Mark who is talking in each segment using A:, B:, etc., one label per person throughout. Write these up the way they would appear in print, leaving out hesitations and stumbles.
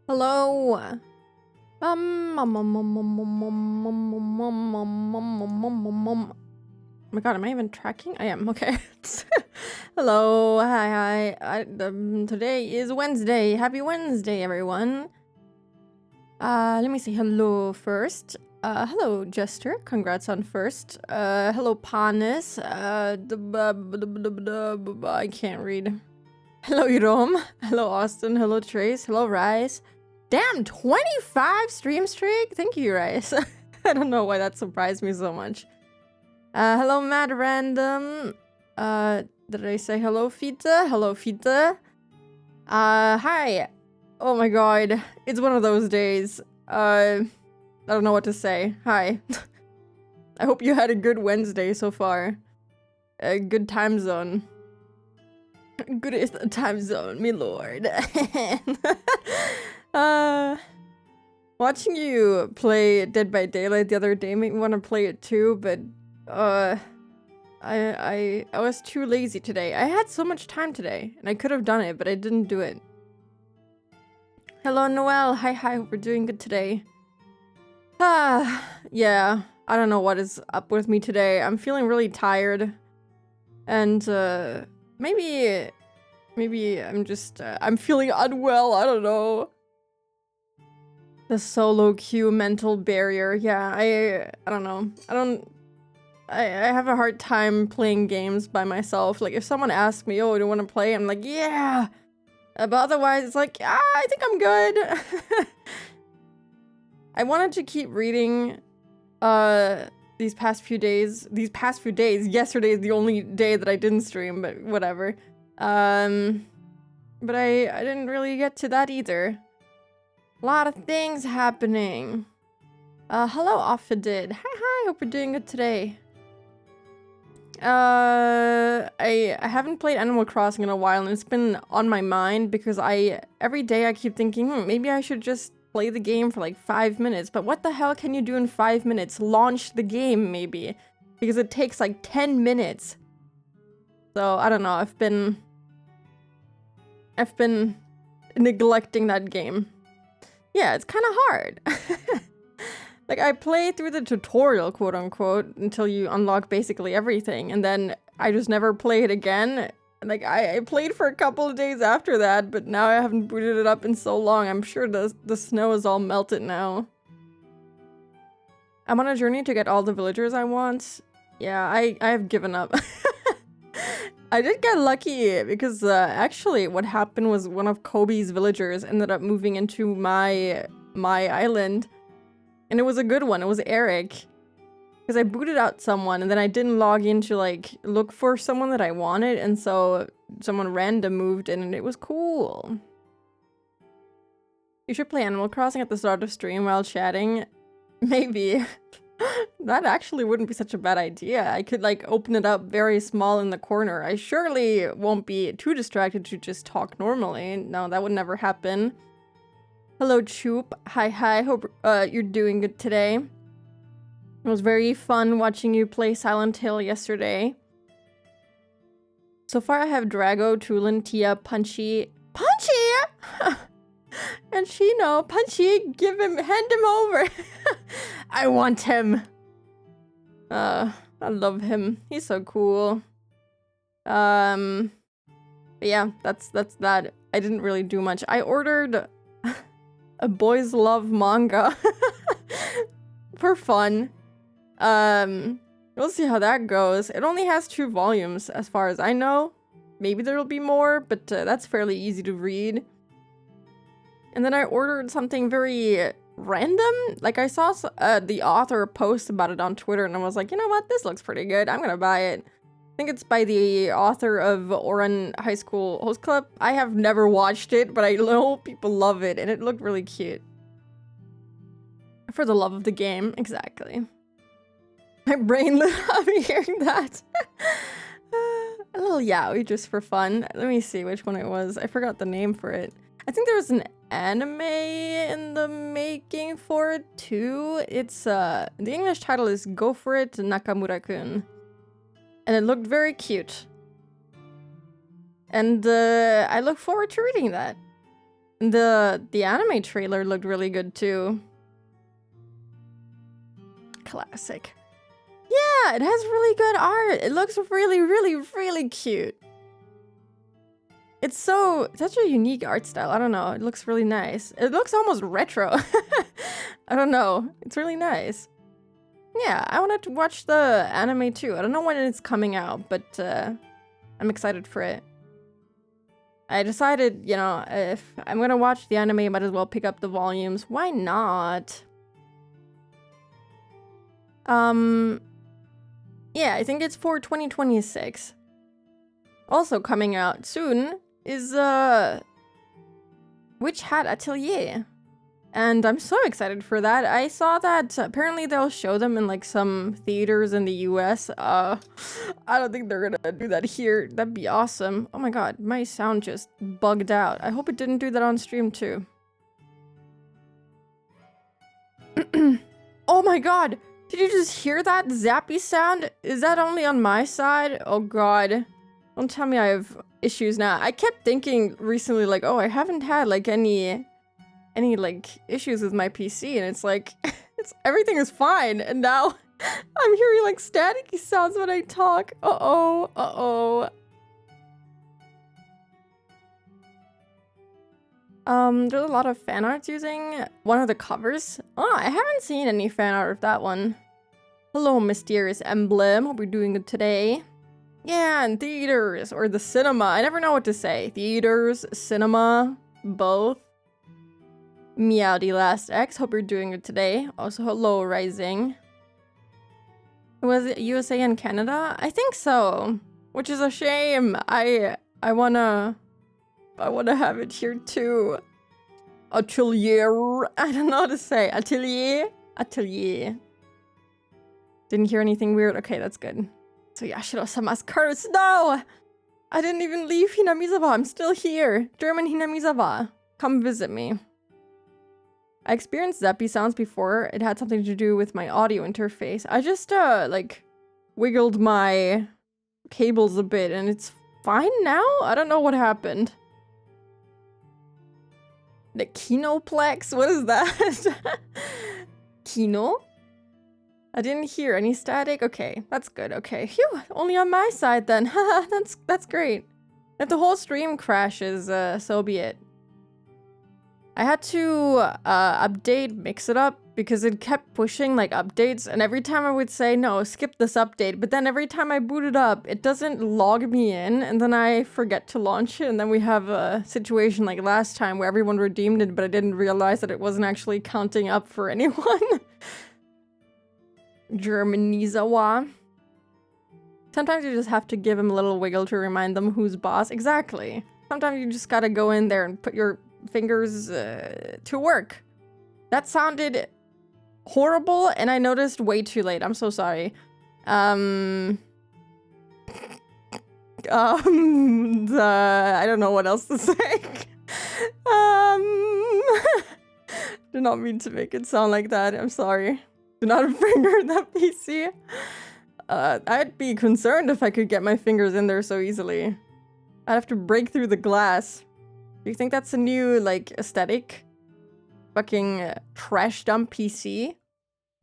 A: Hello. Oh my god, am I even tracking? I am, okay. Hello, hi. Today is Wednesday. Happy Wednesday, everyone. Let me say hello first. Hello, Jester. Congrats on first. Hello, Panis. I can't read. Hello, Yrom. Hello, Austin. Hello, Trace. Hello, Rice. Damn, 25 stream streak? Thank you, Rice. I don't know why that surprised me so much. Hello, Mad Random. Did I say hello, Fita? Hello, Fita. Hi. Oh my god. It's one of those days. I don't know what to say. Hi. I hope you had a good Wednesday so far. A good time zone. Good is the time zone, me lord. Watching you play Dead by Daylight the other day made me want to play it too, but I was too lazy today. I had so much time today, and I could have done it, but I didn't do it. Hello, Noelle. Hi, hope we're doing good today. Yeah, I don't know what is up with me today. I'm feeling really tired, and maybe I'm just I'm feeling unwell. I don't know. The solo queue mental barrier. Yeah, I don't know. I have a hard time playing games by myself. Like, if someone asks me, oh, do you want to play? I'm like, yeah. But otherwise, it's like, I think I'm good. I wanted to keep reading these past few days. Yesterday is the only day that I didn't stream, but whatever. But I didn't really get to that either. A lot of things happening. Hello, Offidid. Hi, hope you're doing good today. I haven't played Animal Crossing in a while, and it's been on my mind because every day I keep thinking, maybe I should just play the game for like 5 minutes. But what the hell can you do in 5 minutes? Launch the game, maybe. Because it takes like 10 minutes. So, I don't know, I've been neglecting that game. Yeah, it's kind of hard. Like, I play through the tutorial, quote unquote, until you unlock basically everything, and then I just never play it again. Like, I played for a couple of days after that, but now I haven't booted it up in so long. I'm sure the snow is all melted now. I'm on a journey to get all the villagers I want. Yeah, I have given up. I did get lucky because actually what happened was one of Kobe's villagers ended up moving into my island. And it was a good one. It was Eric. Because I booted out someone and then I didn't log in to like look for someone that I wanted. And so someone random moved in and it was cool. You should play Animal Crossing at the start of stream while chatting. Maybe. That actually wouldn't be such a bad idea. I could like open it up very small in the corner. I surely won't be too distracted to just talk normally. No, that would never happen. Hello, Choop. Hi. Hope you're doing good today. It was very fun watching you play Silent Hill yesterday. So far, I have Drago, Tulin, Tia, Punchy, and Shino. Punchy, hand him over. I want him. I love him. He's so cool. But yeah, that's that. I didn't really do much. I ordered a boys love manga for fun. We'll see how that goes. It only has 2 volumes as far as I know. Maybe there'll be more, but that's fairly easy to read. And then I ordered something very random. Like, I saw the author post about it on Twitter and I was like, you know what, this looks pretty good, I'm gonna buy it. I think it's by the author of Ouran High School Host Club. I have never watched it, but I know people love it, and it looked really cute. For the love of the game, exactly. My brain lit up hearing that. A little yaoi just for fun. Let me see which one it was. I forgot the name for it. I think there was an anime in the making for it too. It's the English title is Go For It, Nakamura-kun. And it looked very cute. And I look forward to reading that. The anime trailer looked really good too. Classic. Yeah, it has really good art. It looks really, really, really cute. It's such a unique art style. I don't know. It looks really nice. It looks almost retro. I don't know. It's really nice. Yeah, I wanted to watch the anime too. I don't know when it's coming out, but I'm excited for it. I decided, you know, if I'm gonna watch the anime, I might as well pick up the volumes. Why not? Yeah, I think it's for 2026. Also coming out soon is Witch Hat Atelier. And I'm so excited for that. I saw that apparently they'll show them in like some theaters in the US. I don't think they're gonna do that here. That'd be awesome. Oh my god, my sound just bugged out. I hope it didn't do that on stream too. Oh my god, did you just hear that zappy sound? Is that only on my side? Oh god. Don't tell me I have issues now. I kept thinking recently like, oh, I haven't had like any like issues with my PC, and it's like everything is fine, and now I'm hearing like staticky sounds when I talk. Uh-oh. There's a lot of fan arts using one of the covers. Oh, I haven't seen any fan art of that one. Hello, mysterious emblem. Hope you're doing good today. Yeah, and theaters or the cinema. I never know what to say. Theaters, cinema, both. Meowdy Last X, hope you're doing good today. Also, hello, Rising. Was it USA and Canada? I think so, which is a shame. I wanna have it here too. Atelier. I don't know how to say. Atelier. Didn't hear anything weird. Okay, that's good. So Yashiro-sama's curse. No, I didn't even leave Hinamizawa. I'm still here. German Hinamizawa, come visit me. I experienced zappy sounds before. It had something to do with my audio interface. I just, like, wiggled my cables a bit and it's fine now? I don't know what happened. The Kinoplex? What is that? Kino? I didn't hear any static? Okay, that's good. Okay, phew, only on my side then. Haha, that's great. If the whole stream crashes, so be it. I had to update Mix It Up because it kept pushing like updates, and every time I would say no, skip this update, but then every time I boot it up, it doesn't log me in, and then I forget to launch it, and then we have a situation like last time where everyone redeemed it, but I didn't realize that it wasn't actually counting up for anyone. Germanizawa. Sometimes you just have to give them a little wiggle to remind them who's boss. Exactly. Sometimes you just gotta go in there and put your fingers to work. That sounded horrible, and I noticed way too late. I'm so sorry. I don't know what else to say. Did not mean to make it sound like that. I'm sorry. Do not finger that PC. I'd be concerned if I could get my fingers in there so easily. I'd have to break through the glass. Do you think that's a new, like, aesthetic? Fucking trash dump PC?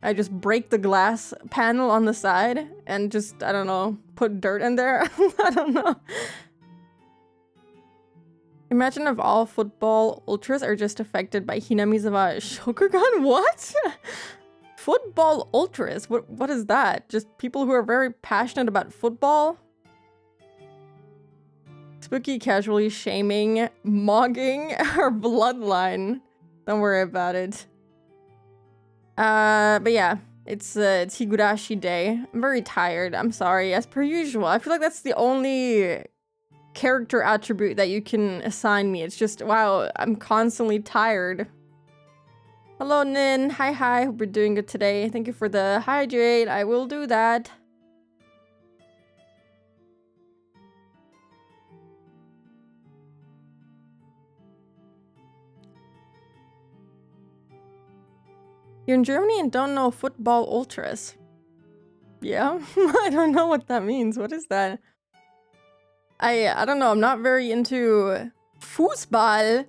A: I just break the glass panel on the side and just, I don't know, put dirt in there? I don't know. Imagine if all football ultras are just affected by Hinamizawa Shokugan? What? Football ultras? What is that? Just people who are very passionate about football? Spooky casually shaming, mogging our bloodline. Don't worry about it. But yeah, it's Higurashi day. I'm very tired. I'm sorry, as per usual. I feel like that's the only character attribute that you can assign me. It's just, wow, I'm constantly tired. Hello, Nin. Hi. Hope you're doing good today. Thank you for the hydrate. I will do that. You're in Germany and don't know football ultras. Yeah? I don't know what that means. What is that? I don't know. I'm not very into Fußball.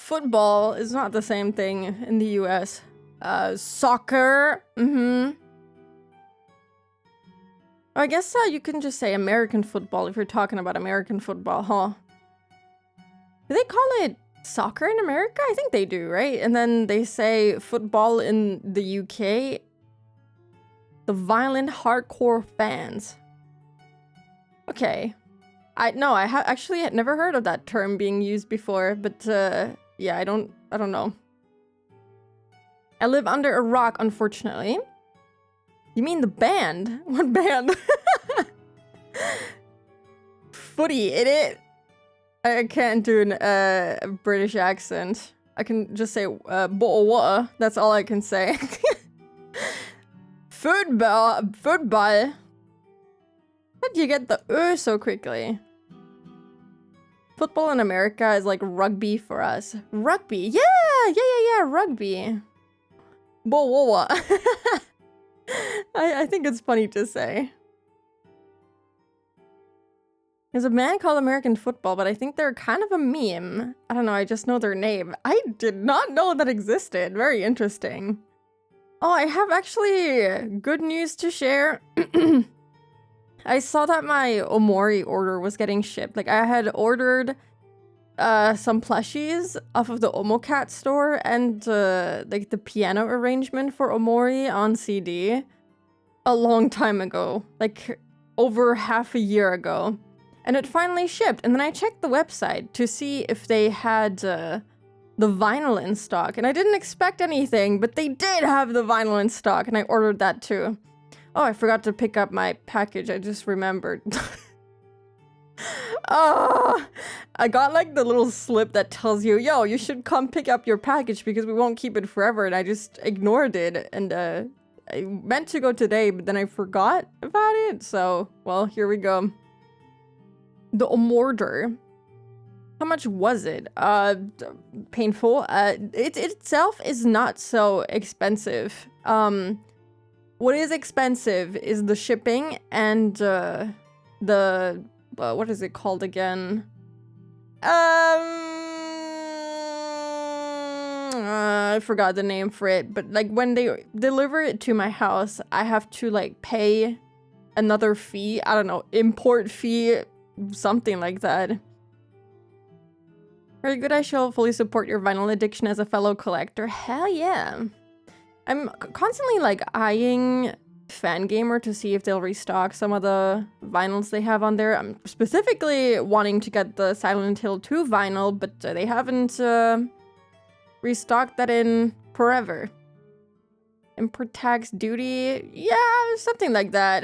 A: football is not the same thing in the US. Soccer. I guess you can just say American football if you're talking about American football, huh? Do they call it soccer in America? I think they do, right? And then they say football in the UK. The violent hardcore fans. Okay. I actually had never heard of that term being used before, but yeah, I don't know. I live under a rock, unfortunately. You mean the band? What band? Footy, idiot. I can't do a British accent. I can just say bottle water. That's all I can say. Football. How did you get the so quickly? Football in America is like rugby for us. Rugby, yeah, rugby. Whoa. I think it's funny to say. There's a band called American Football, but I think they're kind of a meme. I don't know, I just know their name. I did not know that existed. Very interesting. Oh, I have actually good news to share. I saw that my Omori order was getting shipped. Like, I had ordered some plushies off of the Omocat store and like the piano arrangement for Omori on CD a long time ago, like over half a year ago. And it finally shipped. And then I checked the website to see if they had the vinyl in stock. And I didn't expect anything, but they did have the vinyl in stock, and I ordered that too. Oh, I forgot to pick up my package. I just remembered. Oh, I got like the little slip that tells you, yo, you should come pick up your package because we won't keep it forever. And I just ignored it. And I meant to go today, but then I forgot about it. So, well, here we go. The Omorder. How much was it? Painful. It itself is not so expensive. What is expensive is the shipping and the what is it called again? I forgot the name for it, but like when they deliver it to my house, I have to like pay another fee. I don't know, import fee, something like that. Very good. I shall fully support your vinyl addiction as a fellow collector. Hell yeah. I'm constantly like eyeing Fangamer to see if they'll restock some of the vinyls they have on there. I'm specifically wanting to get the Silent Hill 2 vinyl, but they haven't restocked that in forever. Import tax duty? Yeah, something like that.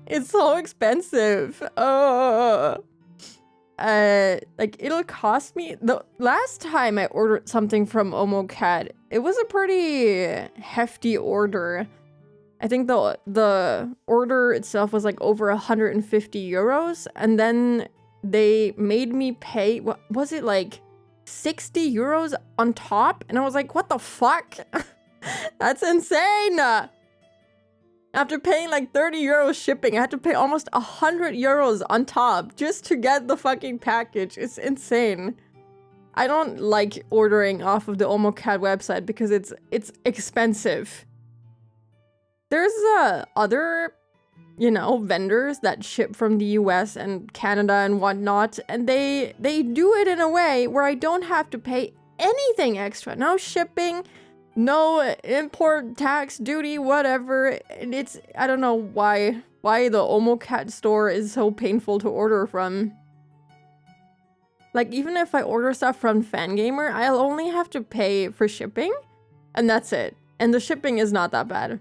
A: It's so expensive. Like it'll cost me. The last time I ordered something from Omocat, it was a pretty hefty order. I think the order itself was like over 150 euros, and then they made me pay, what was it, like 60 euros on top? And I was like, what the fuck? That's insane. After paying like 30 euros shipping, I had to pay almost 100 euros on top just to get the fucking package. It's insane. I don't like ordering off of the Omocat website because it's expensive. There's other, you know, vendors that ship from the US and Canada and whatnot, and they do it in a way where I don't have to pay anything extra. No shipping, no import tax, duty, whatever. It's, I don't know why the Omocat store is so painful to order from. Like, even if I order stuff from Fangamer, I'll only have to pay for shipping, and that's it. And the shipping is not that bad.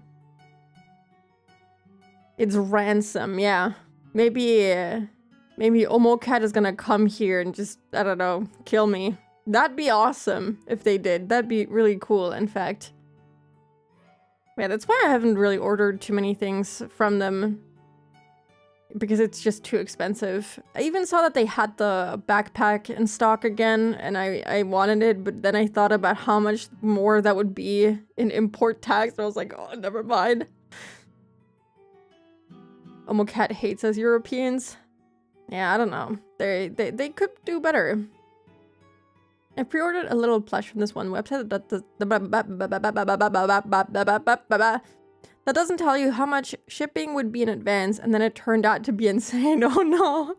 A: It's ransom, yeah. Maybe Omocat is gonna come here and just, I don't know, kill me. That'd be awesome if they did. That'd be really cool, in fact. Yeah, that's why I haven't really ordered too many things from them. Because it's just too expensive. I even saw that they had the backpack in stock again, and I wanted it, but then I thought about how much more that would be in import tax, and I was like, oh, never mind. Omocat hates us Europeans. Yeah, I don't know. They could do better. I pre-ordered a little plush from this one website that doesn't tell you how much shipping would be in advance, and then it turned out to be insane. Oh no.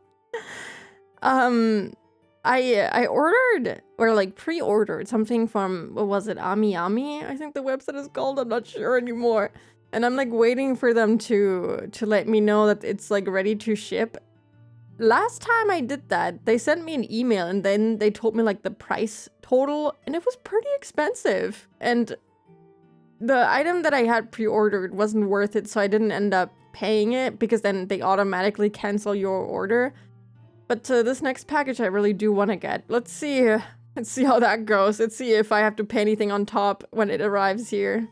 A: I ordered, or like pre-ordered something from, what was it, Ami Ami? I think the website is called, I'm not sure anymore. And I'm like waiting for them to let me know that it's like ready to ship. Last time I did that, they sent me an email and then they told me like the price total, and it was pretty expensive. And the item that I had pre-ordered wasn't worth it, so I didn't end up paying it because then they automatically cancel your order. But this next package I really do want to get. Let's see how that goes. Let's see if I have to pay anything on top when it arrives here.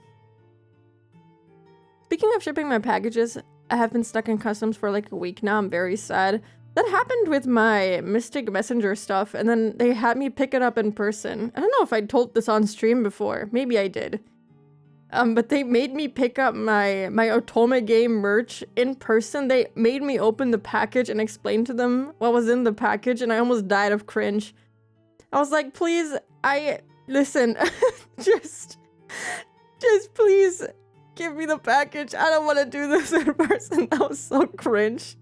A: Speaking of shipping my packages, I have been stuck in customs for like a week now. I'm very sad. That happened with my Mystic Messenger stuff, and then they had me pick it up in person. I don't know if I told this on stream before. Maybe I did. But they made me pick up my Otome game merch in person. They made me open the package and explain to them what was in the package, and I almost died of cringe. I was like, please, listen, just please give me the package. I don't want to do this in person. That was so cringe.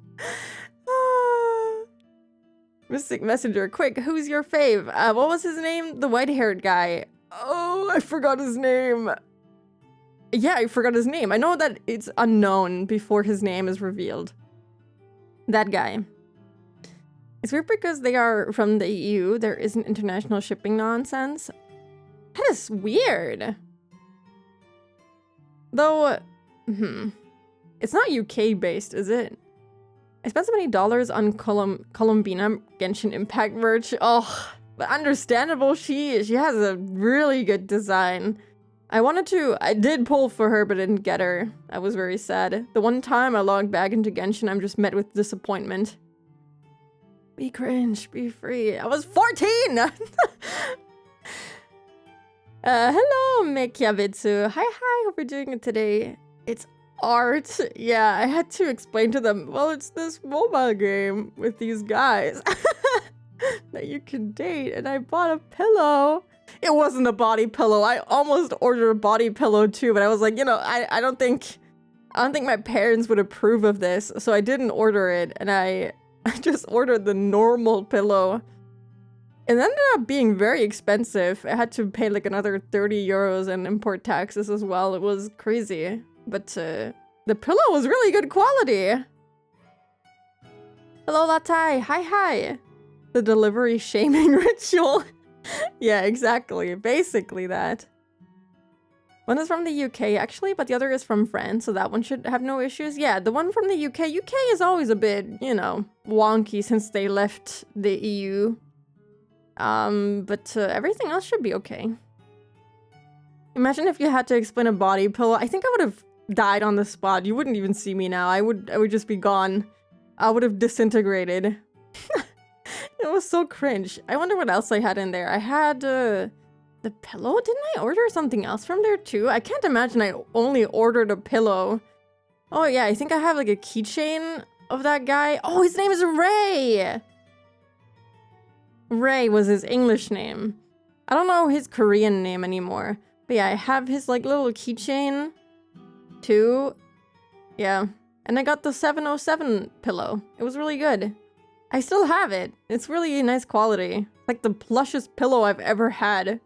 A: Mystic Messenger, quick, who's your fave? What was his name? The white-haired guy. Oh, I forgot his name. Yeah, I forgot his name. I know that it's unknown before his name is revealed. That guy. It's weird because they are from the EU. There isn't international shipping nonsense. That is weird. Though, it's not UK based, is it? I spent so many dollars on Columbina Genshin Impact merch. Oh, but understandable. She has a really good design. I did pull for her, but didn't get her. I was very sad. The one time I logged back into Genshin, I'm just met with disappointment. Be cringe, be free. I was 14! Hello, Mekiavitsu. Hi, hope you're doing it today. It's art. Yeah, I had to explain to them, well, it's this mobile game with these guys that you can date, and I bought a pillow. It wasn't a body pillow. I almost ordered a body pillow too, but I was like, you know, I don't think my parents would approve of this, so I didn't order it, and I just ordered the normal pillow. It ended up being very expensive. I had to pay like another 30 euros in import taxes as well. It was crazy, but the pillow was really good quality. Hello, Latai. Hi. The delivery shaming ritual. Yeah, exactly. Basically that. One is from the UK, actually, but the other is from France, so that one should have no issues. Yeah, the one from the UK. UK is always a bit, you know, wonky since they left the EU. But everything else should be okay. Imagine if you had to explain a body pillow. I think I would have died on the spot. You wouldn't even see me now. I would just be gone. I would have disintegrated. It was so cringe. I wonder what else I had in there. I had the pillow. Didn't I order something else from there too? I can't imagine I only ordered a pillow. Oh yeah, I think I have like a keychain of that guy. Oh, his name is Ray. Ray was his English name. I don't know his Korean name anymore. But yeah, I have his like little keychain too. Yeah. And I got the 707 pillow. It was really good. I still have it. It's really nice quality. Like the plushest pillow I've ever had.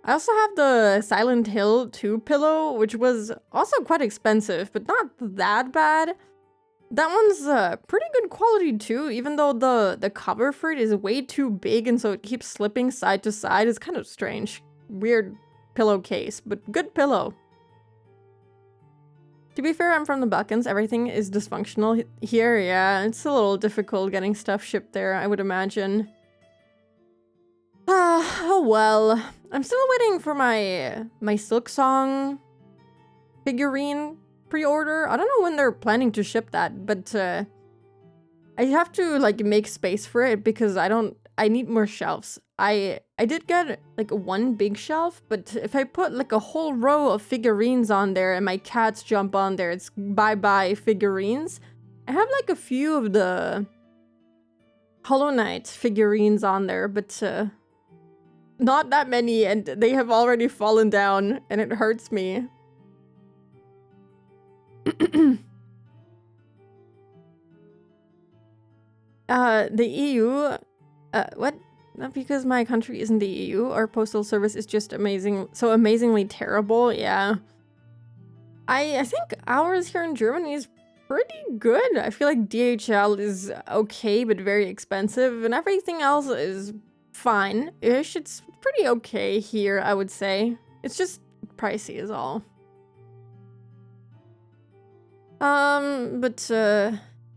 A: I also have the Silent Hill 2 pillow, which was also quite expensive, but not that bad. That one's pretty good quality too, even though the cover for it is way too big and so it keeps slipping side to side. It's kind of strange. Weird pillowcase, but good pillow. To be fair, I'm from the Balkans. Everything is dysfunctional here. Yeah, it's a little difficult getting stuff shipped there, I would imagine. Oh well. I'm still waiting for my Silk Song figurine pre-order. I don't know when they're planning to ship that, but I have to like make space for it because I need more shelves. I did get like one big shelf, but if I put like a whole row of figurines on there and my cats jump on there, it's bye-bye figurines. I have like a few of the Hollow Knight figurines on there, but not that many, and they have already fallen down, and it hurts me. The EU, what? Not because my country isn't the EU, our postal service is just amazing, so amazingly terrible, yeah. I think ours here in Germany is pretty good. I feel like DHL is okay, but very expensive, and everything else is fine-ish. It's pretty okay here, I would say. It's just pricey is all.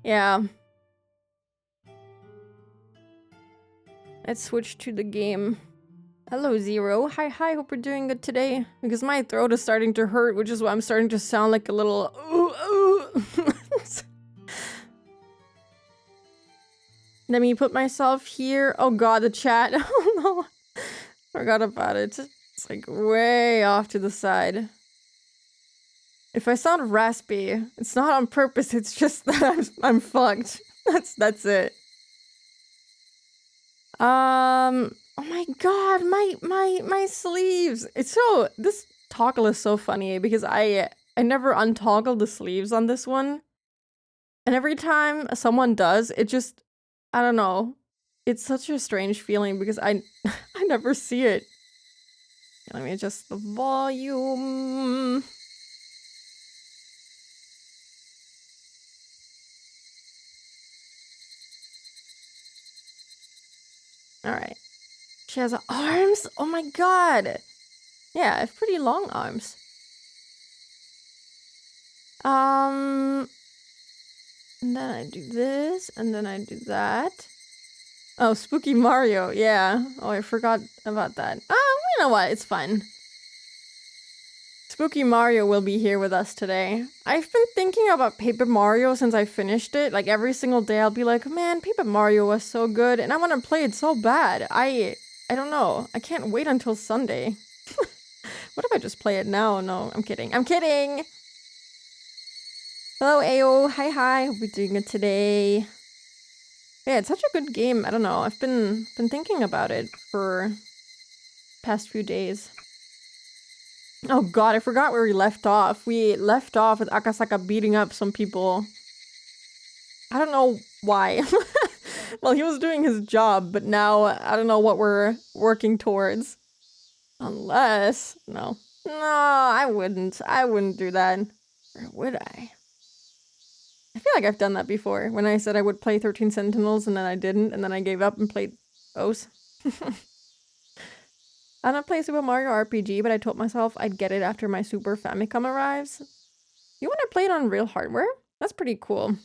A: Yeah. Let's switch to the game. Hello, Zero. Hi, hope you're doing good today. Because my throat is starting to hurt, which is why I'm starting to sound like a little... Let me put myself here. Oh god, the chat. Oh no. Forgot about it. It's like way off to the side. If I sound raspy, it's not on purpose, it's just that I'm fucked. That's it. Oh my god, my sleeves. It's so, this toggle is so funny because I never untoggle the sleeves on this one. And every time someone does, it just, I don't know. It's such a strange feeling because I never see it. Let me adjust the volume. Alright. She has arms? Oh my god! Yeah, I have pretty long arms. And then I do this, and then I do that. Oh, Spooky Mario, yeah. Oh, I forgot about that. Oh, you know what? It's fine. Spooky Mario will be here with us today. I've been thinking about Paper Mario since I finished it. Like, every single day I'll be like, man, Paper Mario was so good, and I want to play it so bad. I don't know. I can't wait until Sunday. What if I just play it now? No, I'm kidding. I'm kidding! Hello, Ayo. Hi. Hope you're doing good today. Yeah, it's such a good game. I don't know. I've been thinking about it for past few days. Oh god, I forgot where we left off. We left off with Akasaka beating up some people. I don't know why. Well, he was doing his job, but now I don't know what we're working towards. Unless... No, I wouldn't. I wouldn't do that. Or would I? I feel like I've done that before. When I said I would play 13 Sentinels and then I didn't, and then I gave up and played those. I don't play Super Mario RPG, but I told myself I'd get it after my Super Famicom arrives. You want to play it on real hardware? That's pretty cool.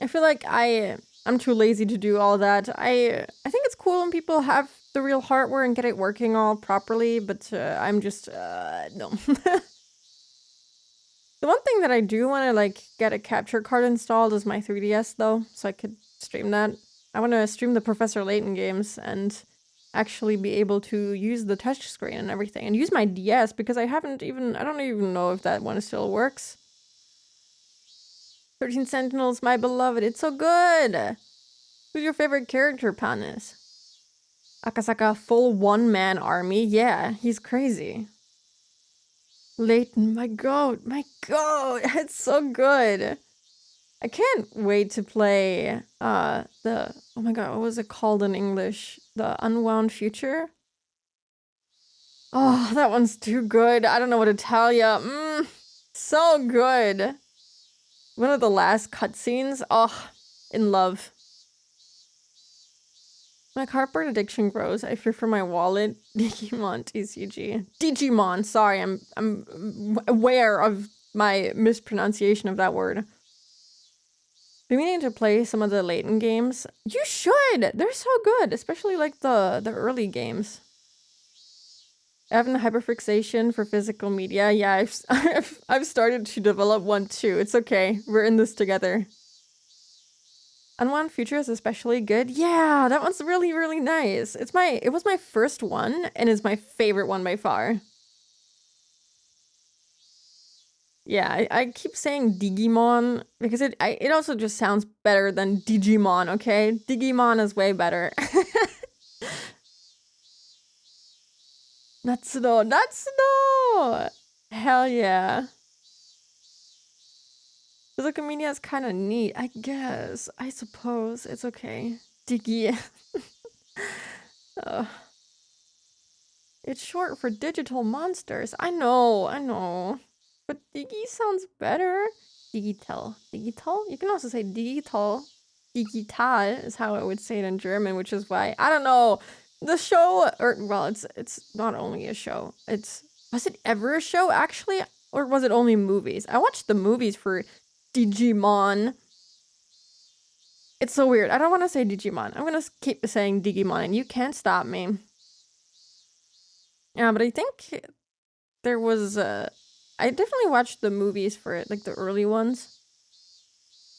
A: I feel like I'm too lazy to do all that. I think it's cool when people have the real hardware and get it working all properly, but I'm just, no. The one thing that I do want to, like, get a capture card installed is my 3DS, though, so I could stream that. I want to stream the Professor Layton games and actually be able to use the touchscreen and everything, and use my DS, because I don't even know if that one still works. 13 Sentinels, my beloved, it's so good! Who's your favorite character, Panis? Akasaka, full one-man army? Yeah, he's crazy. Layton, my goat, it's so good! I can't wait to play, oh my god, what was it called in English? The Unwound Future? Oh, that one's too good. I don't know what to tell ya. So good. One of the last cutscenes. Oh, in love. My cardboard addiction grows. I fear for my wallet. Digimon TCG. Digimon, sorry, I'm aware of my mispronunciation of that word. Been meaning to play some of the Layton games. You should! They're so good, especially like the early games. I have a hyperfixation for physical media. Yeah, I've started to develop one too. It's okay. We're in this together. Unwound Future is especially good. Yeah, that one's really, really nice. It was my first one, and it's my favorite one by far. Yeah, I keep saying Digimon because it also just sounds better than Digimon, okay? Digimon is way better. Natsuno, Natsuno! Hell yeah. Physical media is kind of neat, I guess. I suppose. It's okay. Diggy. It's short for digital monsters. I know. But Diggy sounds better. Digital. Digital? You can also say digital. Digital is how I would say it in German, which is why, I don't know. The show, or, well, it's not only a show. Was it ever a show, actually? Or was it only movies? I watched the movies for Digimon. It's so weird. I don't want to say Digimon. I'm gonna keep saying Digimon, and you can't stop me. Yeah, but I think there was, I definitely watched the movies for it, like the early ones.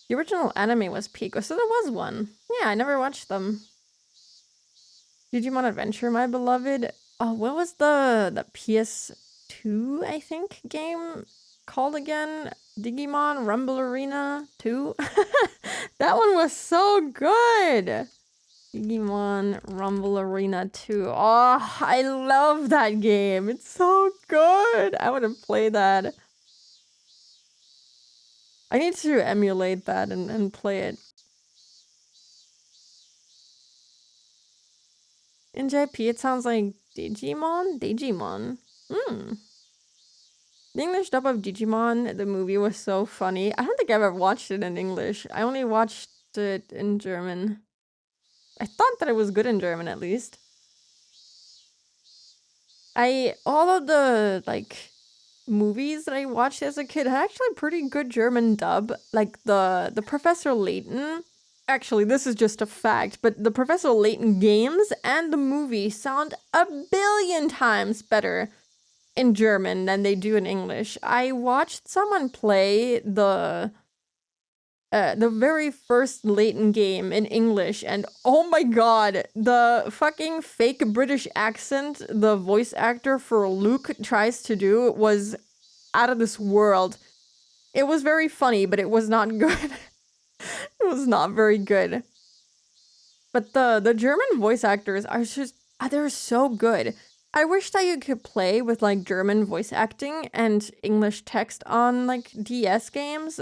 A: The original anime was Pico, so there was one. Yeah, I never watched them. Digimon Adventure, my beloved. Oh, what was the PS2, I think, game called again? Digimon Rumble Arena 2? That one was so good! Digimon Rumble Arena 2. Oh, I love that game. It's so good. I want to play that. I need to emulate that and play it. In JP, it sounds like Digimon? Digimon. The English dub of Digimon, the movie, was so funny. I don't think I've ever watched it in English. I only watched it in German. I thought that it was good in German, at least. All of the, like, movies that I watched as a kid had actually pretty good German dub. Like, the Professor Layton. Actually, this is just a fact, but the Professor Layton games and the movie sound a billion times better in German than they do in English. I watched someone play the very first Layton game in English, and oh my god, the fucking fake British accent the voice actor for Luke tries to do was out of this world. It was very funny, but it was not good. It was not very good. But the German voice actors are just, they're so good. I wish that you could play with, like, German voice acting and English text on, like, DS games.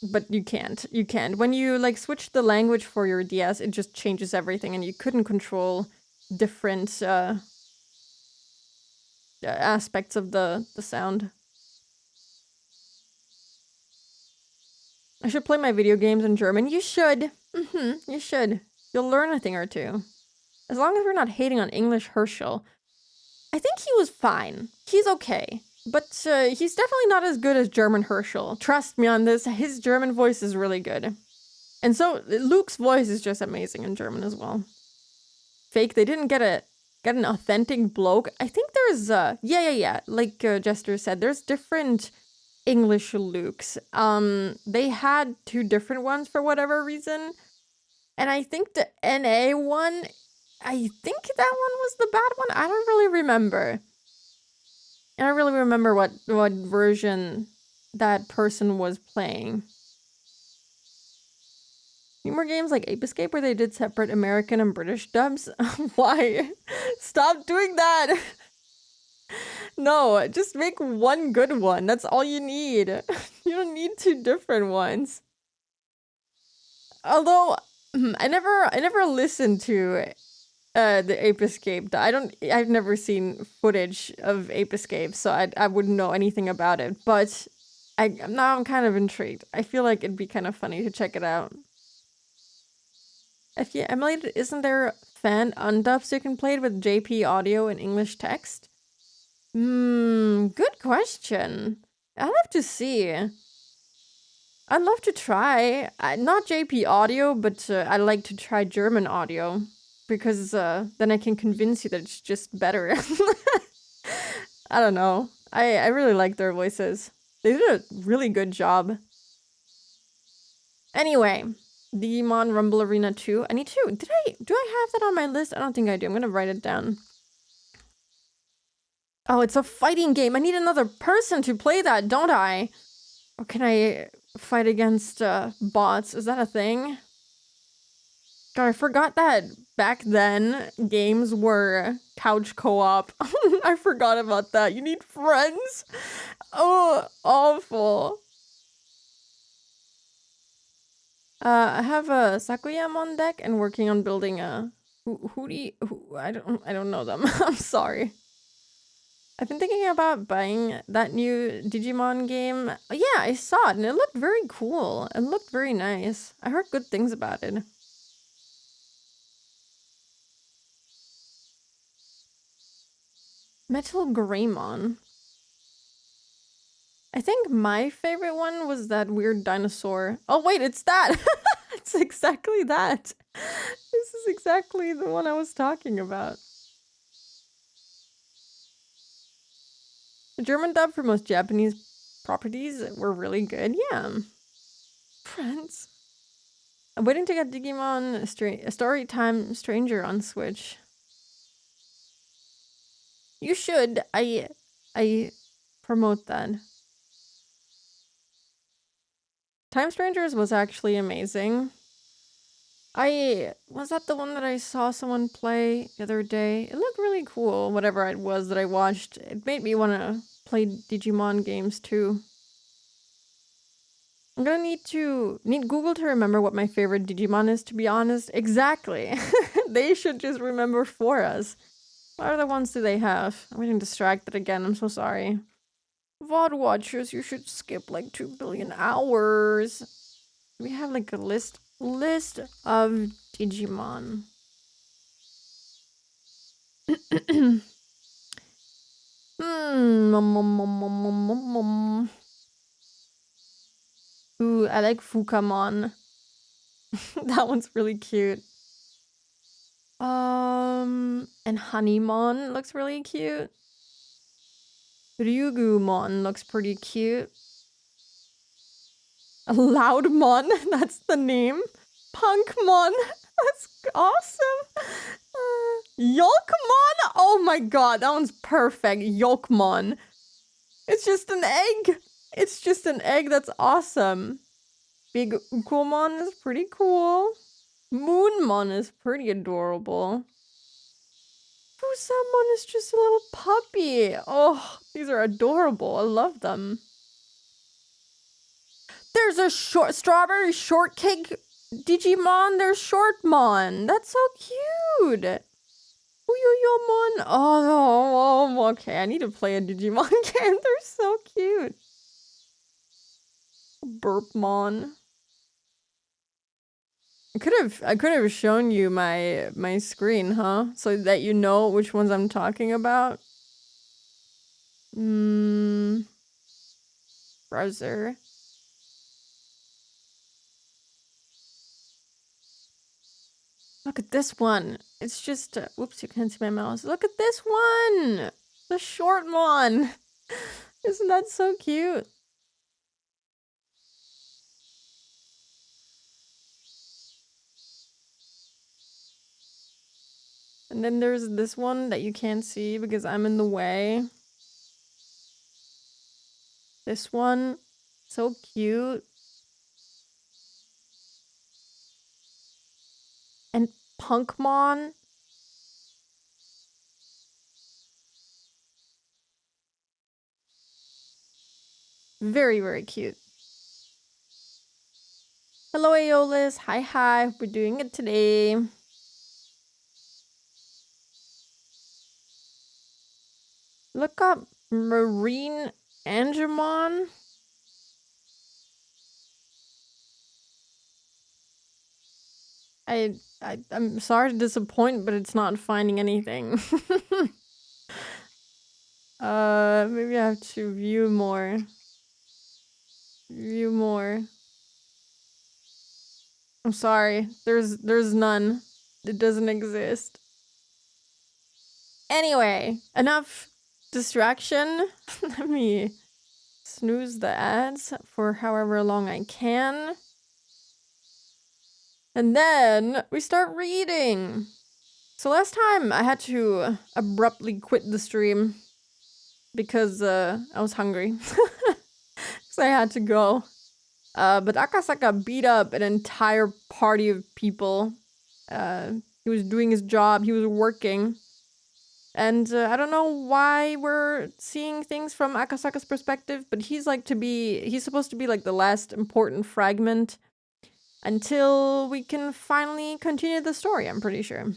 A: But you can't. You can't. When you, like, switch the language for your DS, it just changes everything, and you couldn't control different aspects of the sound. I should play my video games in German. You should. You should. You'll learn a thing or two. As long as we're not hating on English Herschel. I think he was fine. He's okay. But he's definitely not as good as German Herschel. Trust me on this. His German voice is really good. And so Luke's voice is just amazing in German as well. Fake. They didn't get an authentic bloke. I think there's yeah. Like Jester said, there's different English Lukes. They had two different ones for whatever reason. And I think the NA one, I think that one was the bad one. I don't really remember. I don't really remember what version that person was playing. Any more games like Ape Escape where they did separate American and British dubs? Why? Stop doing that! No, just make one good one. That's all you need. You don't need two different ones. Although, I never listened to the Ape Escape. I've never seen footage of Ape Escape, so I wouldn't know anything about it. But now I'm kind of intrigued. I feel like it'd be kind of funny to check it out. If you emulated, isn't there fan undubs you can play it with JP audio and English text? Good question. I'll have to see. I'd love to try. Not JP audio, but I'd like to try German audio. Because then I can convince you that it's just better. I don't know. I really like their voices. They did a really good job. Anyway, Digimon Rumble Arena 2. I need to. Do I have that on my list? I don't think I do. I'm gonna write it down. Oh, it's a fighting game. I need another person to play that, don't I? Or can I fight against bots? Is that a thing? God, I forgot that back then games were couch co-op. I forgot about that. You need friends. Oh, awful. I have a Sakuyam on deck and working on building a I don't know them. I'm sorry. I've been thinking about buying that new Digimon game. Yeah, I saw it and it looked very cool. It looked very nice. I heard good things about it. Metal Greymon. I think my favorite one was that weird dinosaur. Oh wait, it's that! It's exactly that! This is exactly the one I was talking about. The German dub for most Japanese properties were really good, yeah. Friends. I'm waiting to get Digimon Storytime Stranger on Switch. You should. I promote that. Time Strangers was actually amazing. Was that the one that I saw someone play the other day? It looked really cool, whatever it was that I watched. It made me want to play Digimon games too. I'm gonna need Google to remember what my favorite Digimon is, to be honest. Exactly. They should just remember for us. What other ones do they have? I'm getting distracted again, I'm so sorry. VOD watchers, you should skip like 2 billion hours. We have like a list of Digimon. Ooh, I like Fukamon. That one's really cute. And Honeymon looks really cute. Ryugumon looks pretty cute. Loudmon, that's the name. Punkmon, that's awesome. Yolkmon, oh my god, that one's perfect. Yolkmon. It's just an egg. It's just an egg, that's awesome. Big Ukomon is pretty cool. Moonmon is pretty adorable. Fusamon is just a little puppy. Oh, these are adorable. I love them. There's a strawberry shortcake Digimon. There's Shortmon. That's so cute. Uyuyomon. Oh, okay. I need to play a Digimon game. They're so cute. Burpmon. I could have shown you my screen, huh? So that you know which ones I'm talking about. Browser. Look at this one. It's just, whoops, you can't see my mouse. Look at this one! The short one! Isn't that so cute? And then there's this one that you can't see because I'm in the way. This one, so cute. And Punkmon. Very, very cute. Hello, Aeolus. Hi. Hope we're doing it today. Look up Marine Angemon. I'm sorry to disappoint, but it's not finding anything. Maybe I have to view more. I'm sorry. There's none. It doesn't exist. Anyway, enough distraction. Let me snooze the ads for however long I can. And then we start reading. So last time I had to abruptly quit the stream because I was hungry. So I had to go. But Akasaka beat up an entire party of people He was doing his job. He was working. And I don't know why we're seeing things from Akasaka's perspective, but he's supposed to be like the last important fragment until we can finally continue the story, I'm pretty sure.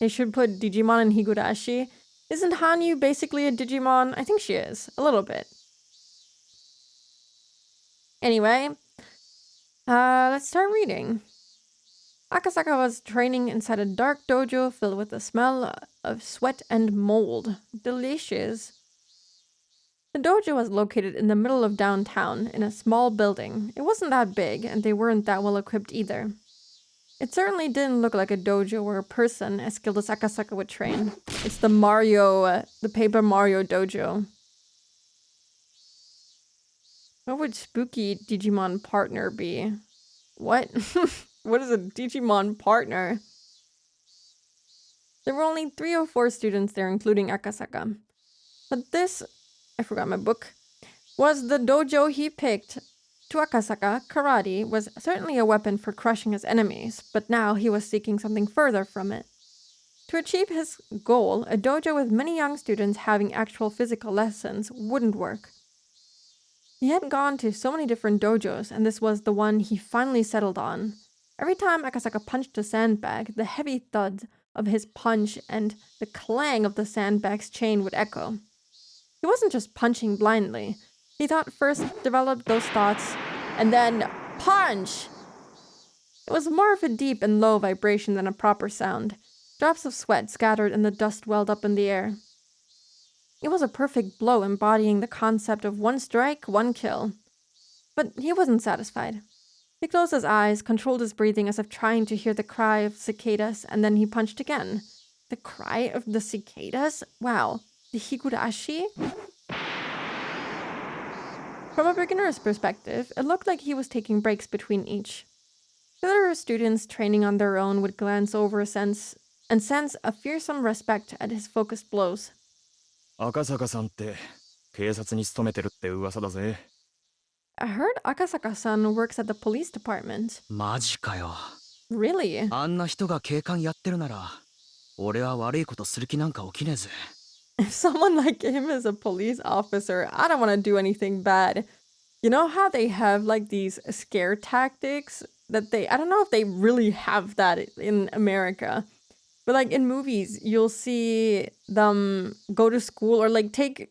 A: They should put Digimon in Higurashi. Isn't Hanyu basically a Digimon? I think she is, a little bit. Anyway, let's start reading. Akasaka was training inside a dark dojo filled with the smell of sweat and mold. Delicious. The dojo was located in the middle of downtown, in a small building. It wasn't that big, and they weren't that well equipped either. It certainly didn't look like a dojo where a person as skilled as Akasaka would train. It's the Paper Mario dojo. What would spooky Digimon partner be? What? What is a Digimon partner? There were only 3 or 4 students there, including Akasaka. But this, I forgot my book, was the dojo he picked. To Akasaka, karate was certainly a weapon for crushing his enemies, but now he was seeking something further from it. To achieve his goal, a dojo with many young students having actual physical lessons wouldn't work. He had gone to so many different dojos, and this was the one he finally settled on. Every time Akasaka punched a sandbag, the heavy thud of his punch and the clang of the sandbag's chain would echo. He wasn't just punching blindly. He first developed those thoughts, and then punch! It was more of a deep and low vibration than a proper sound. Drops of sweat scattered and the dust welled up in the air. It was a perfect blow embodying the concept of 1 strike, 1 kill. But he wasn't satisfied. He closed his eyes, controlled his breathing as if trying to hear the cry of cicadas, and then he punched again. The cry of the cicadas? Wow. The Higurashi? From a beginner's perspective, it looked like he was taking breaks between each. The other students training on their own would glance over sense a fearsome respect at his focused blows.
B: Akasaka-san って警察に勤めてるって噂だぜ。
A: I heard Akasaka-san works at the police department.
B: マジかよ。
A: Really?
B: あんな人が警官やってるなら、俺は悪いことする気なんか起きねえぜ。
A: If someone like him is a police officer, I don't want to do anything bad. You know how they have like these scare tactics that I don't know if they really have that in America. But like in movies, you'll see them go to school or like take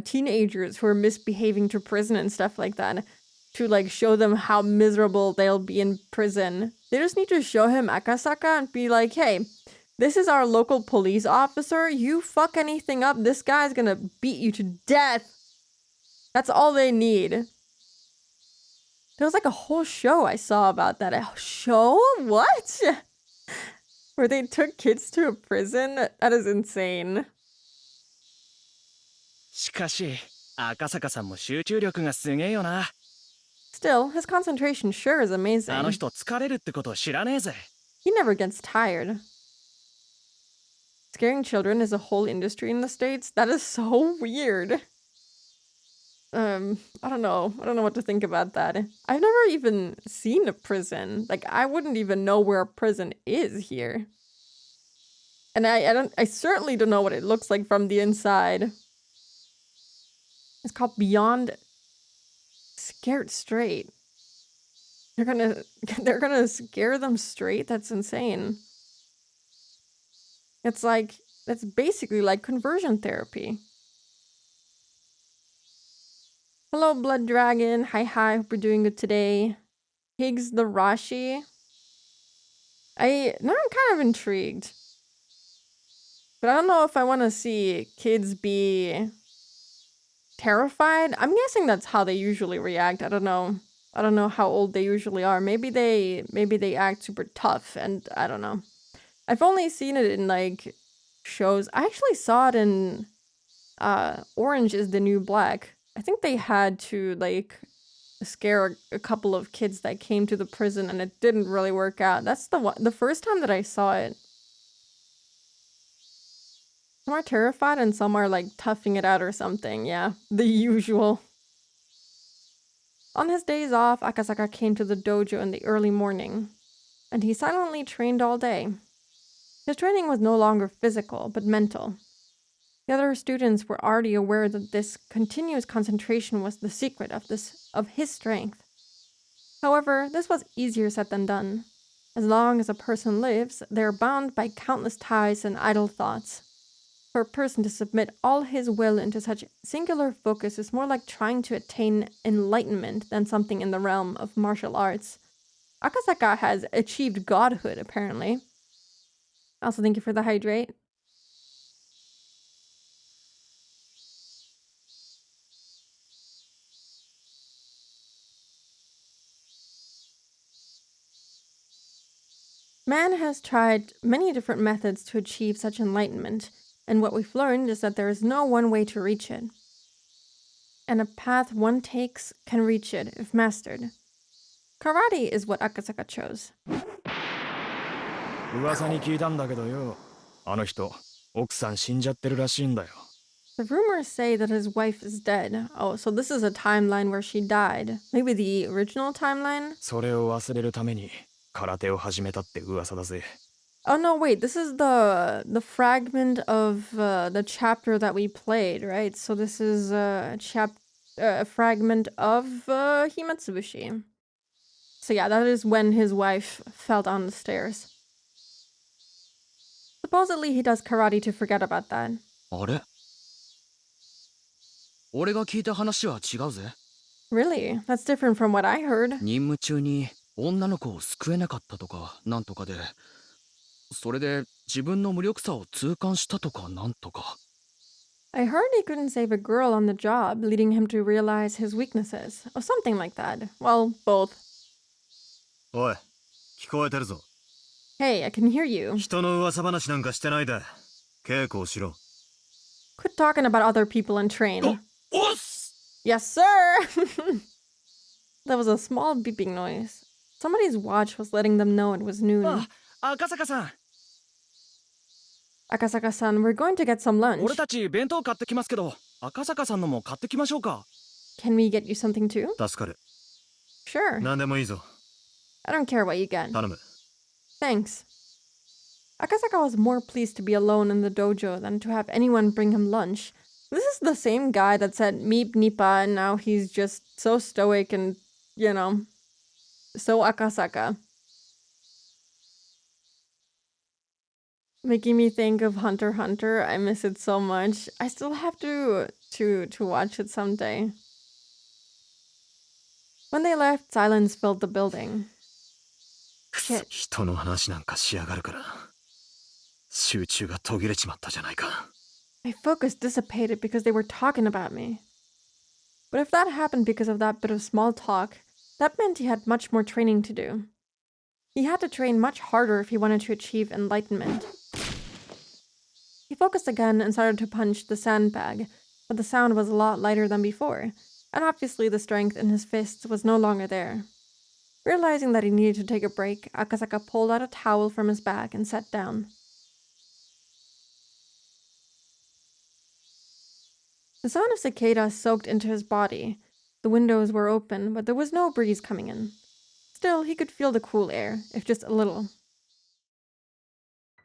A: teenagers who are misbehaving to prison and stuff like that to like show them how miserable they'll be in prison. They just need to show him Akasaka and be like, hey, this is our local police officer. You fuck anything up, this guy's gonna beat you to death. That's all they need. There was like a whole show I saw about that. A show? What? Where they took kids to a prison? That is insane.
B: しかし、赤坂さんも集中力がすげえよな。
A: Still, his concentration sure is
B: あの
A: amazing.
B: 人疲れるってことを知らねえぜ。
A: He never gets tired. Scaring children is a whole industry in the States? That is so weird. I don't know. I don't know what to think about that. I've never even seen a prison. Like, I wouldn't even know where a prison is here. And I certainly don't know what it looks like from the inside. It's called Beyond Scared Straight. They're gonna scare them straight? That's insane. That's basically like conversion therapy. Hello, Blood Dragon. Hi, hope you're doing good today. Higgs the Rashi. Now I'm kind of intrigued. But I don't know if I want to see kids be terrified. I'm guessing that's how they usually react. I don't know. I don't know how old they usually are. Maybe they act super tough, and I don't know. I've only seen it in like shows. I actually saw it in Orange is the New Black. I think they had to like scare a couple of kids that came to the prison, and it didn't really work out. That's the first time that I saw it. Some are terrified and some are like toughing it out or something. Yeah, the usual. On his days off, Akasaka came to the dojo in the early morning. and he silently trained all day. His training was no longer physical, but mental. The other students were already aware that this continuous concentration was the secret of his strength. However, this was easier said than done. As long as a person lives, they are bound by countless ties and idle thoughts. For a person to submit all his will into such singular focus is more like trying to attain enlightenment than something in the realm of martial arts. Akasaka has achieved godhood, apparently. Also, thank you for the hydrate. Man has tried many different methods to achieve such enlightenment, and what we've learned is that there is no one way to reach it. And a path one takes can reach it if mastered. Karate is what Akasaka chose.
C: 噂に聞いたんだけどよ、あの人、奥さん死んじゃってるらしいんだよ。
A: The rumors say that his wife is dead. Oh, so this is a timeline where she died. Maybe the original timeline?
C: それを忘れるために空手を始めたって噂だぜ。
A: Oh no, wait, this is the fragment of the chapter that we played, right? So this is a fragment of Himatsubushi. So yeah, that is when his wife fell down the stairs. Supposedly he does karate to forget about that.
B: あれ俺が聞いた話は違うぜ。
A: Really? That's different from what I heard.
B: 任務中に女の子を救えなかったとかなんとかで、それで自分の無力さを痛感したとかなんとか。
A: I heard he couldn't save a girl on the job, leading him to realize his weaknesses, or something like that. Well, both.
D: おい、聞こえてるぞ。
A: Hey, I can hear you.
D: 人の噂話なんかしてないで。稽古をしろ。
A: Quit talking about other people and train.
B: おっす
A: Yes, sir! That was a small beeping noise. Somebody's watch was letting them know it was noon.
C: あ、赤坂さん、
A: Akasaka-san, we're going to get some lunch.
C: 俺たち弁当買ってきますけど、赤坂さんのも買ってきましょうか。
A: Can we get you something too?
D: 助かる。
A: Sure.
D: 何でもいいぞ。
A: I don't care what you get.
D: 頼む。
A: Thanks. Akasaka was more pleased to be alone in the dojo than to have anyone bring him lunch. This is the same guy that said meep nipa, and now he's just so stoic and, you know, so Akasaka. Making me think of Hunter x Hunter. I miss it so much. I still have to watch it someday. When they left, silence filled the building. Shit.
D: 人の話なんかしやがるから。集中が途切れちまったじゃないか。
A: My focus dissipated because they were talking about me. But if that happened because of that bit of small talk, that meant he had much more training to do. He had to train much harder if he wanted to achieve enlightenment. He focused again and started to punch the sandbag, but the sound was a lot lighter than before, and obviously the strength in his fists was no longer there. Realizing that he needed to take a break, Akasaka pulled out a towel from his bag and sat down. The sound of cicadas soaked into his body. The windows were open, but there was no breeze coming in. Still, he could feel the cool air, if just a little.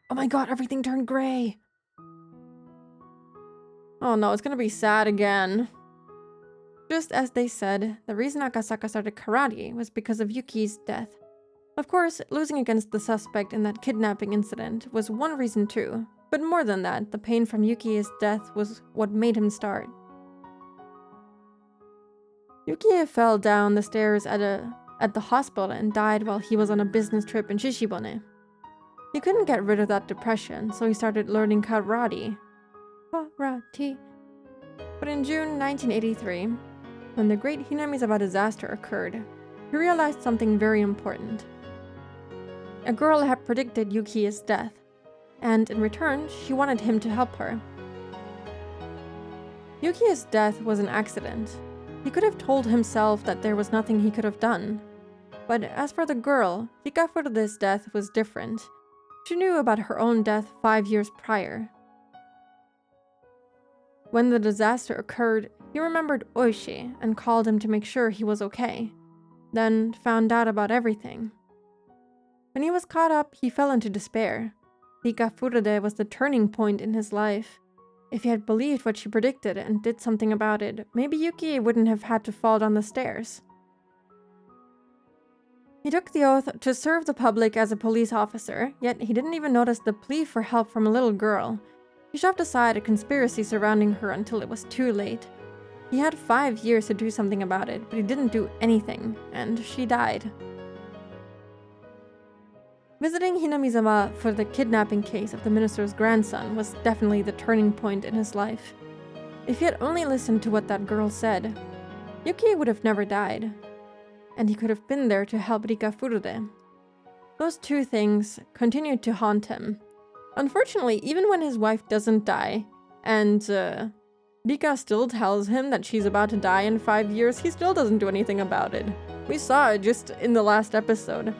A: Oh my god, everything turned gray! Oh no, it's gonna be sad again. Just as they said, the reason Akasaka started karate was because of Yuki's death. Of course, losing against the suspect in that kidnapping incident was one reason too, but more than that, the pain from Yuki's death was what made him start. Yuki fell down the stairs at the hospital and died while he was on a business trip in Shishibone. He couldn't get rid of that depression, so he started learning karate. Karate. But in June 1983, when the Great Hinamizawa disaster occurred, he realized something very important. A girl had predicted Yuki's death, and in return, she wanted him to help her. Yuki's death was an accident. He could have told himself that there was nothing he could have done. But as for the girl, Hikafuru's death was different. She knew about her own death 5 years prior. When the disaster occurred, he remembered Oishi and called him to make sure he was okay, then found out about everything. When he was caught up, he fell into despair. Rika Furude was the turning point in his life. If he had believed what she predicted and did something about it, maybe Yuki wouldn't have had to fall down the stairs. He took the oath to serve the public as a police officer, yet he didn't even notice the plea for help from a little girl. He shoved aside a conspiracy surrounding her until it was too late. He had 5 years to do something about it, but he didn't do anything, and she died. Visiting Hinamizawa for the kidnapping case of the minister's grandson was definitely the turning point in his life. If he had only listened to what that girl said, Yuki would have never died, and he could have been there to help Rika Furude. Those two things continued to haunt him. Unfortunately, even when his wife doesn't die, and Rika still tells him that she's about to die in 5 years, he still doesn't do anything about it. We saw it just in the last episode.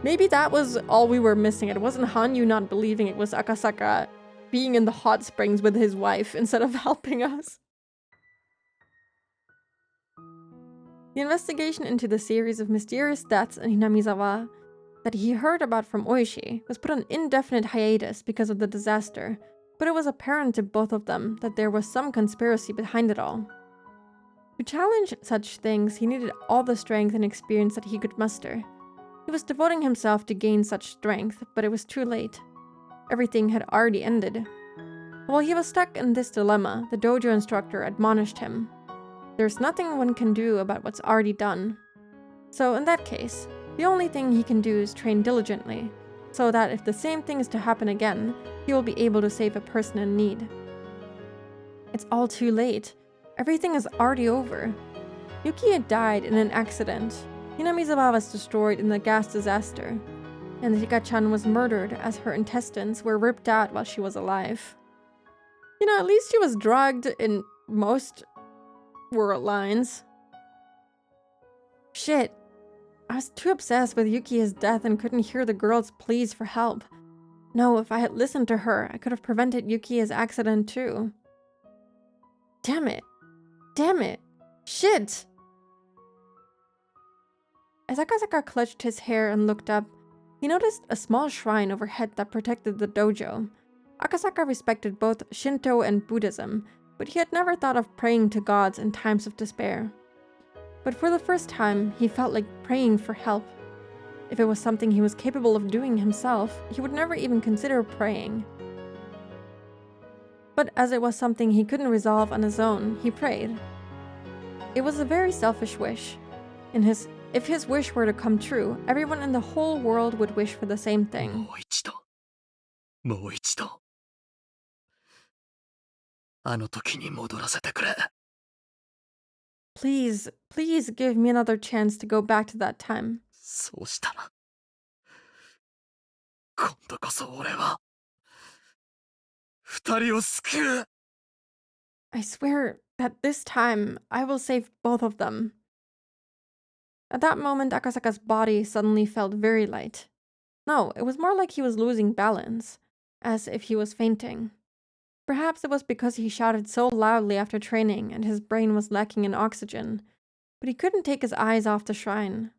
A: Maybe that was all we were missing. It wasn't Hanyu not believing, it was Akasaka being in the hot springs with his wife instead of helping us. The investigation into the series of mysterious deaths in Hinamizawa that he heard about from Oishi was put on indefinite hiatus because of the disaster, but it was apparent to both of them that there was some conspiracy behind it all. To challenge such things, he needed all the strength and experience that he could muster. He was devoting himself to gain such strength, but it was too late. Everything had already ended. While he was stuck in this dilemma, the dojo instructor admonished him. There's nothing one can do about what's already done. So in that case, the only thing he can do is train diligently, so that if the same thing is to happen again, he will be able to save a person in need. It's all too late. Everything is already over. Yuki had died in an accident. Hinamizawa was destroyed in the gas disaster, and Rika-chan was murdered as her intestines were ripped out while she was alive. You know, at least she was drugged in most world lines. Shit. I was too obsessed with Yuki's death and couldn't hear the girl's pleas for help. No, if I had listened to her, I could have prevented Yuki's accident too. Damn it. Damn it. Shit! As Akasaka clutched his hair and looked up, he noticed a small shrine overhead that protected the dojo. Akasaka respected both Shinto and Buddhism, but he had never thought of praying to gods in times of despair. But for the first time, he felt like praying for help. If it was something he was capable of doing himself, he would never even consider praying. But as it was something he couldn't resolve on his own, he prayed. It was a very selfish wish. If his wish were to come true, everyone in the whole world would wish for the same thing.
D: もう一度。あの時に戻らせてくれ。
A: Please, please give me another chance to go back to that time.
D: そうしたら、今度こそ俺は二人を救う。
A: I swear that this time I will save both of them. At that moment, Akasaka's body suddenly felt very light. No, it was more like he was losing balance, as if he was fainting. Perhaps it was because he shouted so loudly after training and his brain was lacking in oxygen, but he couldn't take his eyes off the shrine.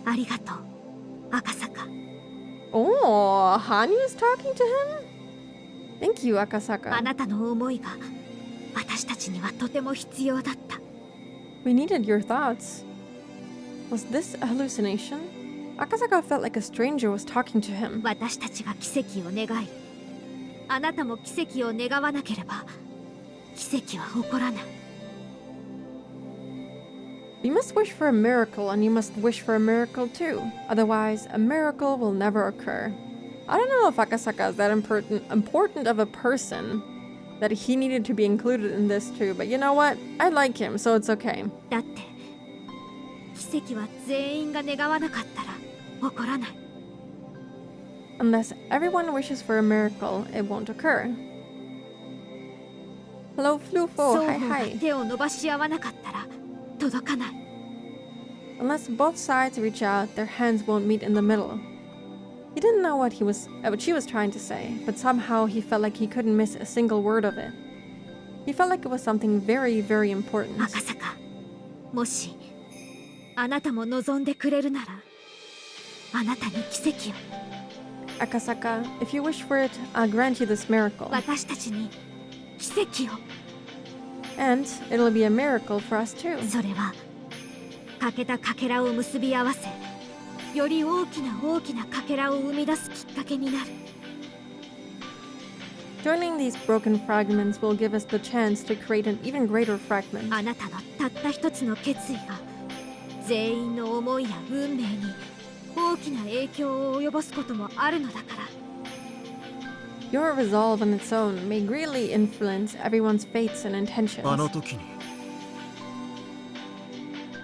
E: ありがとう、赤坂。
A: Oh, Hanyu's talking to him? Thank you, Akasaka.
E: あなたの思いが私たちにはとても必要だった。
A: We needed your thoughts. Was this a hallucination? Akasaka felt like a stranger was talking to him.
E: 私たちが奇跡を願い、あなたも奇跡を願わなければ奇跡は起こらない。
A: We must wish for a miracle, and you must wish for a miracle too. Otherwise, a miracle will never occur. I don't know if Akasaka is that important of a person that he needed to be included in this too, but you know what? I like him, so it's okay.
E: だって奇跡は全員が願わなかったら起こらない。
A: Unless everyone wishes for a miracle, it won't occur. Hello, Flufo.
E: 双
A: Hi,
E: 方が
A: hi.
E: 手を伸ばし合わなかったら届かない。
A: Unless both sides reach out, their hands won't meet in the middle. He didn't know what she was trying to say, but somehow he felt like he couldn't miss a single word of it. He felt like it was something very, very important.
E: 赤坂、もしあなたも望んでくれるなら、あなたに奇跡を。
A: Akasaka, if you wish for it, I'll grant you this miracle.
E: 私たちに奇跡を。
A: And it'll be a miracle for us too.
E: それは欠けたかけらを結び合わせ、より大きな大きなかけらを生み出すきっかけになる。
A: Joining these broken fragments will give us the chance to create an even greater fragment.
E: あなたのたった一つの決意が全員の思いや運命に大きな影響を及ぼすこともあるのだから。
A: Your resolve on its own may greatly influence everyone's fates and intentions.
D: あの時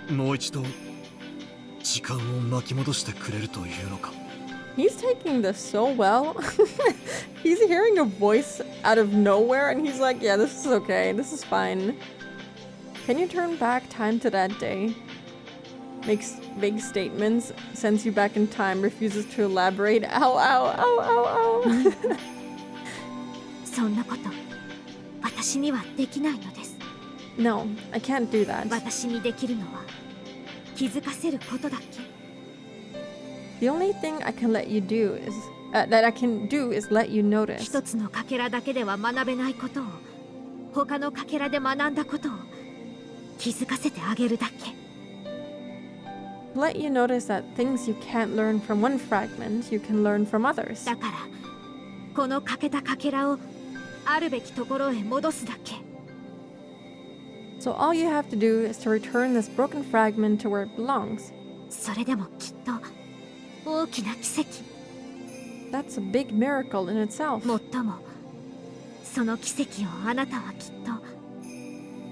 D: にもう一度時間を巻き戻してくれるというのか。
A: He's taking this so well. He's hearing a voice out of nowhere and he's like, yeah, this is okay. This is fine. Can you turn back time to that day? Makes big statements, sends you back in time, refuses to elaborate. Ow, ow, ow, ow, ow.
E: そんなこと私にはできないのです。
A: No, I can't do that.
E: 私にできるのは気づかせることだけ。
A: The only thing I can let you do is that I can do is let you notice.
E: 一つのかけらだけでは学べないことを他のかけらで学んだことを気づかせてあげるだけ。
A: Let you notice that things you can't learn from one fragment, you can learn from others.
E: だからこの欠けたかけらをあるべきところへ戻すだけ。
A: So all you have to do is to return this broken fragment to where it belongs.
E: それでもきっと大きな奇跡。
A: That's a big miracle in itself.
E: もっともその奇跡をあなたはきっと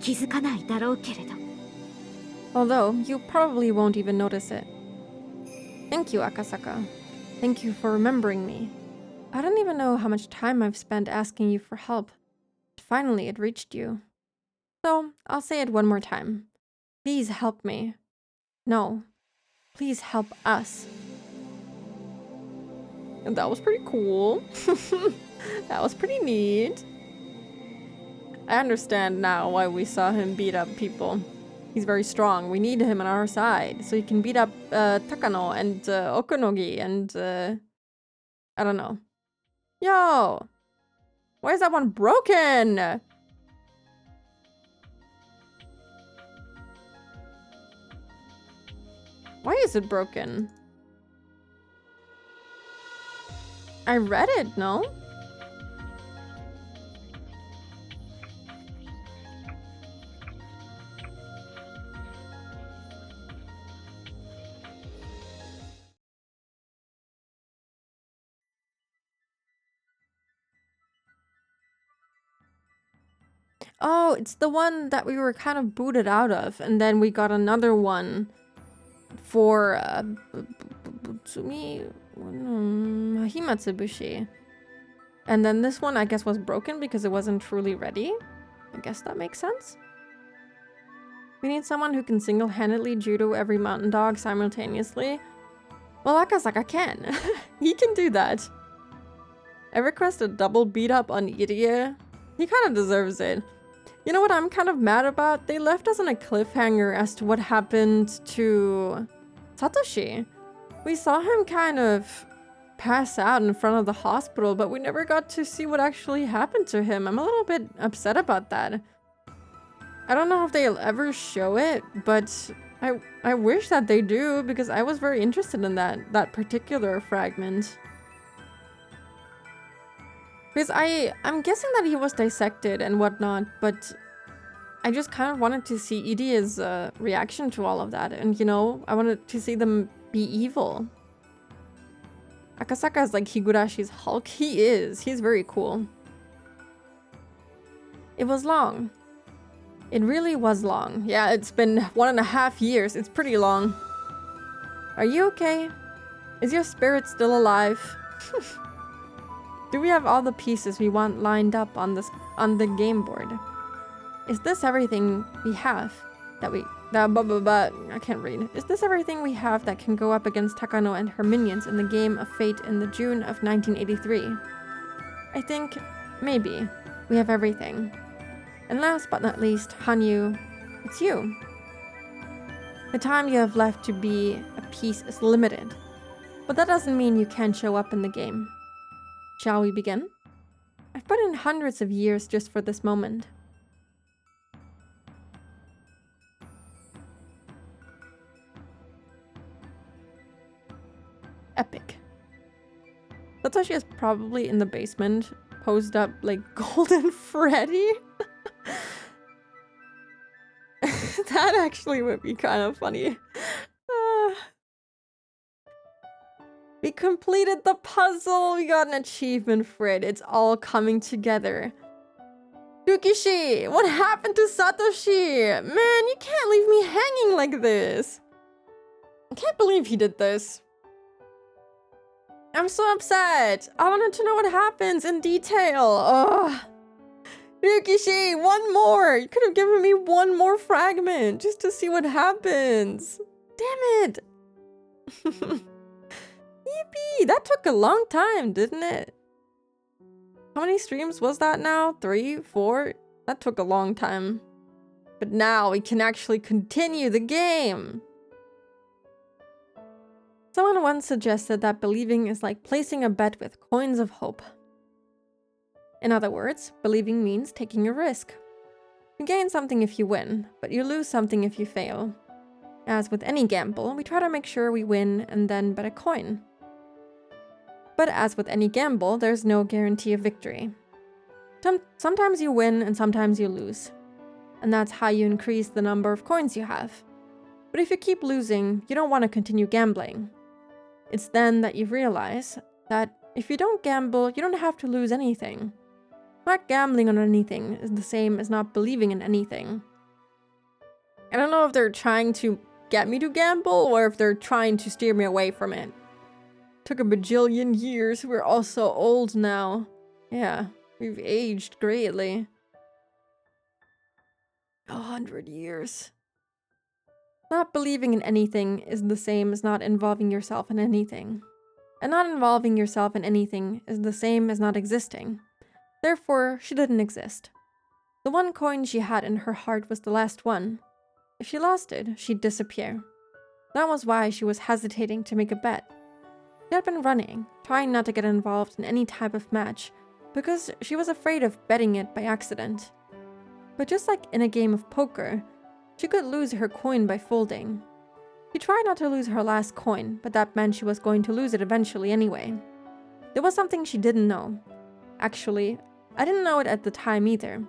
E: 気づかないだろうけれど。
A: Although you probably won't even notice it. Thank you, Akasaka. Thank you for remembering me. I don't even know how much time I've spent asking you for help. Finally, it reached you. So, I'll say it one more time. Please help me. No. Please help us. And that was pretty cool. That was pretty neat. I understand now why we saw him beat up people. He's very strong. We need him on our side. So he can beat up Takano and Okunogi and I don't know. Yo! Why is that one broken? Why is it broken? I read it, no? Oh, it's the one that we were kind of booted out of, and then we got another one for Himatsubushi. And then this one, I guess, was broken because it wasn't truly ready. I guess that makes sense. We need someone who can single-handedly judo every mountain dog simultaneously. Well, Akasaka can. He can do that. I request a double beat up on Irie. He kind of deserves it. You know what I'm kind of mad about? They left us on a cliffhanger as to what happened to Satoshi. We saw him kind of pass out in front of the hospital, but we never got to see what actually happened to him. I'm a little bit upset about that. I don't know if they'll ever show it, but I wish that they do, because I was very interested in that particular fragment. Because I'm guessing that he was dissected and whatnot, but I just kind of wanted to see Idia's reaction to all of that. And, you know, I wanted to see them be evil. Akasaka is like Higurashi's Hulk. He is. He's very cool. It was long. It really was long. Yeah, it's been 1.5 years. It's pretty long. Are you okay? Is your spirit still alive? Do we have all the pieces we want lined up on the game board? Is this everything we have I can't read. Is this everything we have that can go up against Takano and her minions in the game of fate in the June of 1983? I think maybe we have everything. And last but not least, Hanyu, it's you. The time you have left to be a piece is limited, but that doesn't mean you can't show up in the game. Shall we begin? I've put in hundreds of years just for this moment. Epic. Satoshi is probably in the basement, posed up like Golden Freddy. That actually would be kind of funny. We completed the puzzle. We got an achievement for it. It's all coming together. Yukishi, what happened to Satoshi? Man, you can't leave me hanging like this. I can't believe he did this. I'm so upset. I wanted to know what happens in detail. Ugh. Yukishi, one more. You could have given me one more fragment just to see what happens. Damn it. Yippee, that took a long time, didn't it? How many streams was that now? 3, 4? That took a long time. But now we can actually continue the game. Someone once suggested that believing is like placing a bet with coins of hope. In other words, believing means taking a risk. You gain something if you win, but you lose something if you fail. As with any gamble, we try to make sure we win and then bet a coin. But as with any gamble, there's no guarantee of victory. Sometimes you win and sometimes you lose. And that's how you increase the number of coins you have. But if you keep losing, you don't want to continue gambling. It's then that you realize that if you don't gamble, you don't have to lose anything. Not gambling on anything is the same as not believing in anything. I don't know if they're trying to get me to gamble or if they're trying to steer me away from it. Took a bajillion years. We're all so old now. Yeah, we've aged greatly. 100 years. Not believing in anything is the same as not involving yourself in anything. And not involving yourself in anything is the same as not existing. Therefore, she didn't exist. The one coin she had in her heart was the last one. If she lost it, she'd disappear. That was why she was hesitating to make a bet. She had been running, trying not to get involved in any type of match, because she was afraid of betting it by accident. But just like in a game of poker, she could lose her coin by folding. She tried not to lose her last coin, but that meant she was going to lose it eventually anyway. There was something she didn't know. Actually, I didn't know it at the time either.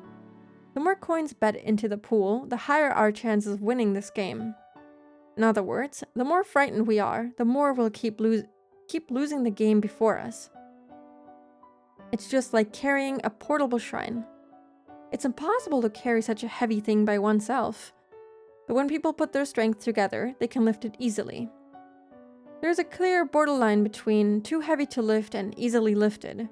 A: The more coins bet into the pool, the higher our chances of winning this game. In other words, the more frightened we are, the more we'll keep losing the game before us. It's just like carrying a portable shrine. It's impossible to carry such a heavy thing by oneself. But when people put their strength together, they can lift it easily. There's a clear borderline between too heavy to lift and easily lifted.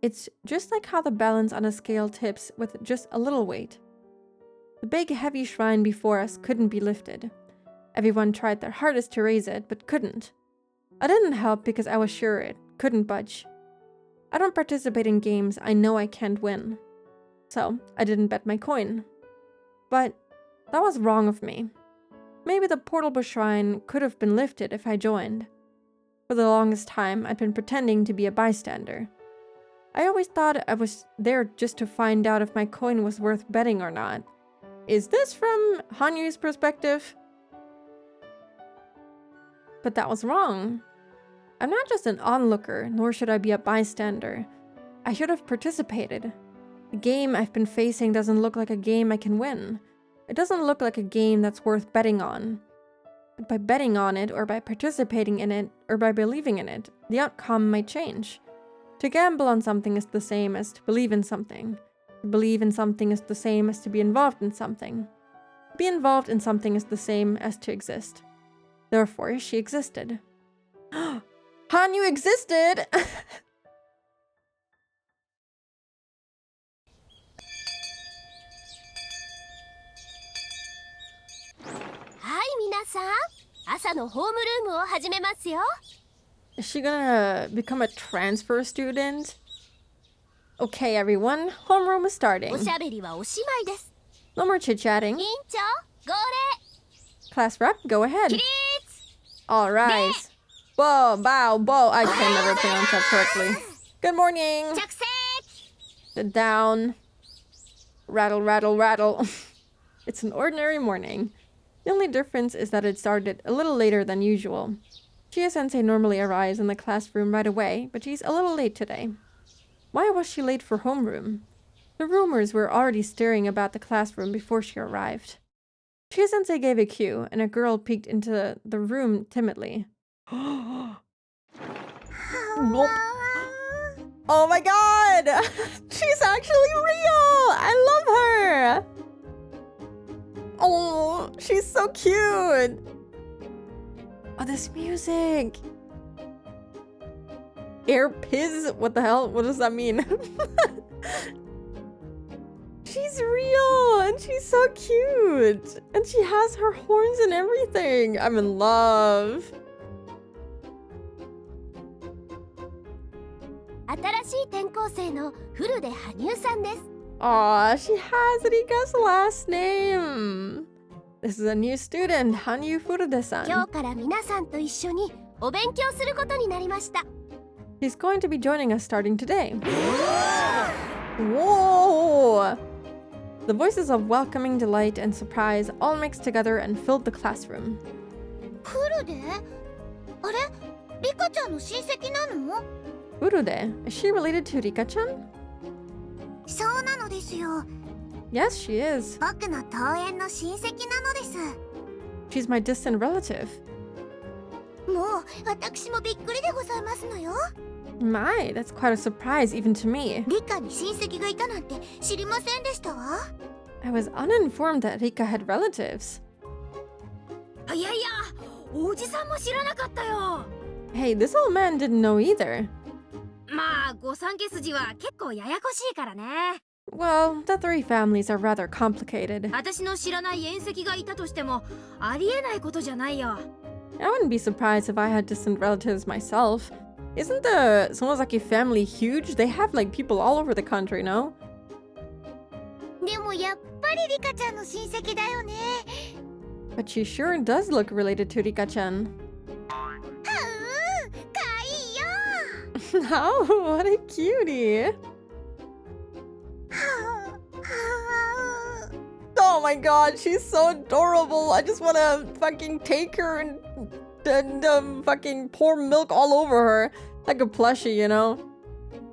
A: It's just like how the balance on a scale tips with just a little weight. The big heavy shrine before us couldn't be lifted. Everyone tried their hardest to raise it, but couldn't. I didn't help because I was sure it couldn't budge. I don't participate in games I know I can't win. So, I didn't bet my coin. But that was wrong of me. Maybe the portable shrine could have been lifted if I joined. For the longest time, I'd been pretending to be a bystander. I always thought I was there just to find out if my coin was worth betting or not. Is this from Hanyu's perspective? But that was wrong. I'm not just an onlooker, nor should I be a bystander. I should have participated. The game I've been facing doesn't look like a game I can win. It doesn't look like a game that's worth betting on. But by betting on it, or by participating in it, or by believing in it, the outcome might change. To gamble on something is the same as to believe in something. To believe in something is the same as to be involved in something. To be involved in something is the same as to exist. Therefore, she existed. Hanyu existed!
F: 皆さん、朝のホームルームを始めますよ。
A: Is she gonna become a transfer student? Okay, everyone. Homeroom is starting.
F: おしゃべりはおしまいです。
A: No more chit-chatting.
F: 委員長、号令。
A: Class rep, go ahead. All rise. Whoa, bow, bow. I can never pronounce that correctly. Good morning. Sit down. Rattle, rattle, rattle. It's an ordinary morning. The only difference is that it started a little later than usual. Chia-sensei normally arrives in the classroom right away, but she's a little late today. Why was she late for homeroom? The rumors were already stirring about the classroom before she arrived. Chia-sensei gave a cue, and a girl peeked into the room timidly. Oh my god! She's actually real! I love her! Oh, she's so cute! Oh, this music! Air Piz? What the hell? What does that mean? She's real! And she's so cute! And she has her horns and everything! I'm in love!
F: 新しい転校生の古出羽生さんです。
A: Aw, she has Rika's last name. This is a new student, Hanyu Furude-san.
F: 今日から皆さんと一緒にお勉強することになりました。
A: She's going to be joining us starting today. Whoa! The voices of welcoming delight and surprise all mixed together and filled the classroom.
E: 古で？あれ？リカちゃんの親戚なの？
A: Furude, is she related to Rika-chan?
E: そうなのですよ。
A: Yes, she is.
E: 僕の遠縁の親戚なのです。
A: She's my distant relative.
E: もう私もびっくりでございますのよ。
A: My, that's quite a surprise even to me.
E: リカに親戚がいたなんて知りませんでしたわ。
A: I was uninformed that Rika had relatives.
E: いやいや、おじさんも知らなかったよ。
A: Hey, this old man didn't know either.
E: まあ、御三家筋は結構ややこしいからね。
A: Well, the three families are rather complicated.
E: 私の知らない縁戚がいたとしてもありえないことじゃないよ。
A: I wouldn't be surprised if I had distant relatives myself. Isn't the Sonozaki family huge? They have like people all over the country, no?
E: でもやっぱりリカちゃんの親戚だよね。
A: But she sure does look related to Rika-chan.
E: はう、かわいいよ。
A: Oh, what a cutie! Oh my god, she's so adorable. I just want to fucking take her and fucking pour milk all over her. Like a plushie, you know?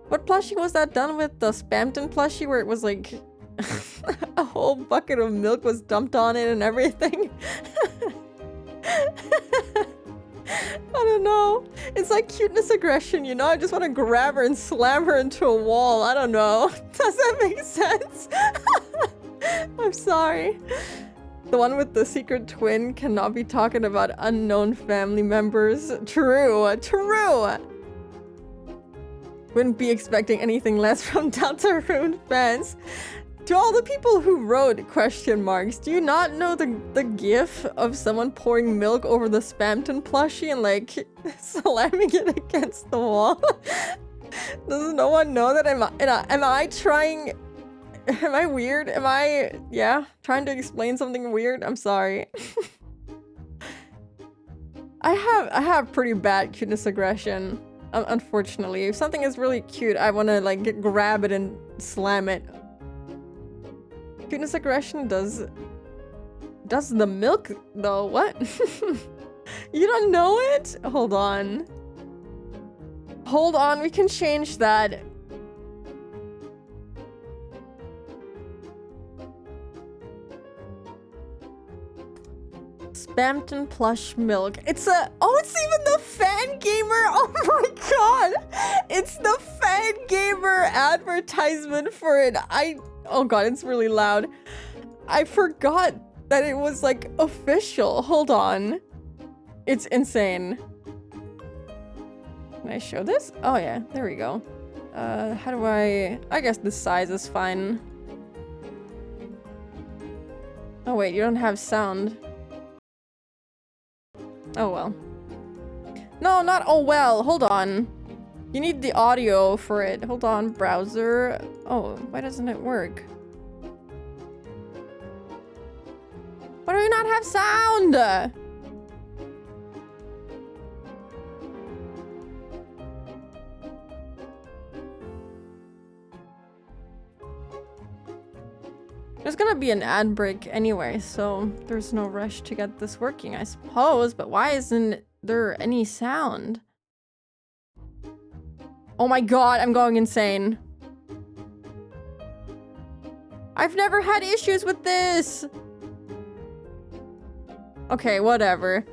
A: What plushie was that done with? The Spampton plushie where it was like a whole bucket of milk was dumped on it and everything? I don't know. It's like cuteness aggression, you know? I just want to grab her and slam her into a wall. I don't know. Does that make sense? I'm sorry. The one with the secret twin cannot be talking about unknown family members. True, true. Wouldn't be expecting anything less from Deltarune fans. To all the people who wrote question marks, do you not know the gif of someone pouring milk over the Spampton plushie and like slamming it against the wall? Does no one know that? Am I trying? Am I weird? Am I, yeah, trying to explain something weird? I'm sorry. I have pretty bad cuteness aggression, unfortunately. If something is really cute, I want to like grab it and slam it. Cuteness aggression does the milk though? What? You don't know it? Hold on. Hold on, we can change that. Spampton plush milk. It's even the fan gamer. Oh my god. It's the fan gamer advertisement for it. Oh god, it's really loud. I forgot that it was like official. Hold on. It's insane. Can I show this? Oh yeah, there we go. How do I guess this size is fine. Oh wait, you don't have sound. Oh well. No, not oh well. Hold on. You need the audio for it. Hold on, browser. Oh, why doesn't it work? Why do you not can't have sound? There's gonna be an ad break anyway, so there's no rush to get this working, I suppose. But why isn't there any sound? Oh my god, I'm going insane. I've never had issues with this. Okay, whatever.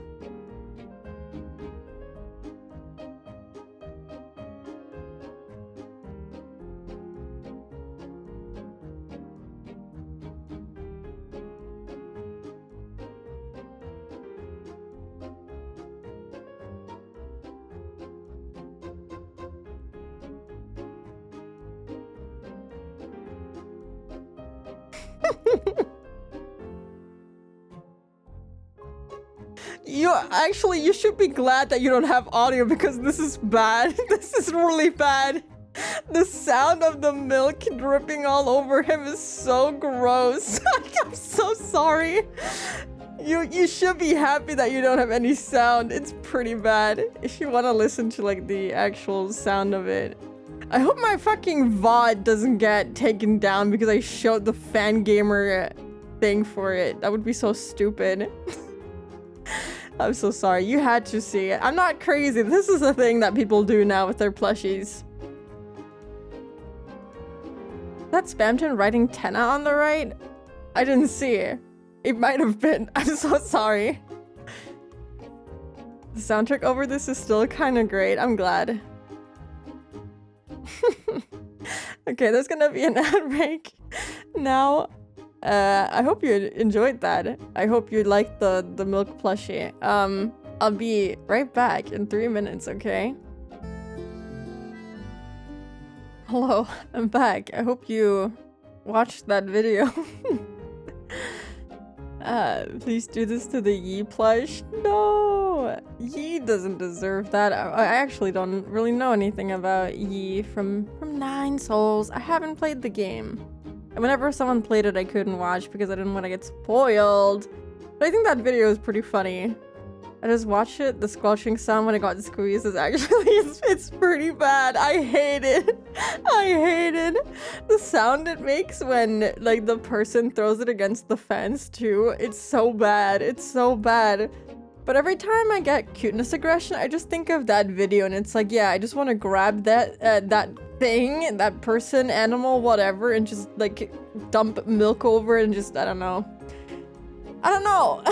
A: You should be glad that you don't have audio because this is bad. This is really bad. The sound of the milk dripping all over him is so gross. I'm so sorry. You should be happy that you don't have any sound. It's pretty bad. If you want to listen to like the actual sound of it. I hope my fucking VOD doesn't get taken down because I showed the fan gamer thing for it. That would be so stupid. I'm so sorry. You had to see it. I'm not crazy. This is a thing that people do now with their plushies. That Spamton writing Tenna on the right? I didn't see it. It might have been. I'm so sorry. The soundtrack over this is still kind of great. I'm glad. Okay, there's gonna be an ad break now. I hope you enjoyed that. I hope you liked the milk plushie. I'll be right back in 3 minutes, okay? Hello, I'm back. I hope you watched that video. Please do this to the Yi plush. No! Yi doesn't deserve that. I actually don't really know anything about Yi from 9 Souls. I haven't played the game. And whenever someone played it, I couldn't watch because I didn't want to get spoiled. But I think that video is pretty funny. I just watched it. The squelching sound when it got squeezed is actually, it's pretty bad. I hate it. I hate it. The sound it makes when like the person throws it against the fence too. It's so bad. It's so bad. But every time I get cuteness aggression, I just think of that video and it's like, yeah, I just want to grab that that thing, that person, animal, whatever, and just like dump milk over it and just, I don't know. I don't know.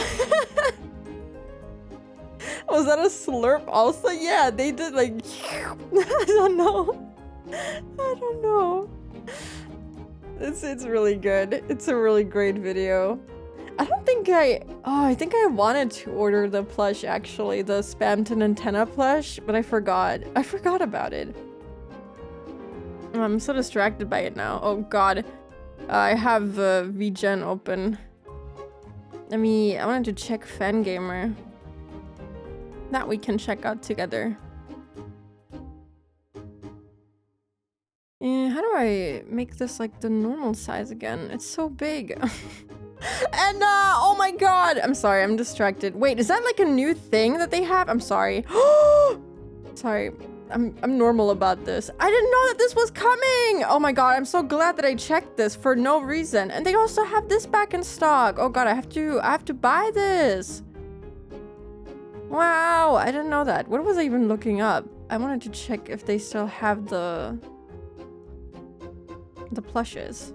A: Was that a slurp also? Yeah, they did like, I don't know. I don't know. It's really good. It's a really great video. I don't think I think I wanted to order the plush actually, the Spamton antenna plush, but I forgot. I forgot about it. I'm so distracted by it now. Oh god. I have VGen open. I wanted to check Fangamer. That we can check out together. How do I make this like the normal size again? It's so big. And oh my god! I'm sorry, I'm distracted. Wait, is that like a new thing that they have? I'm sorry. Sorry. I'm normal about this. I didn't know that this was coming! Oh my god, I'm so glad that I checked this for no reason. And they also have this back in stock. Oh god, I have to buy this. Wow, I didn't know that. What was I even looking up? I wanted to check if they still have the plushes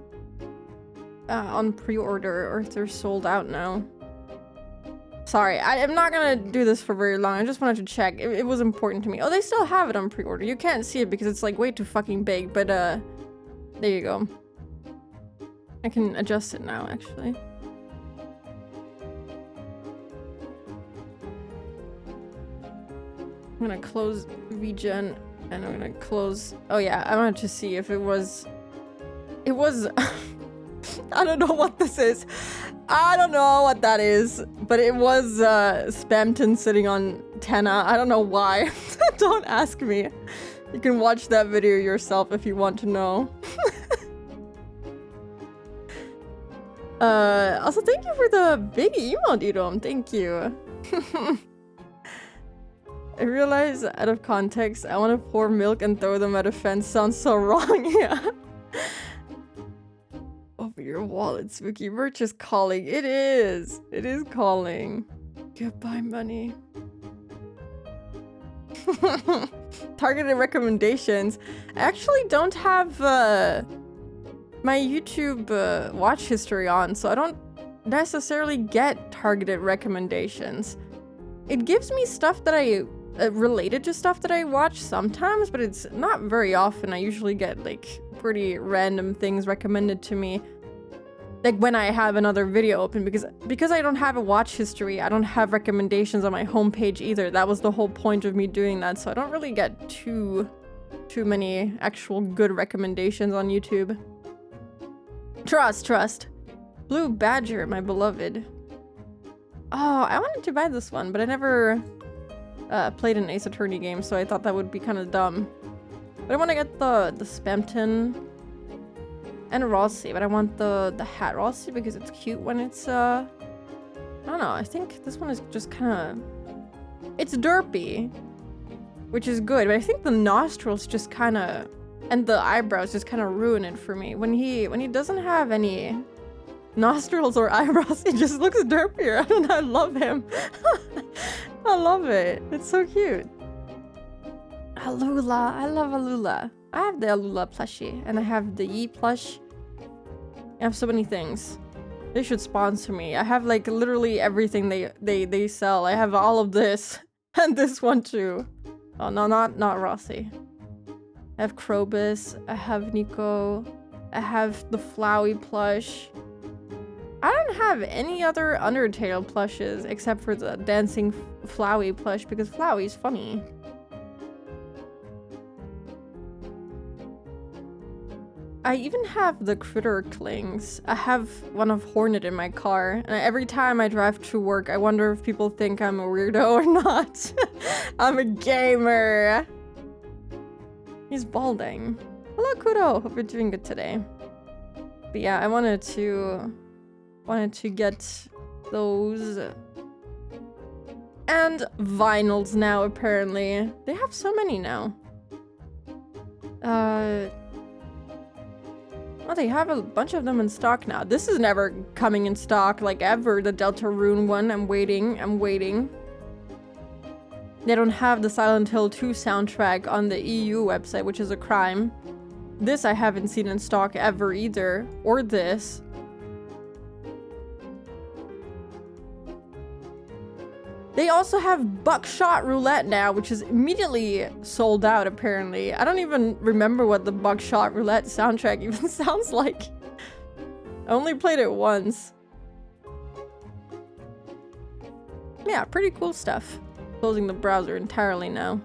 A: on pre-order or if they're sold out now. Sorry, I'm not gonna do this for very long. I just wanted to check. It was important to me. Oh, they still have it on pre-order. You can't see it because it's like way too fucking big, but there you go. I can adjust it now, actually. I'm gonna close VGen and I'm gonna close... Oh yeah, I wanted to see if it was... I don't know what this is. I don't know what that is, but it was Spamton sitting on Tenna. I don't know why. Don't ask me. You can watch that video yourself if you want to know. Also thank you for the big emote, Idom. Thank you. I realize out of context, I want to pour milk and throw them at a fence. Sounds so wrong. Yeah. Over your wallet, spooky merch is calling. It is. It is calling. Goodbye, money. Targeted recommendations. I actually don't have my YouTube watch history on, so I don't necessarily get targeted recommendations. It gives me stuff that I related to stuff that I watch sometimes, but it's not very often. I usually get like pretty random things recommended to me, like when I have another video open, because I don't have a watch history, I don't have recommendations on my homepage either. That was the whole point of me doing that, so I don't really get too many actual good recommendations on YouTube. Trust. Blue Badger, my beloved. Oh, I wanted to buy this one, but I never played an Ace Attorney game, so I thought that would be kind of dumb. But I want to get the Spamton and Rossi, but I want the hat Rossi because it's cute when it's I don't know, I think this one is just kind of, it's derpy, which is good, but I think the nostrils just kind of, and the eyebrows just kind of ruin it for me. When he doesn't have any nostrils or eyebrows, he just looks derpier. I don't know, I love him. I love it. It's so cute. Alula. I love Alula. I have the Alula plushie, and I have the Yi plush. I have so many things. They should sponsor me. I have like literally everything they sell. I have all of this. And this one too. Oh no, not Rossi. I have Krobus. I have Nico. I have the Flowey plush. I don't have any other Undertale plushes except for the dancing Flowey plush because Flowey's funny. I even have the Critter Clings. I have one of Hornet in my car, and every time I drive to work, I wonder if people think I'm a weirdo or not. I'm a gamer. He's balding. Hello, Kuro. Hope you're doing good today. But yeah, I wanted to get those. And vinyls now, apparently. They have so many now. Oh, they have a bunch of them in stock now. This is never coming in stock, like ever. The Deltarune one. I'm waiting. They don't have the Silent Hill 2 soundtrack on the EU website, which is a crime. This I haven't seen in stock ever either. Or this. They also have Buckshot Roulette now, which is immediately sold out, apparently. I don't even remember what the Buckshot Roulette soundtrack even sounds like. I only played it once. Yeah, pretty cool stuff. Closing the browser entirely now.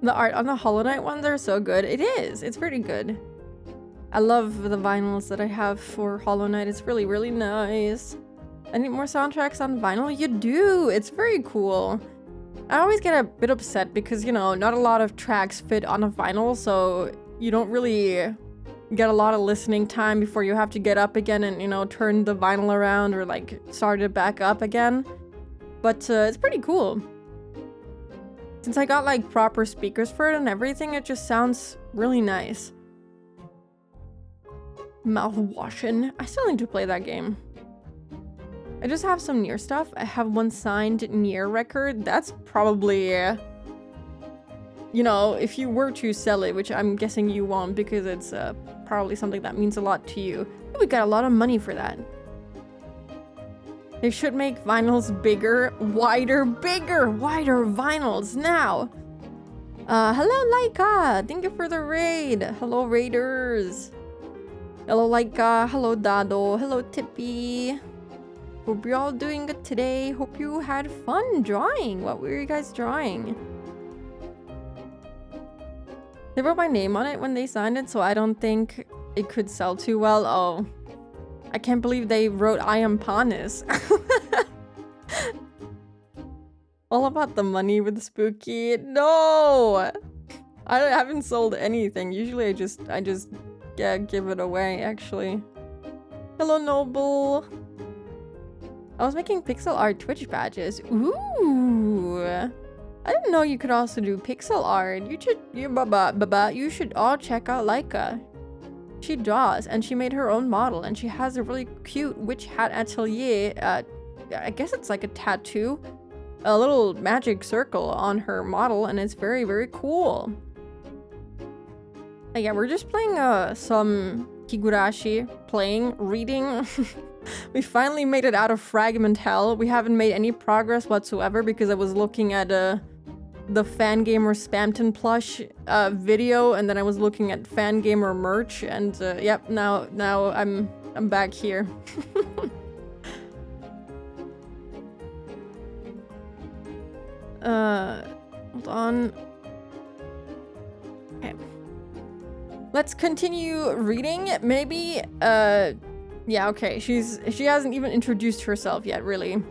A: The art on the Hollow Knight ones are so good. It is. It's pretty good. I love the vinyls that I have for Hollow Knight. It's really, really nice. I need more soundtracks on vinyl? You do! It's very cool. I always get a bit upset because, you know, not a lot of tracks fit on a vinyl, so you don't really get a lot of listening time before you have to get up again and, you know, turn the vinyl around or, like, start it back up again. But it's pretty cool. Since I got like proper speakers for it and everything, it just sounds really nice. Mouthwashing. I still need to play that game. I just have some Nier stuff. I have one signed Nier record. That's probably, you know, if you were to sell it, which I'm guessing you won't because it's probably something that means a lot to you. We got a lot of money for that. They should make vinyls bigger, wider vinyls now. Hello, Laika. Thank you for the raid. Hello, raiders. Hello, Laika. Hello, Dado. Hello, Tippy. Hope you're all doing good today. Hope you had fun drawing. What were you guys drawing? They wrote my name on it when they signed it, so I don't think it could sell too well. Oh. I can't believe they wrote I am Panis. All about the money with Spooky. No! I haven't sold anything. Usually I just give it away, actually. Hello, Noble. I was making pixel art Twitch badges. Ooh! I didn't know you could also do pixel art. You should all check out Laika. She draws, and she made her own model, and she has a really cute witch hat atelier. I guess it's like a tattoo. A little magic circle on her model, and it's very, very cool. Yeah, we're just playing some Higurashi, reading. We finally made it out of Fragment Hell. We haven't made any progress whatsoever because I was looking at the Fangamer Spamton plush video, and then I was looking at Fangamer merch, and yep, now I'm back here. Hold on. Okay. Let's continue reading. Maybe yeah, okay. She hasn't even introduced herself yet, really.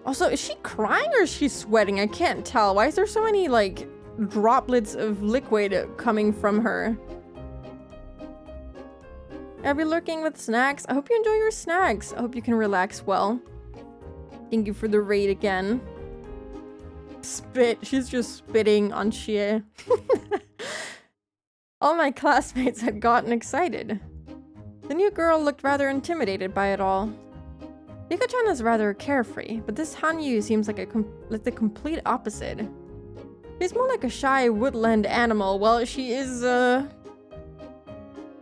A: Also, is she crying or is she sweating? I can't tell. Why is there so many, like, droplets of liquid coming from her? I'll be lurking with snacks. I hope you enjoy your snacks. I hope you can relax well. Thank you for the raid again. Spit. She's just spitting on Shie. All my classmates had gotten excited. The new girl looked rather intimidated by it all. Rika-chan is rather carefree, but this Hanyu seems like the complete opposite. She's more like a shy woodland animal. Well, she is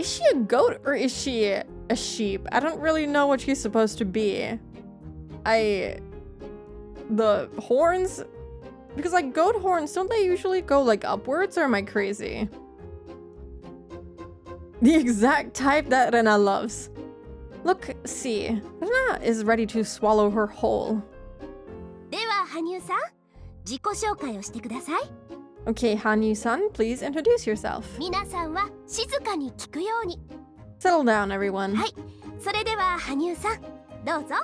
A: she a goat or is she a sheep? I don't really know what she's supposed to be. The horns? Because, like, goat horns, don't they usually go, like, upwards, or am I crazy? The exact type that Rena loves. Look, see. Rena is ready to swallow her whole.
F: では、羽生さん、自己紹介をしてください。
A: Okay, Hanyu-san, please introduce yourself.
F: 皆さんは静かに聞くように。
A: Settle down, everyone.
F: はい、それでは羽生さん、どうぞ。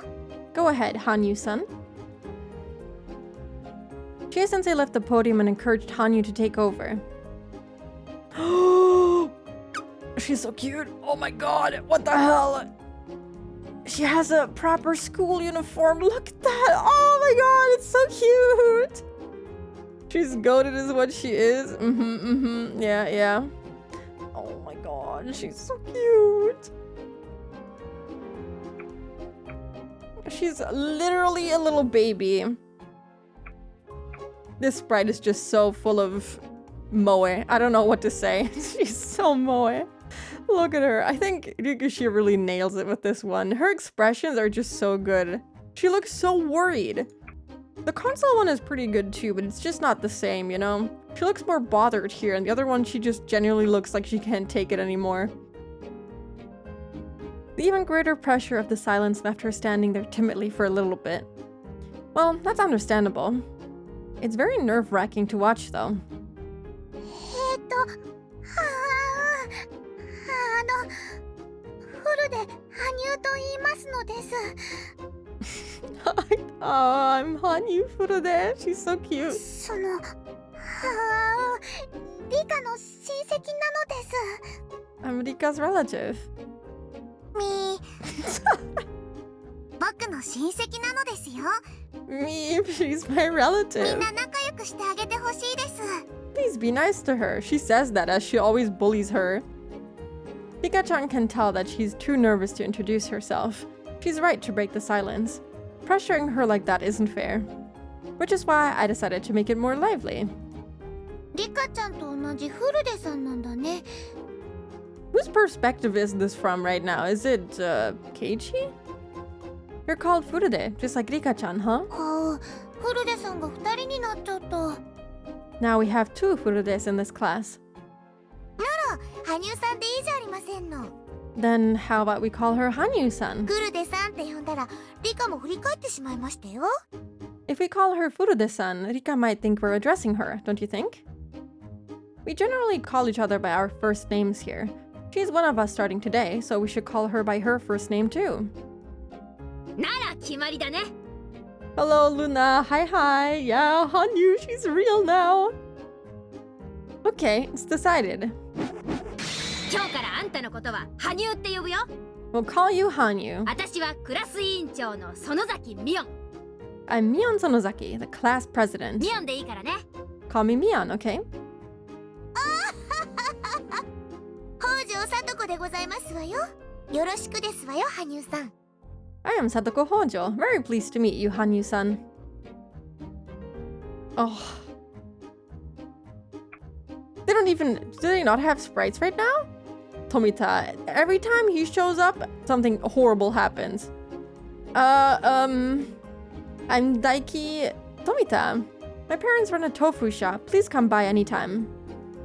A: Go ahead, Hanyu-san. Chie-sensei left the podium and encouraged Hanyu to take over. She's so cute. Oh my god, what the hell? She has a proper school uniform. Look at that. Oh my god, it's so cute. She's goated is what she is. Yeah. Oh my god, she's so cute. She's literally a little baby. This sprite is just so full of moe. I don't know what to say. She's so moe. Look at her. I think Higurashi really nails it with this one. Her expressions are just so good. She looks so worried. The console one is pretty good too, but it's just not the same, you know? She looks more bothered here, and the other one, she just genuinely looks like she can't take it anymore. The even greater pressure of the silence left her standing there timidly for a little bit. Well, that's understandable. It's very nerve-wracking to watch, though. I'm Hanyu Furude. She's so cute. I'm Rika's relative. Me, she's my relative. Please be nice to her. She says that as she always bullies her. Rika-chan can tell that she's too nervous to introduce herself. She's right to break the silence. Pressuring her like that isn't fair. Which is why I decided to make it more lively. Whose perspective is this from right now? Is it, Keiichi? You're called Furude, just like Rika-chan, huh? Now we have two Furudes in this class. Then how about we call her Hanyu-san? If we call her Furude-san, Rika might think we're addressing her, don't you think? We generally call each other by our first names here. She's one of us starting today, so we should call her by her first name too. Hello, Luna. Hi. Yeah, Hanyu, she's real now. Okay, it's decided.
E: 今日からあんたのことは羽生って呼ぶよ。
A: We'll call you Hanyu.
E: 私はクラス委員長の園崎ミオン。
A: I'm Mion Sonozaki, the class president.
E: ミオンでいいからね。
A: Call me Mion, okay?
F: 北条聡子でございますわよ。よろしくですわよ、羽生さん。
A: I am Satoko Hojo. Very pleased to meet you, Hanyu-san. Oh. They don't even... Do they not have sprites right now? Tomita, every time he shows up, something horrible happens. I'm Daiki Tomita. My parents run a tofu shop. Please come by anytime.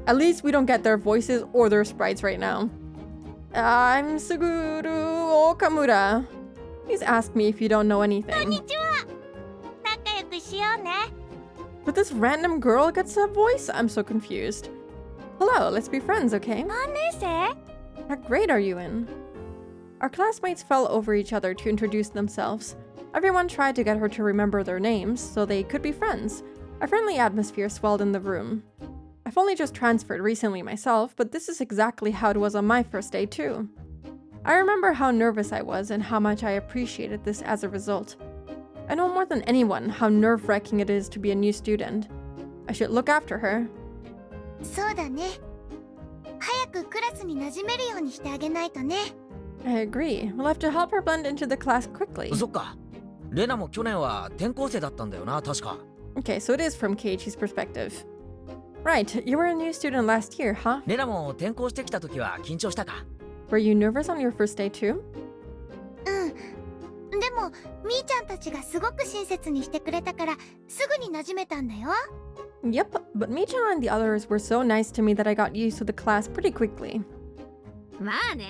A: At least we don't get their voices or their sprites right now. I'm Suguru Okamura. Please ask me if you don't know anything.
F: 仲良くしようね。
A: But this random girl gets a voice? I'm so confused. Hello, let's be friends, okay?
F: 何年生？
A: What grade are you in? Our classmates fell over each other to introduce themselves. Everyone tried to get her to remember their names so they could be friends. A friendly atmosphere swelled in the room. I've only just transferred recently myself, but this is exactly how it was on my first day too. I remember how nervous I was and how much I appreciated this as a result. I know more than anyone how nerve-wracking it is to be a new student. I should look after her.
F: そうだね。早くクラスに馴染めるようにしてあげないとね。
A: I agree. We'll have to help her blend into the class quickly.
G: そっか。レナも去年は転校生だったんだよな、確か。
A: Okay, so it is from Keiichi's perspective. Right, you were a new student last year, huh?
G: レナも転校してきた時は緊張したか？
A: Were you nervous on your first day too?
F: うん。でも、みーちゃんたちがすごく親切にしてくれたから、すぐに馴染めたんだよ。
A: Yep, but Mii-chan and the others were so nice to me that I got used to the class pretty quickly.
E: まあね。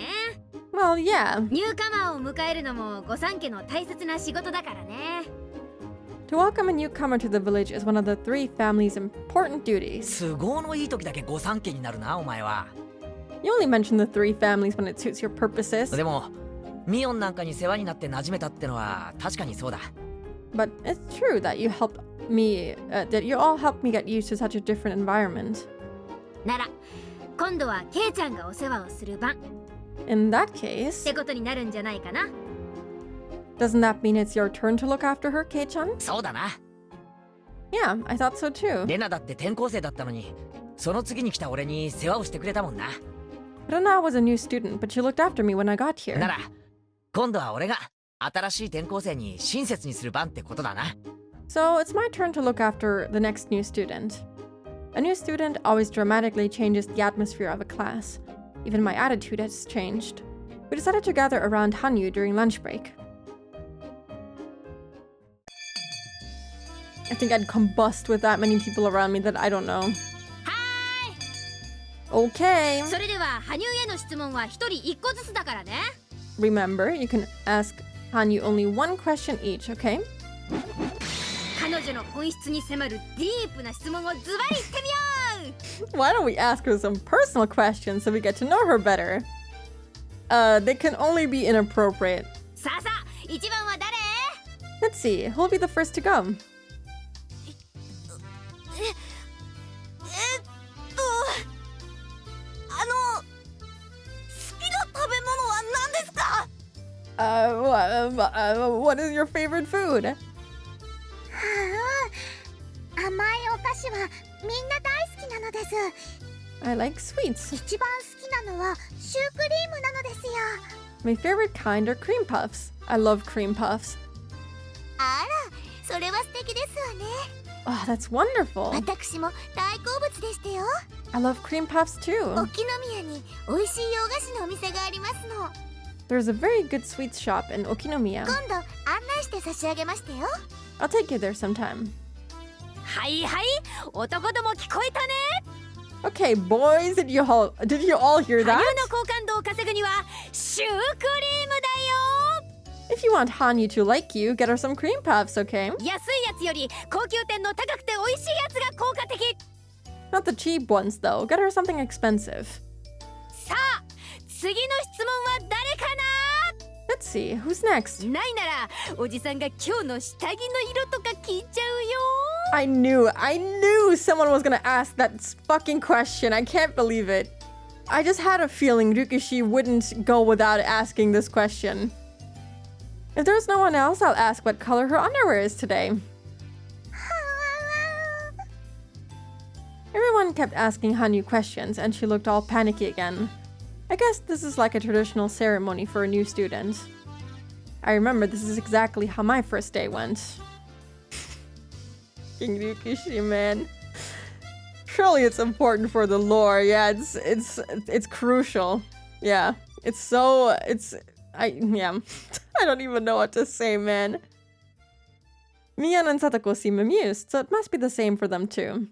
A: Well, yeah.
E: ニューカマーを迎えるのも御三家の大切な仕事だからね。
A: To welcome a newcomer to the village is one of the three family's important duties.
G: 都合のいい時だけ御三家になるな、お前は。
A: You only mention the three families when it suits your purposes.
G: でも、ミオンなんかに世話になって馴染めたってのは確かにそうだ。
A: But it's true that you helped me, that you all helped me get used to such a different environment.
E: なら、今度はケイちゃんがお世話をする番。
A: In that
E: っ
A: case,
E: てことになるんじゃないかな。
A: doesn't that mean it's your turn to look after her, Kei-chan?
G: そうだな。
A: Yeah, I thought so too.
G: レナだって転校生だったのに、その次に来た俺に世話をしてくれたもんな。
A: Rana was a new student, but she looked after me when I got here.
G: なら、今度は俺が新しい転校生に親切にする番ってことだな。
A: So it's my turn to look after the next new student. A new student always dramatically changes the atmosphere of a class. Even my attitude has changed. We decided to gather around Hanyu during lunch break. I think I'd combust with that many people around me that I don't know.
E: は
A: Okay.
E: ーい。それでは羽生への質問は一人一個ずつだからね。
A: Remember, you can ask Hanyu only one question each, okay?
E: 彼女の本質に迫るディープな質問をズバリ言ってみよう。
A: Why don't we ask her some personal questions so we get to know her better? They can only be inappropriate.
E: さあさあ、一番は誰？
A: Let's see, who'll be the first to go?
F: 好きな食べ物は何ですか？
A: What is your favorite food?
F: はあ、甘いお菓子はみんな大好きなのです。
A: I like sweets.
F: 一番好きなのはシュークリームなのですよ。
A: My favorite kind are cream puffs. I love cream puffs.
F: あら、それは素敵ですわね。
A: Oh, that's wonderful.
F: 私も大好物でしたよ。
A: I love cream puffs
F: 沖
A: too.
F: 宮に美味しい洋菓子のお店がありますの。
A: There's a very good sweets shop in Okinomiya.
F: 今度案内して差し上げましたよ。
A: I'll take you there sometime.
E: はいはい、男ども聞こえたね。
A: Okay, boys, did you all hear
E: 羽
A: that?
E: 生の好感度を稼ぐにはシュークリームだよ。
A: If you want Hanyu to like you, get her some cream puffs, okay?
E: 安いやつより高級店の高くて美味しいやつが効果的。
A: Not the cheap ones, though. Get her something expensive.
E: さあ、次の質問は誰かな？
A: Let's see, who's next?
E: ないならおじさんが今日の下着の色とか聞いちゃうよ。
A: I knew someone was gonna ask that fucking question. I can't believe it. I just had a feeling Ryukishi wouldn't go without asking this question. If there's no one else, I'll ask what color her underwear is today. Everyone kept asking Hanyu questions, and she looked all panicky again. I guess this is like a traditional ceremony for a new student. I remember this is exactly how my first day went. King Ryukishi, man. Surely it's important for the lore. Yeah, it's crucial. Yeah, I don't even know what to say, man. Mian and Satoko seem amused, so it must be the same for them too.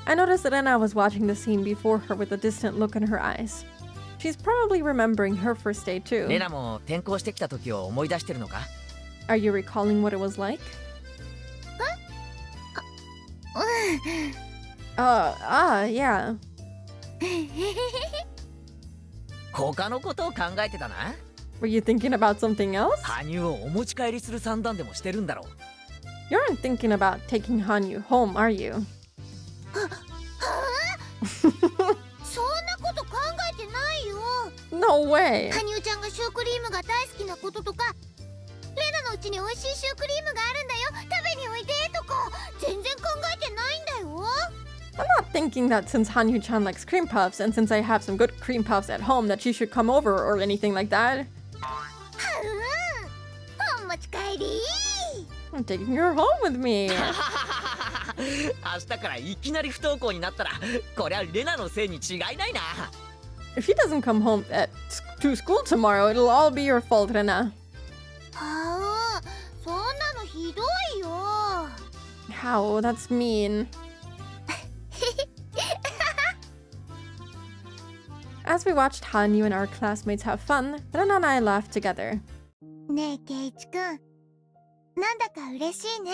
A: I noticed that Rena was watching the scene before her with a distant look in her eyes. She's probably remembering her first day too.
G: レナも転校してきた時を思い出してるのか？
A: Are you recalling what it was like? Yeah.
G: 他のことを考えてたな。
A: Were you thinking about something else?
G: 羽生をお持ち帰りする算段でもしてるんだろう。
A: You aren't thinking about taking Hanyu home, are you?
F: そんなこと考えてないよ。
A: No way.
F: 羽生ちゃんがシュークリームが大好きなこととか、レナのうちに美味しいシュークリームがあるんだよ、食べにおいでとか、全然考えてないんだよ。
A: I'm not thinking that since Hanyu-chan likes cream puffs and since I have some good cream puffs at home that she should come over or anything like that.
F: お持ち帰り。
A: I'm taking her home with me.
G: 明日からいきなり不登校になったら、こりゃレナのせいに違いないな。
A: If he doesn't come home to school tomorrow, it'll all be your fault, Rena.
F: そんなのひどいよ。
A: How? That's mean. As we watched Hanyu and our classmates have fun, Rena and I laughed together.
F: ねえケイチくん、なんだか嬉しいね。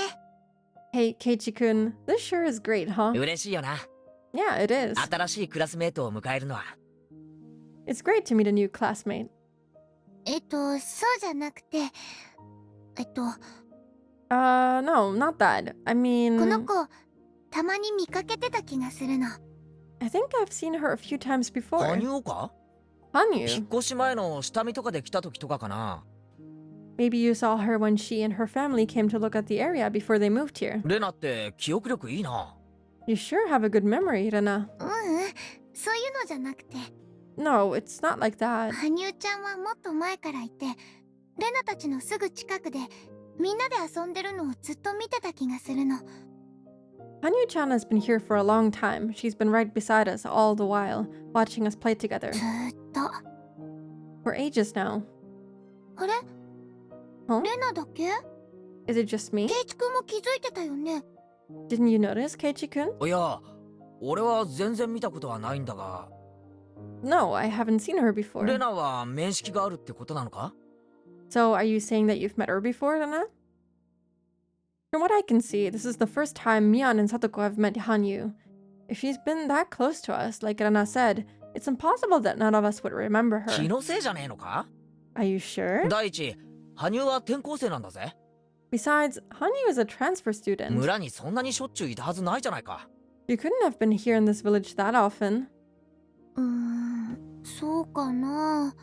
A: Hey, Keiichi-kun, this sure is great, huh?
G: 嬉しいよな。
A: Yeah, it is.
G: 新しいクラスメートを迎えるのは。
A: It's great to meet a new classmate.
F: そうじゃなくて、
A: No, not that. I
F: こ
A: mean,
F: の子、たまに見かけてた気がするの。
A: I think I've seen her a few times
G: 羽
A: before.
G: 生か？
A: Hanyu?
G: 引っ越し前の下見とかで来た時とかかな。
A: Maybe you saw her when she and her family came to look at the area before they moved here.
G: レナって記憶力いいな。
A: You sure have a good memory, Rena.
F: そういうのじゃなくて、
A: No, it's not like that.
F: 羽生ちゃんはもっと前からいて、レナたちのすぐ近くで、みんなで遊んでるのをずっと見てた気がするの。
A: Hanyu-chan has been here for a long time. She's been right beside us all the while, watching us play together.
F: ずーっと。
A: For ages now.
F: あれ？
A: Huh?
F: レナだけ？
A: Is it just me?
F: ケイチくんも気づいてたよね。
A: Didn't you notice, Keiichi-kun?
G: いや、俺は全然見たことはないんだが。
A: No, I haven't seen her before.
G: レナは面識があるってことなのか？
A: So, are you saying that you've met her before, Rena? From what I can see, this is the first time Mian and Satoko have met Hanyu. If she's been that close to us, like Rena said, it's impossible that none of us would remember
G: 気
A: her.
G: のせいじゃねえのか？
A: Are you sure?
G: 第一、羽生は転校生なんだぜ。
A: Besides, Hanyu is a transfer student.
G: 村にそんなにしょっちゅういたはずないじゃないか。
A: You couldn't have been here in this village that often.
F: そうかな。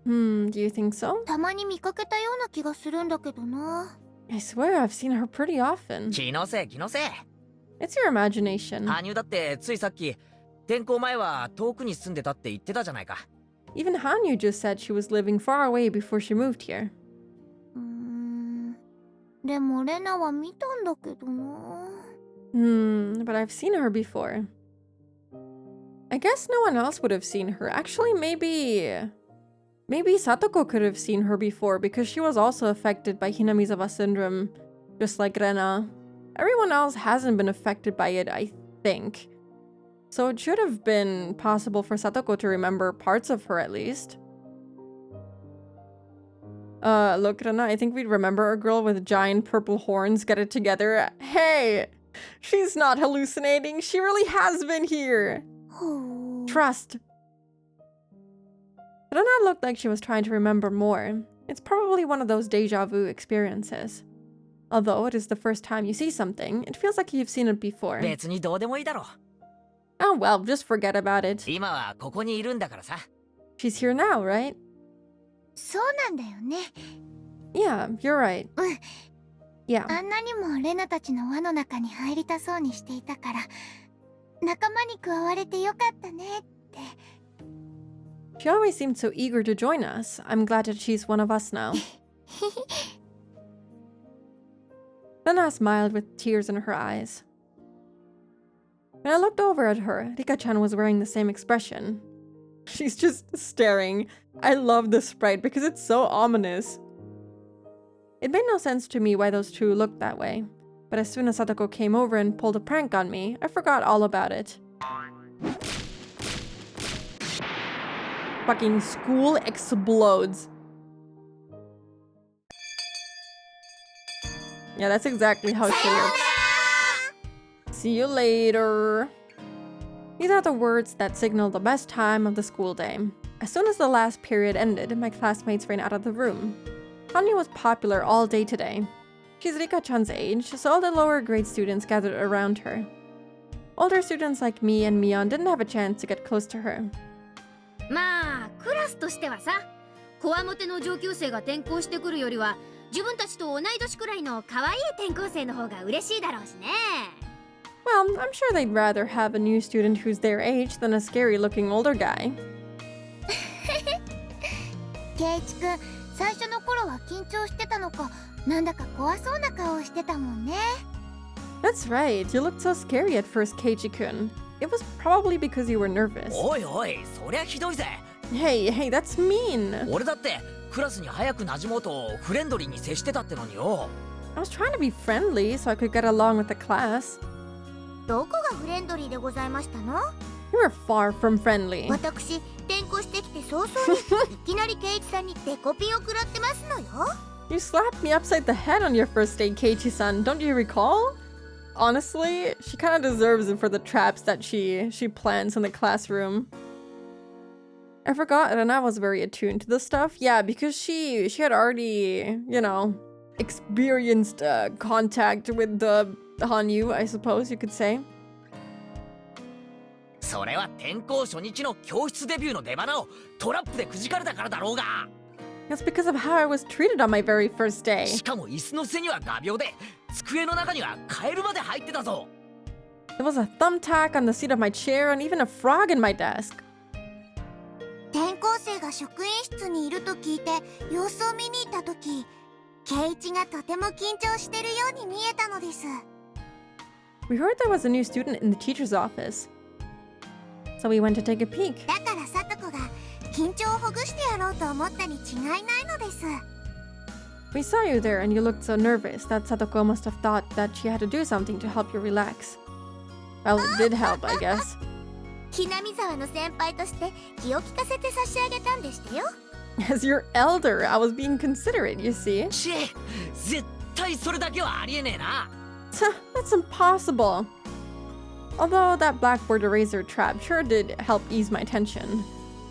A: Do you think so?
F: たまに見かけたような気がするんだけどな。
A: I swear I've seen her pretty often.
G: 気のせい気のせい。
A: It's your imagination.
G: 羽生だってついさっき転校前は遠くに住んでたって言ってたじゃないか。
A: Even Hanyu just said she was living far away before she moved here.
F: でもレナは見たんだけどな。
A: But I've seen her before. I guess no one else would have seen her. Actually, maybe Satoko could have seen her before because she was also affected by Hinamizawa syndrome, just like Rena. Everyone else hasn't been affected by it, I think. So it should have been possible for Satoko to remember parts of her at least. Look, Rena, I think we'd remember a girl with giant purple horns. Get it together. Hey! She's not hallucinating. She really has been here. Trust. Rena looked like she was trying to remember more. It's probably one of those deja vu experiences. Although it is the first time you see something, it feels like you've seen it before.
G: 別にどうでもいいだろ
A: Oh well, just forget about it.
G: 今はここにいるんだからさ
A: She's here now, right?
F: そうなんだよね。
A: Yeah, you're right. Yeah.
F: あんなにもレナたちの輪の中に入りたそうにしていたから、仲間に加われてよかったねって。
A: She always seemed so eager to join us. I'm glad that she's one of us now. Rena smiled with tears in her eyes. When I looked over at her, Rika-chan was wearing the same expression. She's just staring. I love this sprite because it's so ominous. It made no sense to me why those two looked that way. But as soon as Satoko came over and pulled a prank on me, I forgot all about it. Fucking school explodes. Yeah, that's exactly how she looks. See you later. These are the words that signal the best time of the school day. As soon as the last period ended, my classmates ran out of the room. Hanya was popular all day today. She's Rika-chan's age, so all the lower grade students gathered around her. Older students like me and Mion didn't have a chance to get close to her.
H: まあクラスとしてはさ、こわもての上級生が転校してくるよりは自分たちと同い年くらいの可愛い転校生の方が嬉しいだろうしね。
A: Well, I'm sure they'd rather have a new student who's their age than a scary-looking older guy.
F: ケイチくん、最初の頃は緊張してたのか、なんだか怖そうな顔してたもんね。
A: That's right, you looked so scary at first, Keiichi-kun. It was probably because you were nervous.
G: おいおいそりゃひどいぜ
A: Hey, that's mean.
G: 俺だってクラスに早く馴染もうとフレンドリーに接してたってのによ
A: I was trying to be friendly so I could get along with the class.
F: どこがフレンドリーでございましたの？
A: You were far from friendly.
F: 私、転校してきて早々にいきなりケイチさんにデコピンを食らってますのよ。
A: You slapped me upside the head on your first day, Keiichi-san, don't you recall? Honestly, she kind of deserves it for the traps that she plants in the classroom. I forgot Rena was very attuned to this stuff. Yeah, because she had already, you know, experienced contact with the Hanyu, I suppose you could say.
G: それは転校初日の教室デビューの出花をトラップでくじかれたからだろうが
A: That's because of how I was treated on my very first day.
G: しかも椅子の背には画鋲で机の中にはカエルまで入ってたぞ
A: There was a thumbtack on the seat of my chair and even a frog in my desk.
F: 転校生が職員室にいると聞いて様子を見に行った時、ケイチがとても緊張してるように見えたのです。
A: We heard there was a new student in the teacher's office. So we went to take a peek.
F: だからサトコが緊張をほぐしてやろうと思ったに違いないのです。
A: We saw you there and you looked so nervous that Satoko must have thought that she had to do something to help you relax. Well, it did help, I guess.
F: ひなみ沢の先輩として気を利かせて差し上げたんでしたよ。
A: As your elder, I was being considerate, you see.
G: ちえ絶対それだけはありえねえな
A: That's impossible. Although that blackboard eraser trap sure did help ease my tension.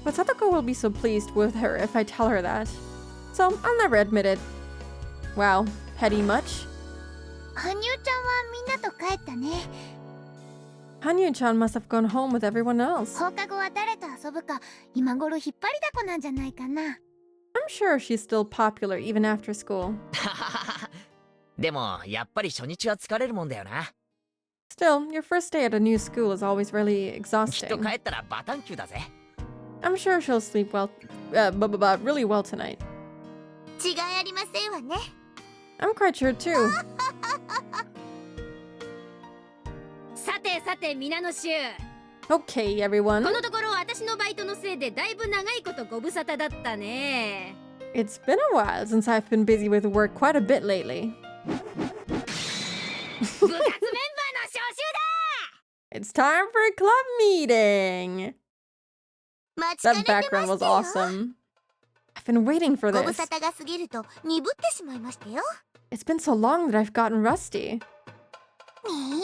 A: But Satoko will be so pleased with her if I tell her that. So I'll never admit it. Wow, petty much?
F: 羽生ちゃんはみんなと帰ったね。
A: Hanyu-chan must have gone home with everyone else.
F: 放課後は誰と遊ぶか今頃引っ張りだこなんじゃないかな。
A: I'm sure she's still popular even after school.
G: でもやっぱり初日は疲れるもんだよな
A: Still, your first day at a new school is always really
G: きっと
A: exhausting.
G: 帰ったらバタンキューだぜ
A: I'm sure she'll sleep well, really well tonight.
F: 違いありませんわね。
A: I'm quite sure too.
H: さてさて皆の衆、
A: Okay, everyone.
H: このところ私のバイトのせいでだいぶ長いことご無沙汰だったね。
A: It's been a while since I've been busy with work quite a bit lately.
H: 部活メンバーの招集だ
A: It's time for a club meeting.
F: 待ちかね
A: That
F: てました
A: background
F: よ。
A: was awesome. I've been waiting for
F: ご無
A: this.
F: 沙汰が過ぎると鈍ってしまいましたよ。
A: It's been so long that I've gotten rusty.
F: ねえ、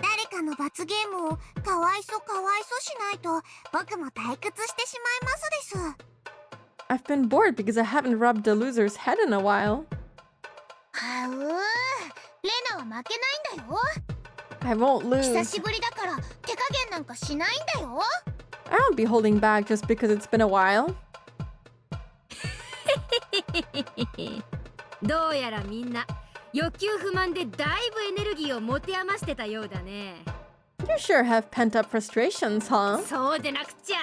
F: 誰かの罰ゲームをかわいそしないと僕も退屈してしまいますです。
A: I've been bored because I haven't rubbed the loser's head in a while.
F: はうー、レナは負けないんだよ。
A: I won't
F: 久
A: lose.
F: しぶりだから手加減なんかしないんだよ。
A: I won't be holding back just because it's been a while.
H: どうやらみんな欲求不満でだいぶエネルギーを持て余してたようだね。
A: You sure have pent-up frustrations, huh?
H: そうでなくちゃ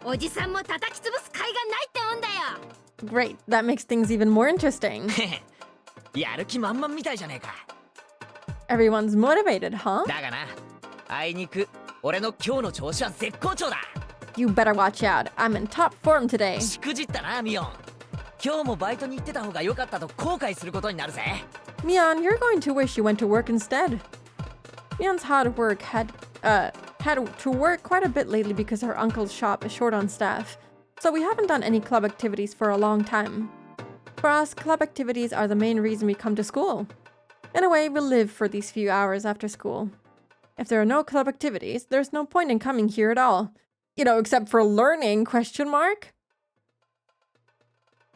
H: おじさんも叩き潰す甲斐がないってもんだよ。
A: Great, that makes things even more interesting.
G: やる気満々みたいじゃねえか。
A: Everyone's motivated, huh?
G: だがな、あいにく俺の今日の調子は絶好調だ。
A: You better watch out. I'm in top form today.
G: しくじったな、ミオン。今日もバイトに行ってた方が良かったと後悔することになるぜ。
A: Mion, you're going to wish you went to work instead. Mion's had to work quite a bit lately because her uncle's shop is short on staff. So we haven't done any club activities for a long time. For us, club activities are the main reason we come to school. In a way, we live for these few hours after school. If there are no club activities, there's no point in coming here at all. You know, except for learning, question mark?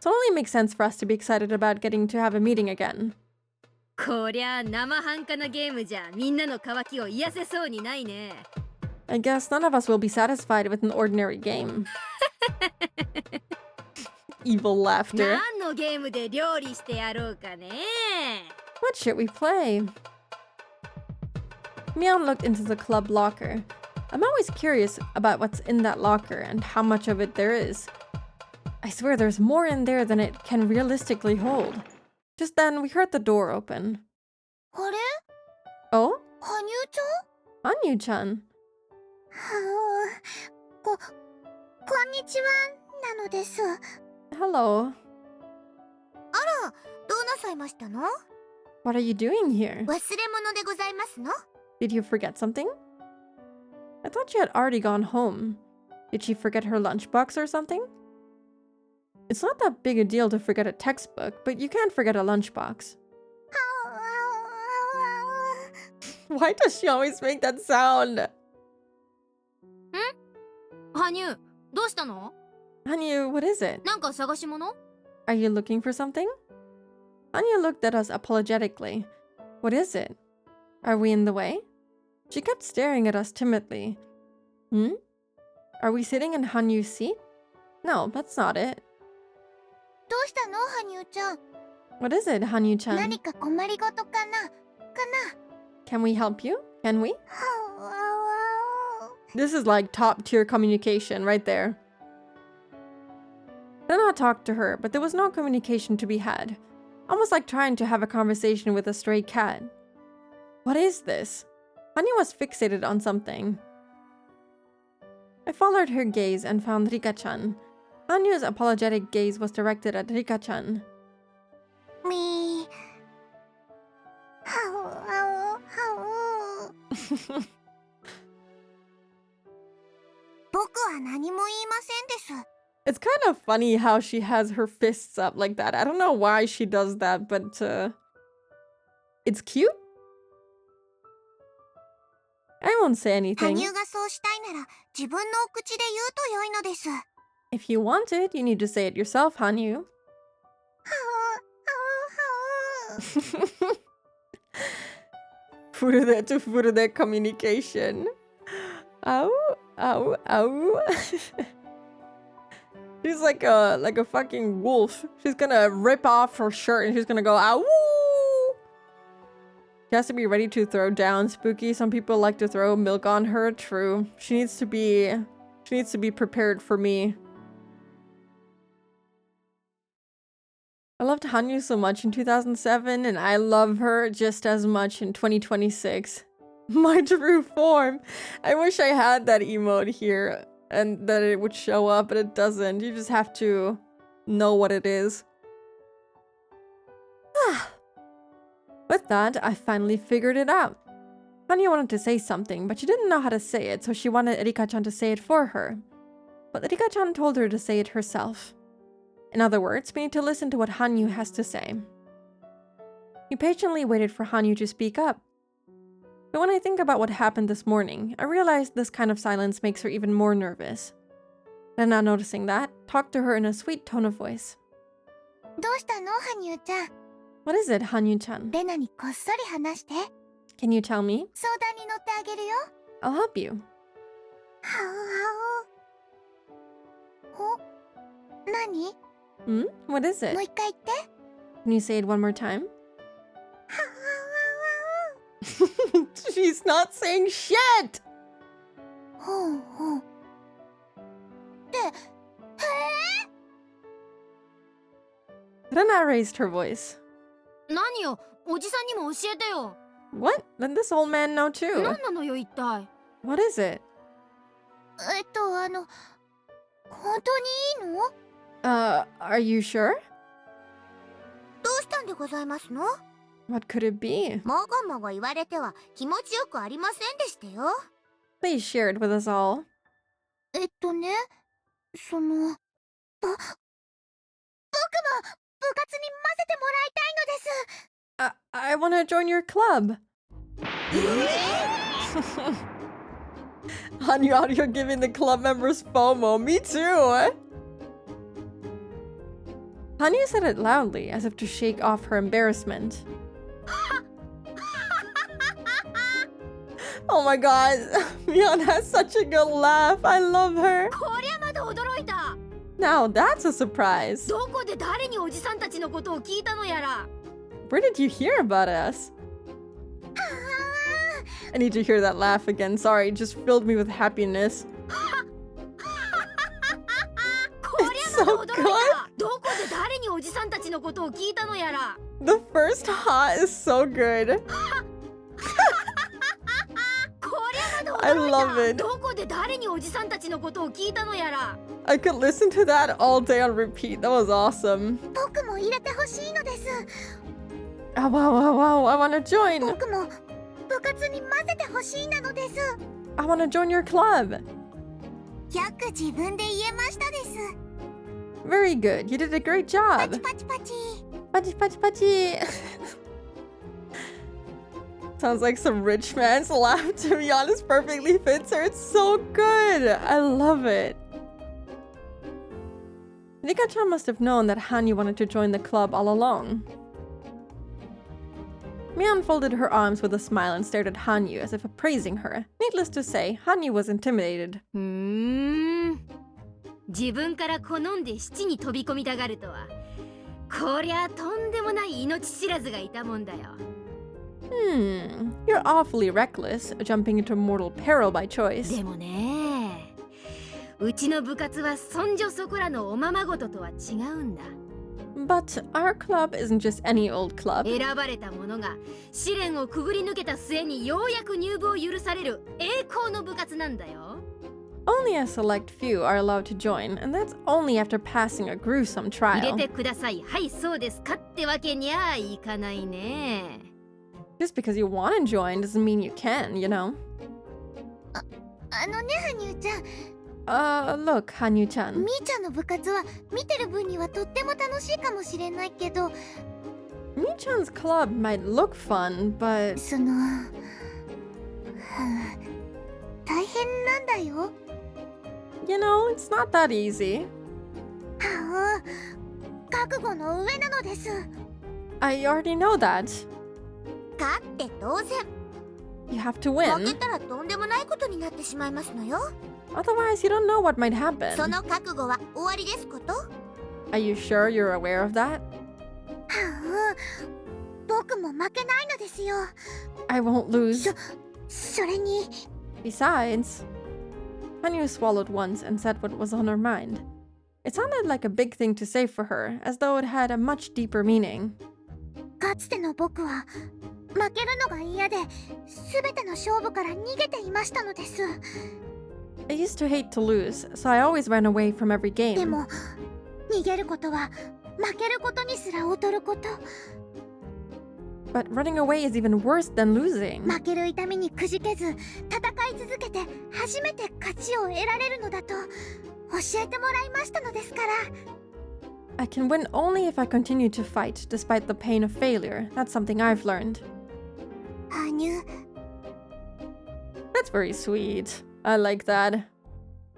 A: So it only makes sense for us to be excited about getting to have a meeting again.
H: こりゃ生半可なゲームじゃみんなの渇きを癒せそうにないね。
A: I guess none of us will be satisfied with an ordinary game. Evil laughter.
H: 何のゲームで料理してやろうかね。
A: What should we play? Mion looked into the club locker. I'm always curious about what's in that locker and how much of it there is. I swear there's more in there than it can realistically hold. Just then, we heard the door open.
F: あれ、
A: Oh?
F: 羽生ちゃん？
A: Hanyu-chan.
F: こんにちはなのです。
A: Hello.
F: どうなさいましたの？
A: What are you doing here?
F: 忘れ物でございますの？
A: Did you forget something? I thought she had already gone home. Did she forget her lunchbox or something? It's not that big a deal to forget a textbook, but you can't forget a lunchbox. Why does she always make that sound?
H: 羽生、どうしたの？
A: Hanyu, what is it?
H: なんか探し物？
A: Are you looking for something? Hanyu looked at us apologetically. What is it? Are we in the way? She kept staring at us timidly. Hmm? Are we sitting in Hanyu's seat? No, that's not it.
F: どうしたの、羽生ちゃん？
A: What is it, Hanyu-chan?
F: 何か困りごとかな？
A: Can we help you? Can we? This is like top tier communication right there. I did not talk to her, but there was no communication to be had. Almost like trying to have a conversation with a stray cat. What is this? Hanyu was fixated on something. I followed her gaze and found Rika-chan. Hanyu's apologetic gaze was directed at Rika-chan.
F: みー。僕は何も言いませんです。
A: It's kind of funny how she has her fists up like that. I don't know why she does that, but it's cute. I won't say
F: 羽
A: anything.
F: 生がそうしたいなら自分のお口で言うと良いのです。
A: If you want it, you need to say it yourself, Hanyu. Furude to Furude communication. Ow, ow, ow. She's like a fucking wolf. She's gonna rip off her shirt and she's gonna go ow. She has to be ready to throw down. Spooky. Some people like to throw milk on her. True. She needs to be prepared for me. I loved Hanyu so much in 2007, and I love her just as much in 2026. My true form. I wish I had that emote here and that it would show up, but it doesn't. You just have to know what it is. With that, I finally figured it out. Hanyu wanted to say something, but she didn't know how to say it, so she wanted Erika-chan to say it for her. But Erika-chan told her to say it herself. In other words, we need to listen to what Hanyu has to say. We patiently waited for Hanyu to speak up. But when I think about what happened this morning, I realize this kind of silence makes her even more nervous. Then not noticing that, talked to her in a sweet tone of voice.
F: どうしたの羽生ちゃん。
A: What is it, Hanyu-chan?
F: レナにこっそり話して。
A: Can you tell me?
F: 相談に乗ってあげるよ。
A: I'll help you.
F: はうはう。お、何？
A: What is
F: もう
A: it?
F: 一回言って。
A: Can you say it one more time?
F: はうはうはう。
A: She's not saying shit!
F: ほうほう。で、へえ。
A: Rena raised her voice.
H: 何よ、おじさんにも教えてよ。
A: What? Let this old man know too.
H: 何なのよ一体。
A: What is it?
F: 本当にいいの？
A: Are you sure?
F: どうしたんでございますの？
A: What could it be?
F: もごもご言われては気持ちよくありませんでしたよ。
A: Please share it with us all.
F: ね、僕も部活に混ぜてもらいたいのです。
A: I want to join your club. Hanyu out here giving the club members FOMO. Me too. Hanyu said it loudly, as if to shake off her embarrassment. Oh my god, Mion has such a good laugh. I love her.
H: こりゃまだ驚いた。
A: Now that's a surprise.
H: どこで誰におじさんたちのことを聞いたのやら。
A: Where did you hear about us? I need to hear that laugh again. Sorry, it just filled me with happiness.
H: こりゃまだ驚いた。どこで誰におじさんたちのことを聞いたのやら。
A: The first ha is so good.
H: こりゃまだ
A: I
H: 驚いた。
A: love it.
H: どこで誰におじさんたちのことを聞いたのやら。
A: I could listen to that all day on repeat. That was awesome.
F: 僕も入れてほしいのです。
A: Oh, wow. I want to join.
F: 僕も部活に混ぜてほしいなのです。
A: I want to join your club.
F: よく自分で言えましたです。
A: Very good. You did a great
F: パ
A: job.
F: チパチパチ。
A: Pachi, pachi, pachi. Sounds like some rich man's laugh. To be honest, perfectly fits her. It's so good. I love it. Rika-chan must have known that Hanyu wanted to join the club all along. Mion folded her arms with a smile and stared at Hanyu as if appraising her. Needless to say, Hanyu was intimidated.
H: 自分から好んで七に飛び込みたがるとは。こりゃとんでもない命知らずがいたもんだよ。
A: You're awfully reckless, jumping into mortal peril by choice.
H: でもね、うちの部活はそんじょそこらのおままごととは違うんだ。
A: But our club isn't just any old club.
H: 選ばれた者が試練をくぐり抜けた末にようやく入部を許される栄光の部活なんだよ。
A: Only a select few are allowed to join, and that's only after passing a gruesome
H: 入れ
A: trial.
H: てください。はいそうですかってわけにはいかないね。
A: Just because you want to join doesn't mean you can, you know?
F: 羽生ちゃん、
A: Look, Hanyu-chan.
F: みーちゃんの部活は見てる分にはとっても楽しいかもしれないけど、
A: Mi-chan's club might look fun, but
F: 大変なんだよ。
A: you know, it's not that easy.
F: 覚悟の上なのです。
A: I already know that.
F: 勝って当然。
A: You have to
F: 負け
A: win.
F: たらとんでもないことになってしまいますのよ。
A: Otherwise, you don't know what might
F: そ
A: happen.
F: の覚悟は終わりですこと？
A: Are you sure you're aware of that?
F: 僕も負けないのですよ。
A: I won't lose.
F: それに、
A: Besides, Hanyu swallowed once and said what was on her mind. It sounded like a big thing to say for her, as though it had a much deeper meaning.
F: かつての僕は負けるのが嫌で、すべての勝負から逃げていましたのです。
A: I used to hate to lose, so I always ran away from every
F: で
A: game.
F: も、逃げることは負けることにすら劣ること。
A: But running away is even worse than losing.
F: 負ける痛みにくじけず、戦い続けて初めて勝ちを得られるのだと教えてもらいましたのですから。
A: I can win only if I continue to fight, despite the pain of failure. That's something I've learned.
F: 羽生、
A: That's very sweet. I like that.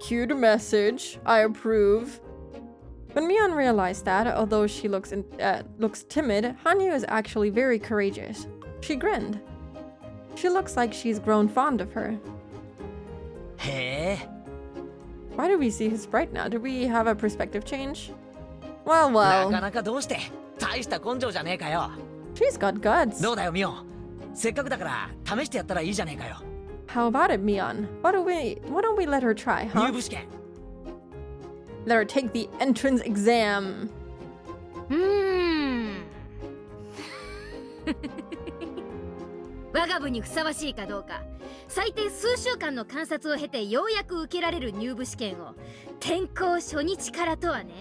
A: Cute message. I approve. When Mion realized that, although she looks timid, Hanyu is actually very courageous. She grinned. She looks like she's grown fond of her.
G: へえ
A: Why do we see his sprite now? Did we have a perspective change? Well,
G: な
A: well.
G: かなかどうして大した根性じゃねえかよ
A: She's got guts.
G: どうだよミオせっかくだから試してやったらいいじゃねえかよ
A: How about it, Mion? Why don't we let her try,
G: 入
A: huh?
G: 部試験
A: Let her take the entrance exam.
H: 我が部にふさわしいかどうか最低数週間の観察を経てようやく受けられる入部試験を転校初日からとはね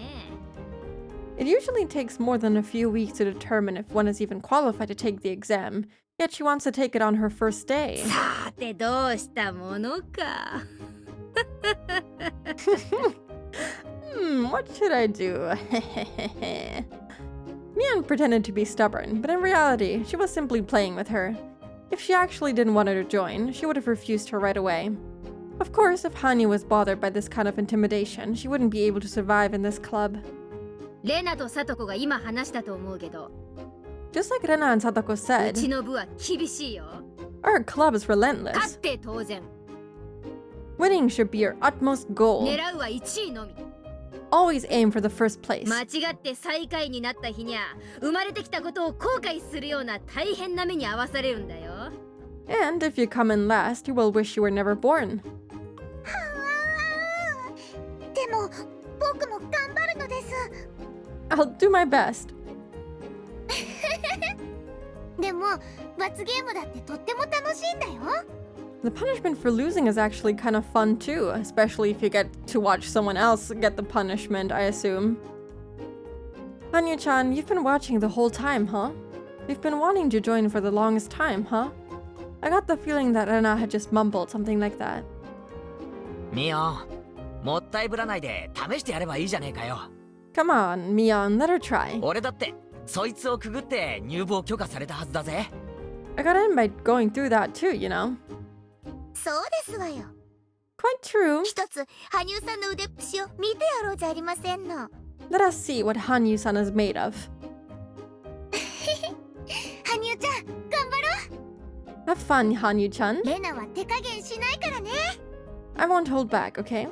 A: It usually takes more than a few weeks to determine if one is even qualified to take the exam, yet she wants to take it on her first day.
H: さてどうしたものか
A: What should I do? Mion pretended to be stubborn, but in reality, she was simply playing with her. If she actually didn't want her to join, she would have refused her right away. Of course, if Hanyu was bothered by this kind of intimidation, she wouldn't be able to survive in this club.
H: レナとサトコが今話したと思うけど
A: Just like Rena and Sadako
H: う
A: said,
H: ちの部は厳しいよ
A: our club is
H: 勝っ
A: relentless.
H: て当然
A: Winning should be your utmost goal.
H: 狙うは1位のみ
A: Always aim for the first place.
H: 間違って最下位になった日にゃ生まれてきたことを後悔するような大変な目に遭わされるんだよ
A: And if you come in last, you will wish you were never born.
F: でも僕も頑張るのです
A: I'll do my best.
F: でも罰ゲームだってとっても楽しいんだよ
A: The punishment for losing is actually kind of fun too, especially if you get to watch someone else get the punishment, I assume. Hanyu-chan, you've been watching the whole time, huh? You've been wanting to join for the longest time, huh? I got the feeling that Rena had just mumbled something like that.
G: ミオもったいぶらないで試してやればいいじゃねえかよ
A: Come on, Mion, let her try.
G: 俺だってそいつをくぐって入部を許可されたはずだぜ
A: I got in by going through that too, you know.
F: そうですわよ
A: Quite true.
F: 一つ羽生さんの腕っぷしを見てやろうじゃありませんの
A: Let us see what Hanyu-san is made of.
F: 羽生ちゃん頑張ろ
A: Have fun, Hanyu-chan.
F: うレナは手加減しないからね
A: I won't hold back, okay?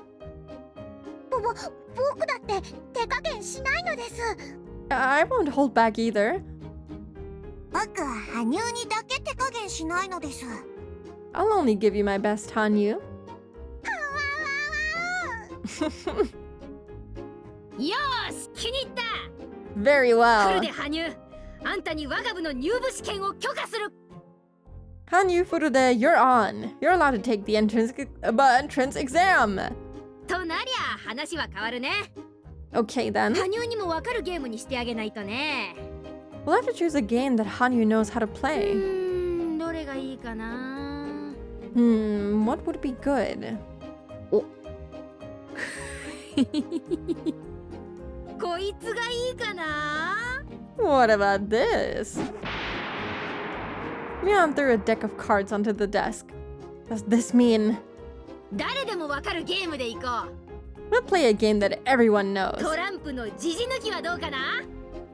F: 僕だって手加減しないのです
A: I won't hold back either.
F: 僕は羽生にだけ手加減しないのです
A: I'll only give you my best, Hanyu.
H: よーし気に入った
A: Very
H: フル
A: well.
H: で羽生あんたに我が部の入部試験を許可する
A: Hanyu Furude, you're on. You're allowed to take the entrance exam.
H: となりゃ話は変わるね
A: Okay then.
H: 羽生にも分かるゲームにしてあげないとね
A: We'll have to choose a game that Hanyu knows how to play.
H: どれがいいかな
A: What would be good?
H: こいつがいいかな
A: What about this? Mion threw a deck of cards onto the desk. Does this mean
H: 誰でも分かるゲームでいこ
A: we'll play a game that everyone
H: う
A: knows?
H: トランプのジジ抜きはどうかな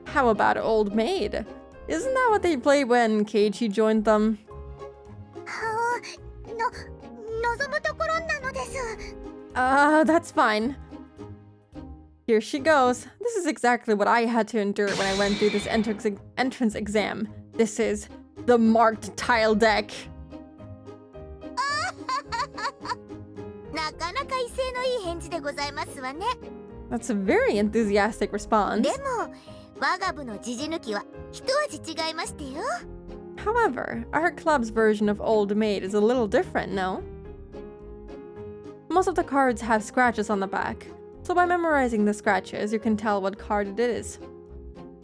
A: How about Old Maid? Isn't that what they played when Keiichi joined them?
F: 望むところなのです
A: That's fine. Here she goes. This is exactly what I had to endure when I went through this entrance exam. This is the marked tile deck.
F: なかなか威勢のいい返事でございますわね
A: That's a very enthusiastic response.
F: でも我が部のジジ抜きは一味違いましてよ
A: However, our club's version of Old Maid is a little different, no? Most of the cards have scratches on the back, so by memorizing the scratches, you can tell what card it is.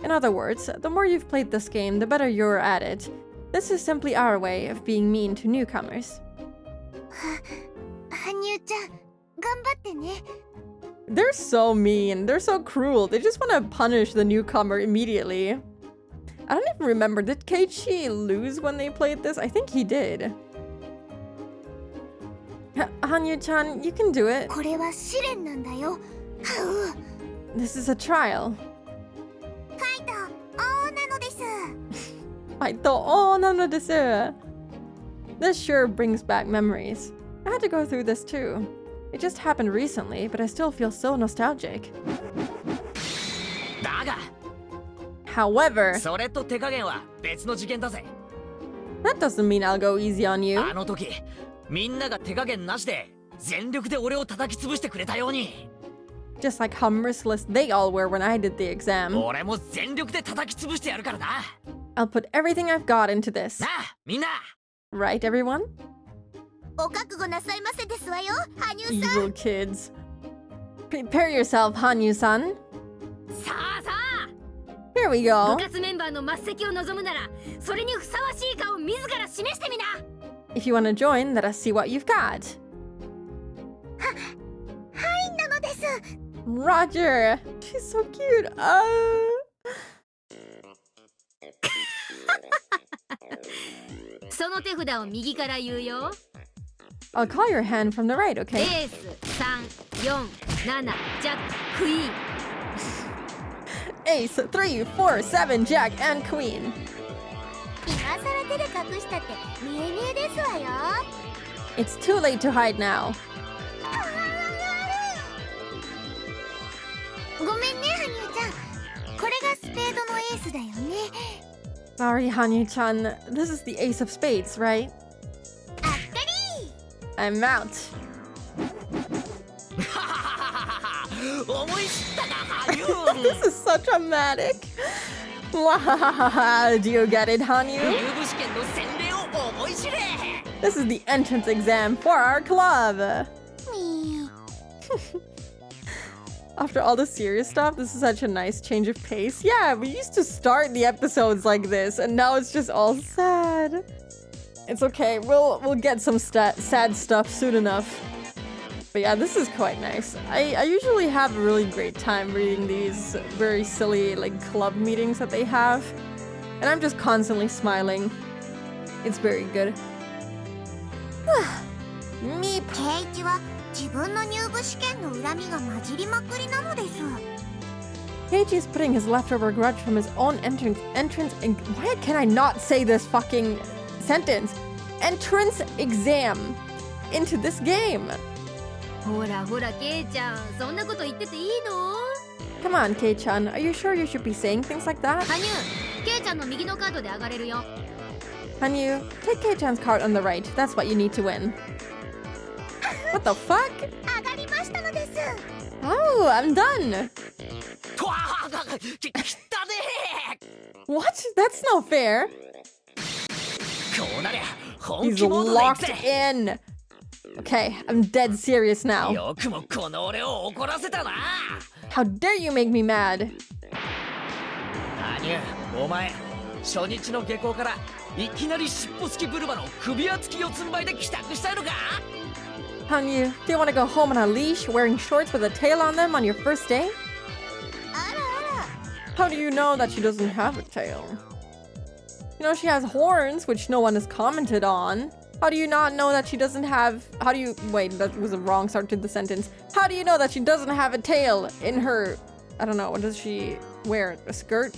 A: In other words, the more you've played this game, the better you're at it. This is simply our way of being mean to newcomers.
F: 羽生ちゃん頑張ってね
A: They're so mean. They're so cruel. They just want to punish the newcomer immediately. I don't even remember. Did Keiichi lose when they played this? I think he did. Hanyu-chan, you can do it.
F: これは試練なんだよ。はう。
A: This is a trial.
F: カイト、王なのです。
A: Oh, no, desu. This sure brings back memories. I had to go through this too. It just happened recently, but I still feel so nostalgic.
G: だが
A: However,
G: それと手加減は別の事件だぜ。
A: that doesn't mean I'll go easy on you.
G: あの時みんなが手加減なしで全力で俺を叩き潰してくれたように、
A: Just like how merciless they all were when I did the exam.
G: 俺も全力で叩き潰してやるからな。
A: I'll put everything I've got into this.
G: なあみんな。
A: Right, everyone?
F: お覚悟なさいませですわよ、羽生さん。
A: Evil kids. Prepare yourself, Hanyu-san.
H: さあさあ
A: Here we
H: 部
A: go.
H: 活メンバーの末席を望むならそれにふさわしいかを自ら示してみな。
A: If you want to join, let us see what you've got.
F: はいなのです。
A: Roger. She's so cute.
H: 「その手札を右から言うよ。
A: I'll call your hand from the right,
H: エ
A: okay?
H: ース347ジャッククイーン。
A: Ace, 3, 4, 7, Jack, and Queen.
F: 今さら手で隠したって見え見えですわよ。
A: It's too late to hide now.
F: ごめんね、羽生ちゃん。これがスペードのエースだよね。
A: Sorry, Hanyu-chan. This is the Ace of Spades, right?
F: あっかり。
A: I'm out.
G: 思い知ったか、ユ
A: This is so dramatic. Wahahaha. Do you get it,
G: 入
A: Hanyu?
G: 部試験の洗礼を思い知れ。
A: This is the entrance exam for our club.
F: みー。
A: After all the serious stuff, this is such a nice change of pace. Yeah, we used to start the episodes like this, and now it's just all sad. It's okay. We'll get some sad stuff soon enough. But yeah, this is quite nice. I usually have a really great time reading these very silly like club meetings that they have, and I'm just constantly smiling. It's very good. Meep.
F: 圭一は自分の入部試験の恨みが混じりまくりなのです。
A: Keiichi is putting his leftover grudge from his own entrance and why can I not say this fucking sentence? Entrance exam into this game.
H: ほらほらケイちゃんそんなこと言ってていいの？
A: Come on, Kei-chan. Are you sure you should be saying things like that?
H: 羽生ケイちゃんの右のカードで上がれるよ。
A: Hanyu, take Kei-chan's card on the right. That's what you need to win. What the fuck?
F: 上がりましたのです。
A: Oh, I'm done.
G: とわーきったね
A: What? That's not fair.
G: こうなりゃ本
A: He's
G: 気モードで行く
A: locked
G: ぜ。
A: in. Okay, I'm dead serious now.
G: よくもこの俺を怒らせたな。
A: How dare you make me mad?
G: 羽生お前初日の下校からいきなり尻尾付きブルマの首輪付き四つん這いで帰宅したいのか？
A: Hanyu, do you want to go home on a leash wearing shorts with a tail on them on your first day?
F: あらあら。
A: How do you know that she doesn't have a tail? You know, she has horns, which no one has commented on. How do you not know that she doesn't have... How do you... Wait, that was a wrong start to the sentence. How do you know that she doesn't have a tail in her... I don't know, what does she wear? A skirt?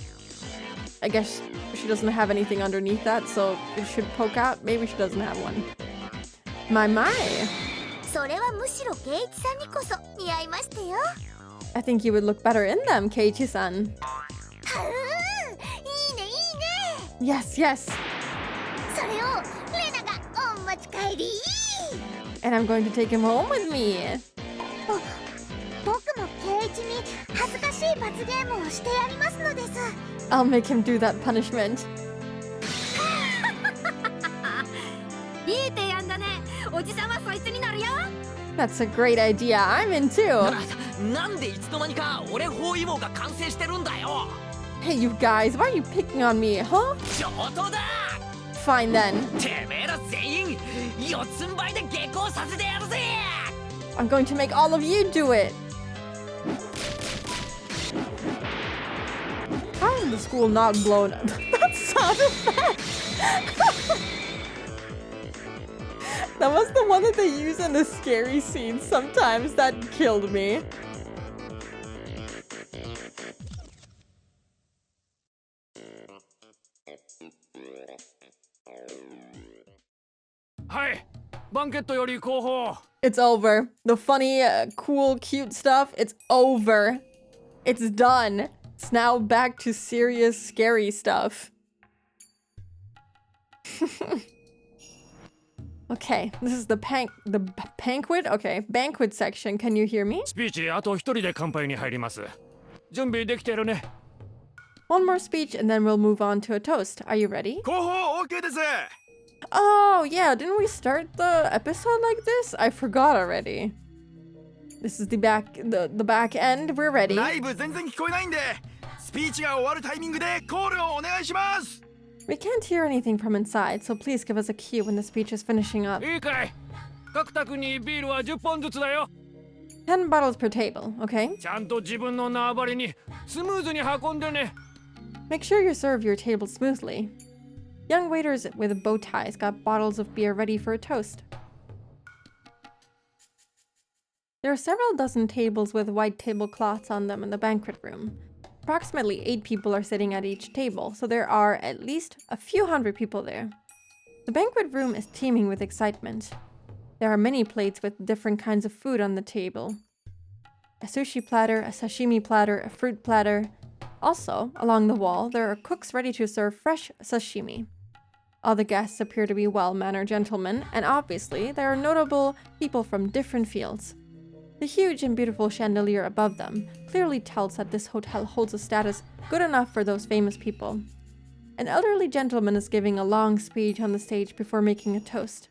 A: I guess she doesn't have anything underneath that, so it should poke out. Maybe she doesn't have one. My.
F: それはむしろ圭一さんにこそ似合いましたよ。
A: I think you would look better in them, Keiichi-san.
F: いいねいいね。
A: Yes, yes.
F: それをレナがお持ち帰り。
A: And I'm going to take him home with me.
F: 僕も圭一に恥ずかしい罰ゲームをしてやりますのです。
A: I'll make him do that punishment.
H: いい提案だね。おじさんはそいつになるよ。
A: That's a great idea. I'm in too.
G: なんでいつの間にか俺包囲網が完成してるんだよ。
A: Hey, you guys, why are you picking on me, huh?
G: 上等だ。
A: Fine then.
G: てめえら全員四つん這いで下校させてやるぜ。
A: I'm going to make all of you do it. How is the school not blown up? That sound effect. That was the one that they use in the scary scenes sometimes. That killed me. It's over. The funny, cool, cute stuff, it's over. It's done. It's now back to serious, scary stuff. Okay, this is the banquet? Okay, banquet section. Can you hear me?
C: スピーチあと一人で乾杯に入ります。準備できてるね。
A: One more speech and then we'll move on to a toast. Are you ready?
C: 候補 OK です。
A: Oh, yeah, didn't we start the episode like this? I forgot already. This is the back end. We're ready.
C: ライブ全然聞こえないんで、スピーチが終わるタイミングでコールをお願いします。
A: We can't hear anything from inside, so please give us a cue when the speech is finishing up.
C: いいかい。各宅にビールは10本ずつだよ。
A: 10 bottles per table, okay?
C: ちゃんと自分の縄張りにスムーズに運んでね。
A: Make sure you serve your table smoothly. Young waiters with bow ties got bottles of beer ready for a toast. There are several dozen tables with white tablecloths on them in the banquet room. Approximately 8 people are sitting at each table, so there are at least a few hundred people there. The banquet room is teeming with excitement. There are many plates with different kinds of food on the table. A sushi platter, a sashimi platter, a fruit platter. Also, along the wall, there are cooks ready to serve fresh sashimi. All the guests appear to be well-mannered gentlemen, and obviously there are notable people from different fields. The huge and beautiful chandelier above them clearly tells that this hotel holds a status good enough for those famous people. An elderly gentleman is giving a long speech on the stage before making a toast.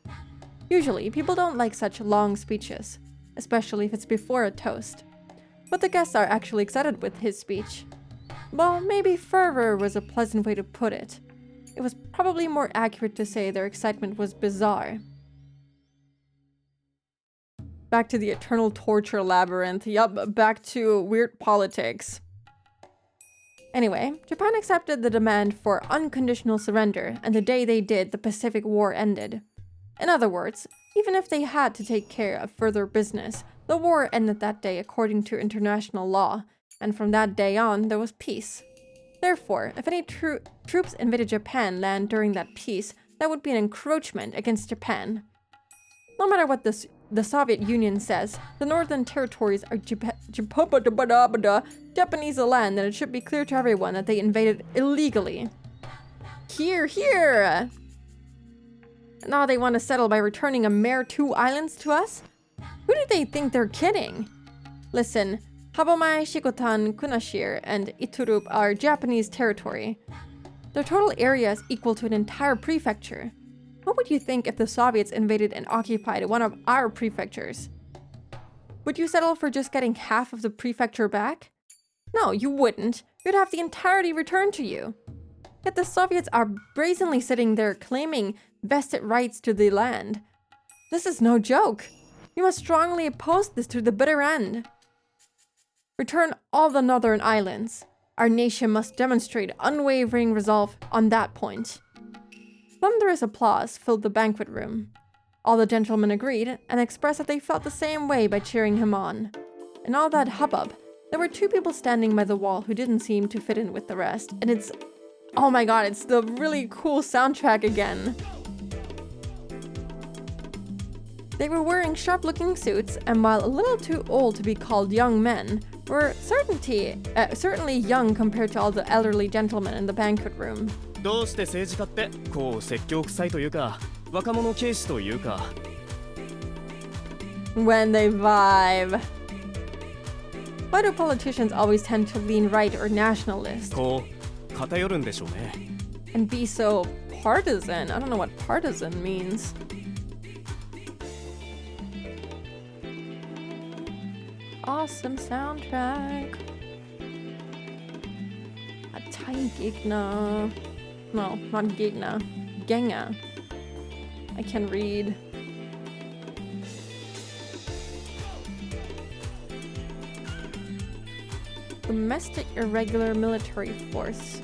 A: Usually, people don't like such long speeches, especially if it's before a toast. But the guests are actually excited with his speech. Well, maybe fervor was a pleasant way to put it. It was probably more accurate to say their excitement was bizarre. Back to the eternal torture labyrinth. Yup, back to weird politics. Anyway, Japan accepted the demand for unconditional surrender, and the day they did, the Pacific War ended. In other words, even if they had to take care of further business, the war ended that day according to international law, and from that day on, there was peace. Therefore, if any troops invaded Japan land during that peace, that would be an encroachment against Japan. No matter what the Soviet Union says, the Northern Territories are Japanese land, and it should be clear to everyone that they invaded illegally. Here! Now they want to settle by returning a mere 2 islands to us? Who do they think they're kidding? Listen, Habomai, Shikotan, Kunashir, and Iturup are Japanese territory. Their total area is equal to an entire prefecture. What would you think if the Soviets invaded and occupied one of our prefectures? Would you settle for just getting half of the prefecture back? No, you wouldn't. You'd have the entirety returned to you. Yet the Soviets are brazenly sitting there claiming vested rights to the land. This is no joke. You must strongly oppose this to the bitter end. Return all the northern islands. Our nation must demonstrate unwavering resolve on that point. Thunderous applause filled the banquet room. All the gentlemen agreed and expressed that they felt the same way by cheering him on. In all that hubbub, there were 2 people standing by the wall who didn't seem to fit in with the rest, and it's... oh my god, it's the really cool soundtrack again. They were wearing sharp-looking suits, and while a little too old to be called young men, were certainly young compared to all the elderly gentlemen in the banquet room.
C: どうして政治家ってこう説教臭いというか若者軽視というか
A: When they vibe. Why do politicians always tend to lean right or nationalist?
C: こう偏るんでしょうね
A: And be so partisan? I don't know what partisan means. Awesome soundtrack. A tiny Gegner. No, not Gegner. Gänger. I can read. Domestic irregular military force.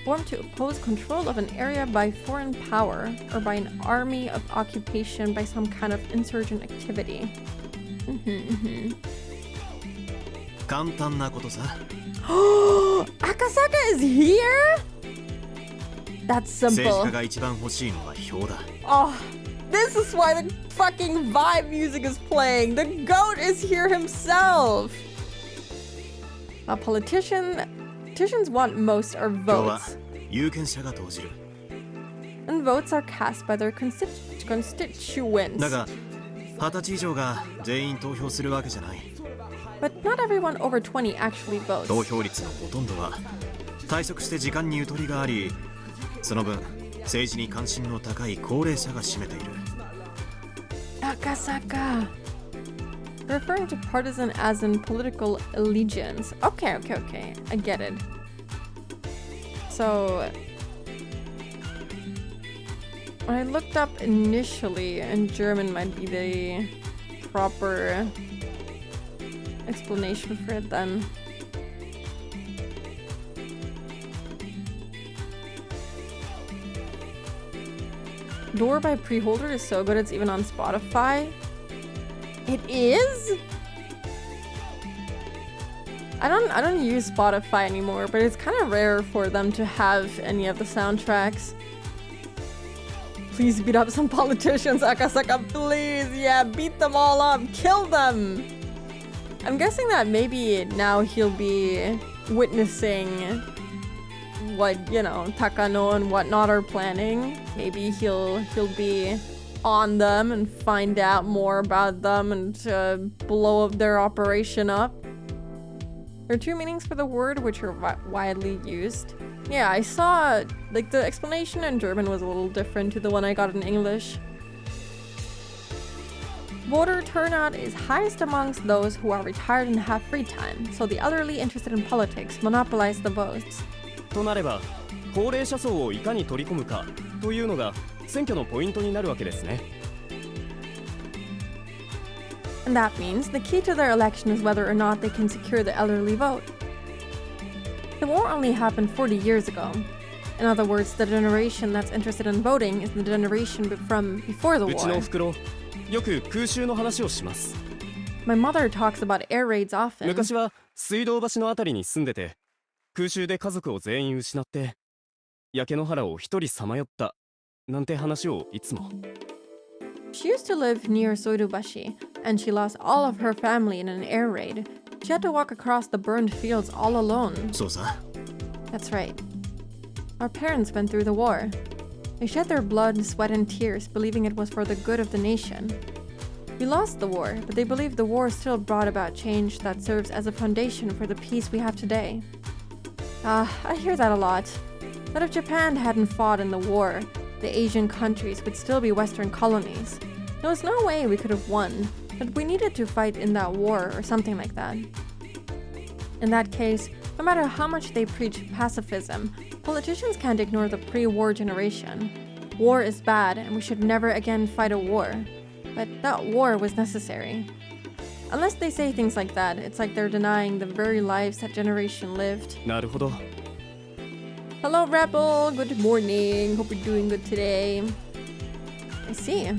A: Formed to oppose control of an area by foreign power or by an army of occupation by some kind of insurgent activity.
D: 簡単なことさ。
A: Akasaka is here? That's
D: 政治
A: simple.
D: 家が一番欲しいのは票だ。
A: Oh, this is why the fucking vibe music is playing. The goat is here himself. Politicians want most are
D: 票は
A: votes.
D: 有権者が投じる。
A: And votes are cast by their constituents.
D: だが、20歳以上が全員投票するわけじゃない。
A: But not everyone over 20 actually votes.
D: 投票率のほとんどは退職して時間にゆとりがあり、その分政治に関心の高い高齢者が占めている。
A: Akasaka. Referring to partisan as in political allegiance. Okay. I get it. So, when I looked up initially, and German might be the proper explanation for it then. Door by Preholder is so good it's even on Spotify. It is? I don't use Spotify anymore, but it's kind of rare for them to have any of the soundtracks. Please beat up some politicians, Akasaka, please. Yeah, beat them all up. Kill them. I'm guessing that maybe now he'll be witnessing what, you know, Takano and whatnot are planning. Maybe he'll be on them and find out more about them and blow up their operation up. There are two meanings for the word which are widely used. Yeah, I saw, like, the explanation in German was a little different to the one I got in English. Voter turnout is highest amongst those who are retired and have free time, so the elderly interested in politics monopolize the votes.
C: となれば、高齢者層をいかに取り込むかというのが選挙のポイントになるわけですね。
A: And that means the key to their election is whether or not they can secure the elderly vote. The war only happened 40 years ago. In other words, the generation that's interested in voting is the generation from before the
C: うちのお
A: war.
C: ふくろ、よく空襲の話をします。
A: My mother talks about air raids often.
C: 昔は水道橋のあたりに住んでて、空襲で家族を全員失って、焼け野原を一人さまよったなんて話をいつも。
A: She used to live near Soirubashi, and she lost all of her family in an air raid. She had to walk across the burned fields all alone.
D: そうさ。
A: That's right. Our parents went through the war. They shed their blood, sweat, and tears, believing it was for the good of the nation. We lost the war, but they believe the war still brought about change that serves as a foundation for the peace we have today. I hear that a lot. That if Japan hadn't fought in the war, the Asian countries would still be Western colonies. There was no way we could have won, but we needed to fight in that war or something like that. In that case, no matter how much they preach pacifism, politicians can't ignore the pre-war generation. War is bad, and we should never again fight a war. But that war was necessary. Unless they say things like that, it's like they're denying the very lives that generation lived.
C: なるほど。
A: Hello, Rebel. Good morning. Hope you're doing good today. I see.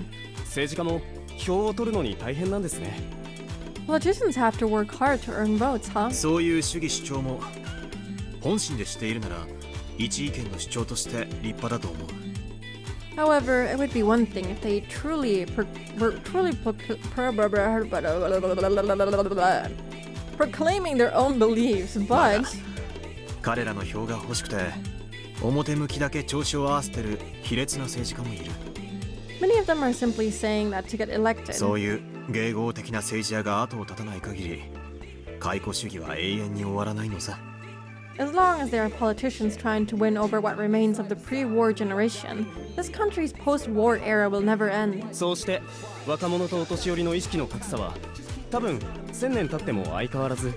C: 政治家も票を取るのに大変なんですね。
A: Politicians have to work hard to earn votes, huh?
D: そういう主義主張も本心でしているなら一意見の主張として立派だと思う。
A: However, it would be one thing if they proclaiming their own beliefs, but
D: 彼らの票が欲しくて表向きだけ調子を合わせてる卑劣な政治家もいる。
A: many of them are simply saying that to get elected.
D: そういう迎合的な政治家が後を絶たない限り解雇主義は永遠に終わらないのさ。
A: As long as there are politicians trying to win over what remains of the pre-war generation, this country's post-war era will never end.
C: そうして若者とお年寄りの意識の格差は多分1000年経っても相変わらず。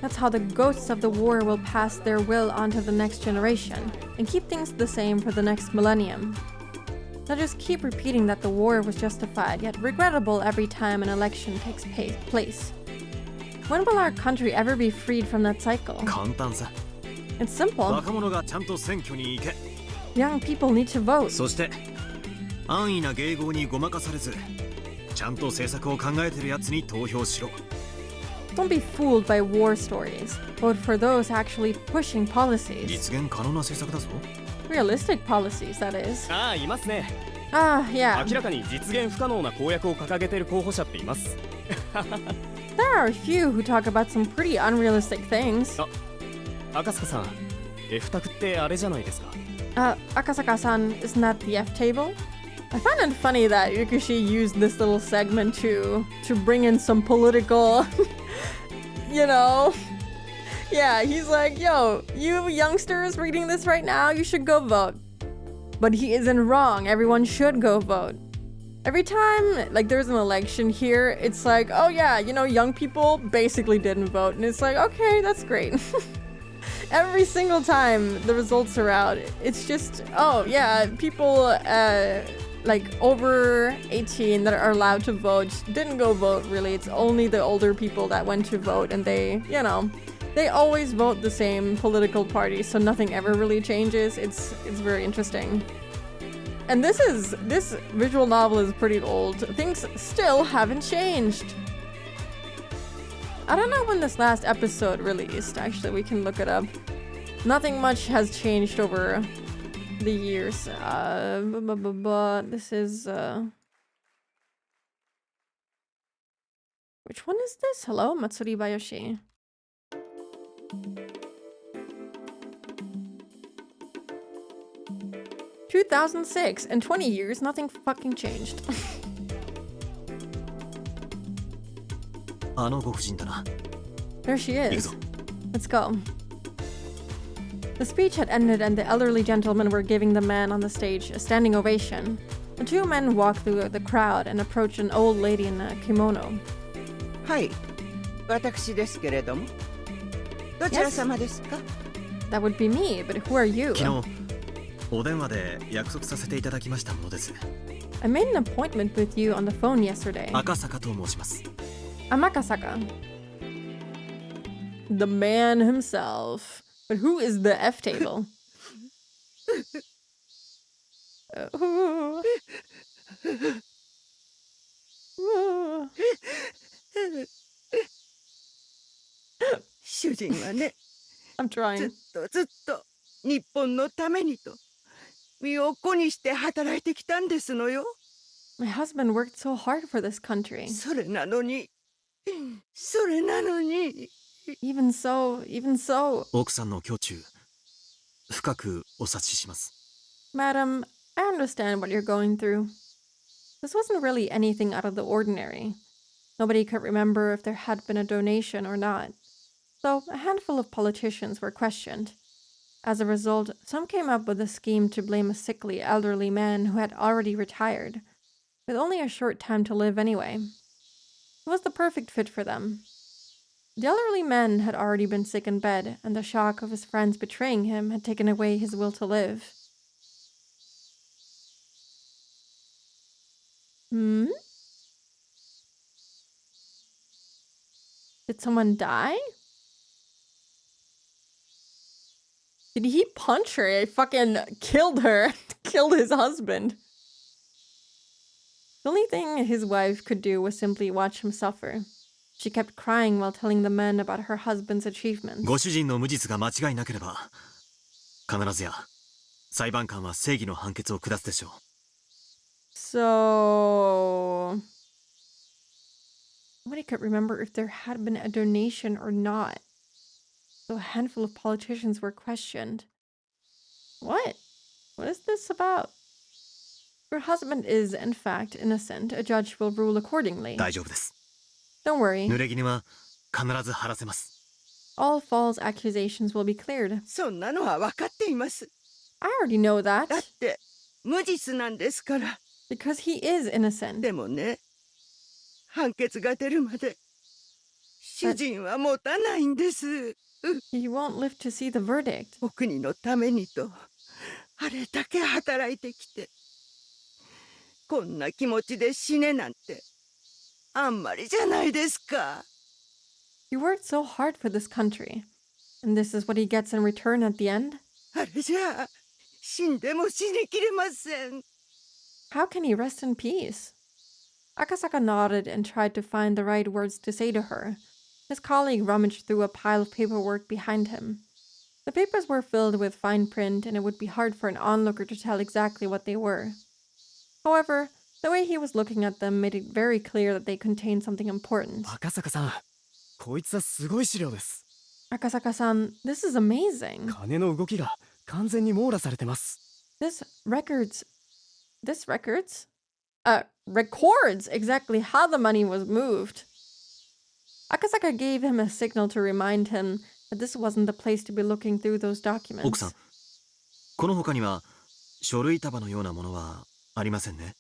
A: That's how the ghosts of the war will pass their will on to the next generation and keep things the same for the next millennium. They'll just keep repeating that the war was justified yet regrettable every time an election takes place. When will our country ever be freed from that cycle?
D: 簡単さ。
A: It's simple.
D: 若者がちゃんと選挙に行け。
A: Young people need to vote.
D: そして安易な迎合にごまかされず、ちゃんと政策を考えてるやつに投票しろ。
A: Don't be fooled by war stories. Vote for those actually pushing policies.
D: 実現可能な政策だぞ。
A: Realistic policies, that is.
C: ああ、いますね。
A: Ah, yeah.
C: 明らかに実現不可能な公約を掲げてる候補者っています。
A: There are a few who talk about some pretty unrealistic things.
C: 赤坂さん、F 択ってあれじゃないですか。
A: Akasaka-san, isn't that the F table? I find it funny that Yukishi used this little segment to bring in some political, you know. Yeah, he's like, yo, you youngsters reading this right now, you should go vote. But he isn't wrong, everyone should go vote. Every time, like, there's an election here, it's like, oh yeah, you know, young people basically didn't vote. And it's like, okay, that's great. Every single time the results are out, it's just, oh yeah, people like over 18 that are allowed to vote didn't go vote really. It's only the older people that went to vote, and they, you know, they always vote the same political party, so nothing ever really changes. It's very interesting. And this visual novel is pretty old. Things still haven't changed. I don't know when this last episode released. Actually, we can look it up. Nothing much has changed over the years. This is which one is this? Hello, Matsuribayashi. (2006) In 20 years, nothing fucking changed.
D: あのご婦人だな。
A: There she
D: 行く
A: is.
D: ぞ。
A: Let's go. The speech had ended and the elderly gentlemen were giving the man on the stage a standing ovation. The two men walked through the crowd and approached an old lady in a kimono.
I: はい、私ですけれども、どちら様ですか？
A: That would be me, but who are you?
D: 昨日お電話で約束させていただきましたものです。
A: I made an appointment with you on the phone yesterday.
D: 赤坂と申します。
A: I'm Akasaka. The man himself. But who is the F table?
I: 主人はね、
A: I'm
I: ずっ
A: trying.
I: とずっと日本のためにと身を粉にして働いてきたんですのよ。
A: My husband worked so hard for this country.
I: それなのに。
A: Even so.
D: 奥さんの胸中、深くお察しします。
A: Madam, I understand what you're going through. This wasn't really anything out of the ordinary. Nobody could remember if there had been a donation or not. So a handful of politicians were questioned. As a result, some came up with a scheme to blame a sickly elderly man who had already retired, with only a short time to live anyway. It was the perfect fit for them. The elderly man had already been sick in bed, and the shock of his friends betraying him had taken away his will to live. Did someone die? Did he punch her? He fucking killed her. Killed his husband. The only thing his wife could do was simply watch him suffer. She kept crying while telling the men about her husband's achievements.
D: ご主人の無実が間違いなければ、必ずや裁判官は正義の判決を下すでしょう。
A: So nobody could remember if there had been a donation or not. So a handful of politicians were questioned. What? What is this about? Your husband is, in fact, innocent. A judge will rule accordingly.
D: 大丈夫です。
A: Don't worry.
D: 濡れ衣は必ず晴らせます。
A: All false accusations will be cleared.
I: そんなのは分かっています。
A: I already know
I: だっ
A: that.
I: て無実なんですから。
A: Because he is innocent.
I: でもね、判決が出るまで主人は持たないんです。
A: He won't live to see the verdict.
I: お国のためにとあれだけ働いてきて、こんな気持ちで死ねなんてあんまりじゃないですか。
A: You worked so hard for this country. And this is what he gets in return at the end?
I: あれじゃあ死んでも死にきれません。
A: How can he rest in peace? Akasaka nodded and tried to find the right words to say to her. His colleague rummaged through a pile of paperwork behind him. The papers were filled with fine print, and it would be hard for an onlooker to tell exactly what they were. However, the way he was looking at them made it very clear that they contained something important.
C: 赤坂さん、こいつはすごい資料です。
A: Akasaka-san, this is amazing.
C: 金の動きが完全に網羅されてます。
A: This records exactly how the money was moved. Akasaka gave him a signal to remind him that this wasn't the place to be looking through those
D: 奥さん
A: documents.
D: この他には書類束のようなものはありませんね。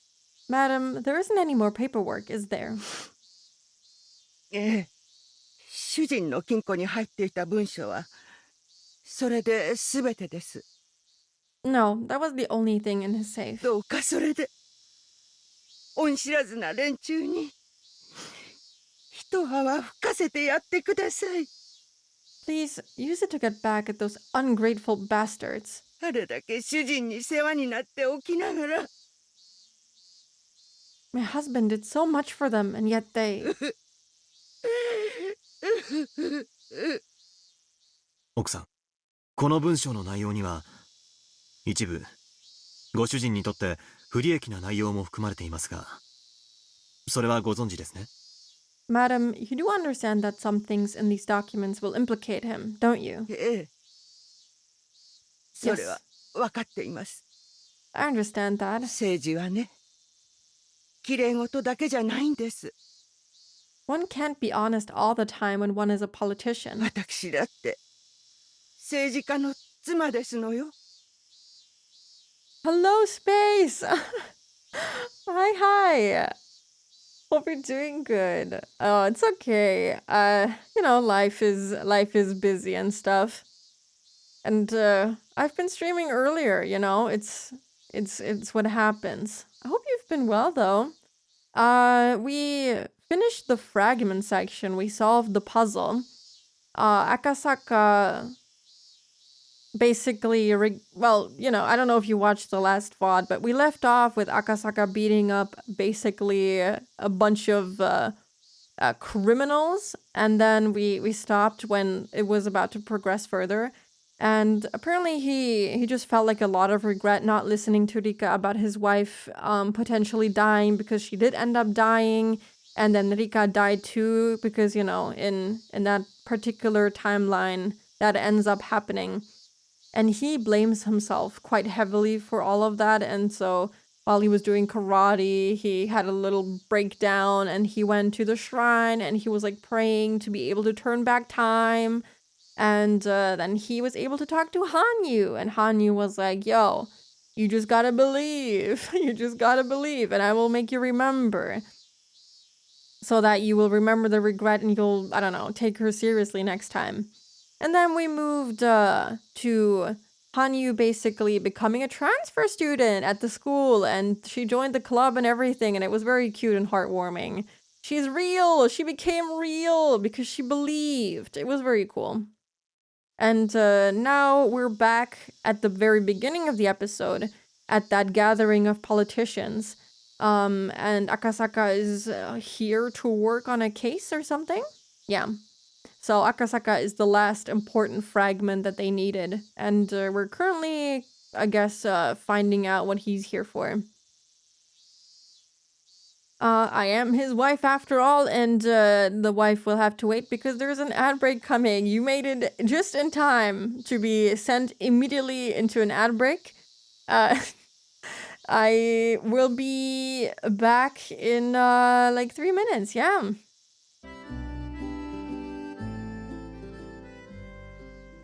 A: Madam, there isn't any more paperwork, is there?
I: ええ、主人の金庫に入っていた文書はそれで全てです。
A: No, that was the only thing in his safe.
I: どうかそれで恩知らずな連中に一泡吹かせてやってください。
A: Please, use it to get back at those ungrateful bastards.
I: あれだけ主人に世話になっておきながら
A: My husband did so much for them, and yet they...
D: 奥さん、この文章の内容には一部ご主人にとって不利益な内容も含まれていますが、それはご存知ですね。
A: Madam, you do understand that some things in these documents will implicate him, don't you?
I: ええ、それは分かっています。
A: I understand that.
I: 政治はね、きれい事だけじゃないんです。
A: One can't be honest all the time when one is a politician.
I: 私だって政治家の妻ですのよ。
A: Hello, space! Hi. Hope you're doing good. Oh, it's okay. Life is busy and stuff. And I've been streaming earlier, it's what happens. I hope you've been well though. We finished the fragment section. We solved the puzzle. Akasaka basically, I don't know if you watched the last VOD, but we left off with Akasaka beating up basically a bunch of criminals, and then we stopped when it was about to progress further. And apparently he just felt like a lot of regret not listening to Rika about his wife potentially dying, because she did end up dying, and then Rika died too, because, in that particular timeline that ends up happening. And he blames himself quite heavily for all of that. And so while he was doing karate, he had a little breakdown, and he went to the shrine and he was like praying to be able to turn back time. And then he was able to talk to Hanyu, and Hanyu was like, yo, you just gotta believe. You just gotta believe, and I will make you remember. So that you will remember the regret and you'll, I don't know, take her seriously next time. And then we moved to Hanyu basically becoming a transfer student at the school, and she joined the club and everything, and it was very cute and heartwarming. She's real! She became real because she believed. It was very cool. And now we're back at the very beginning of the episode at that gathering of politicians. And Akasaka is here to work on a case or something? Yeah. So Akasaka is the last important fragment that they needed, and we're currently, I guess, finding out what he's here for. I am his wife after all, and the wife will have to wait because there's an ad break coming. You made it just in time to be sent immediately into an ad break. I will be back in like 3 minutes, yeah.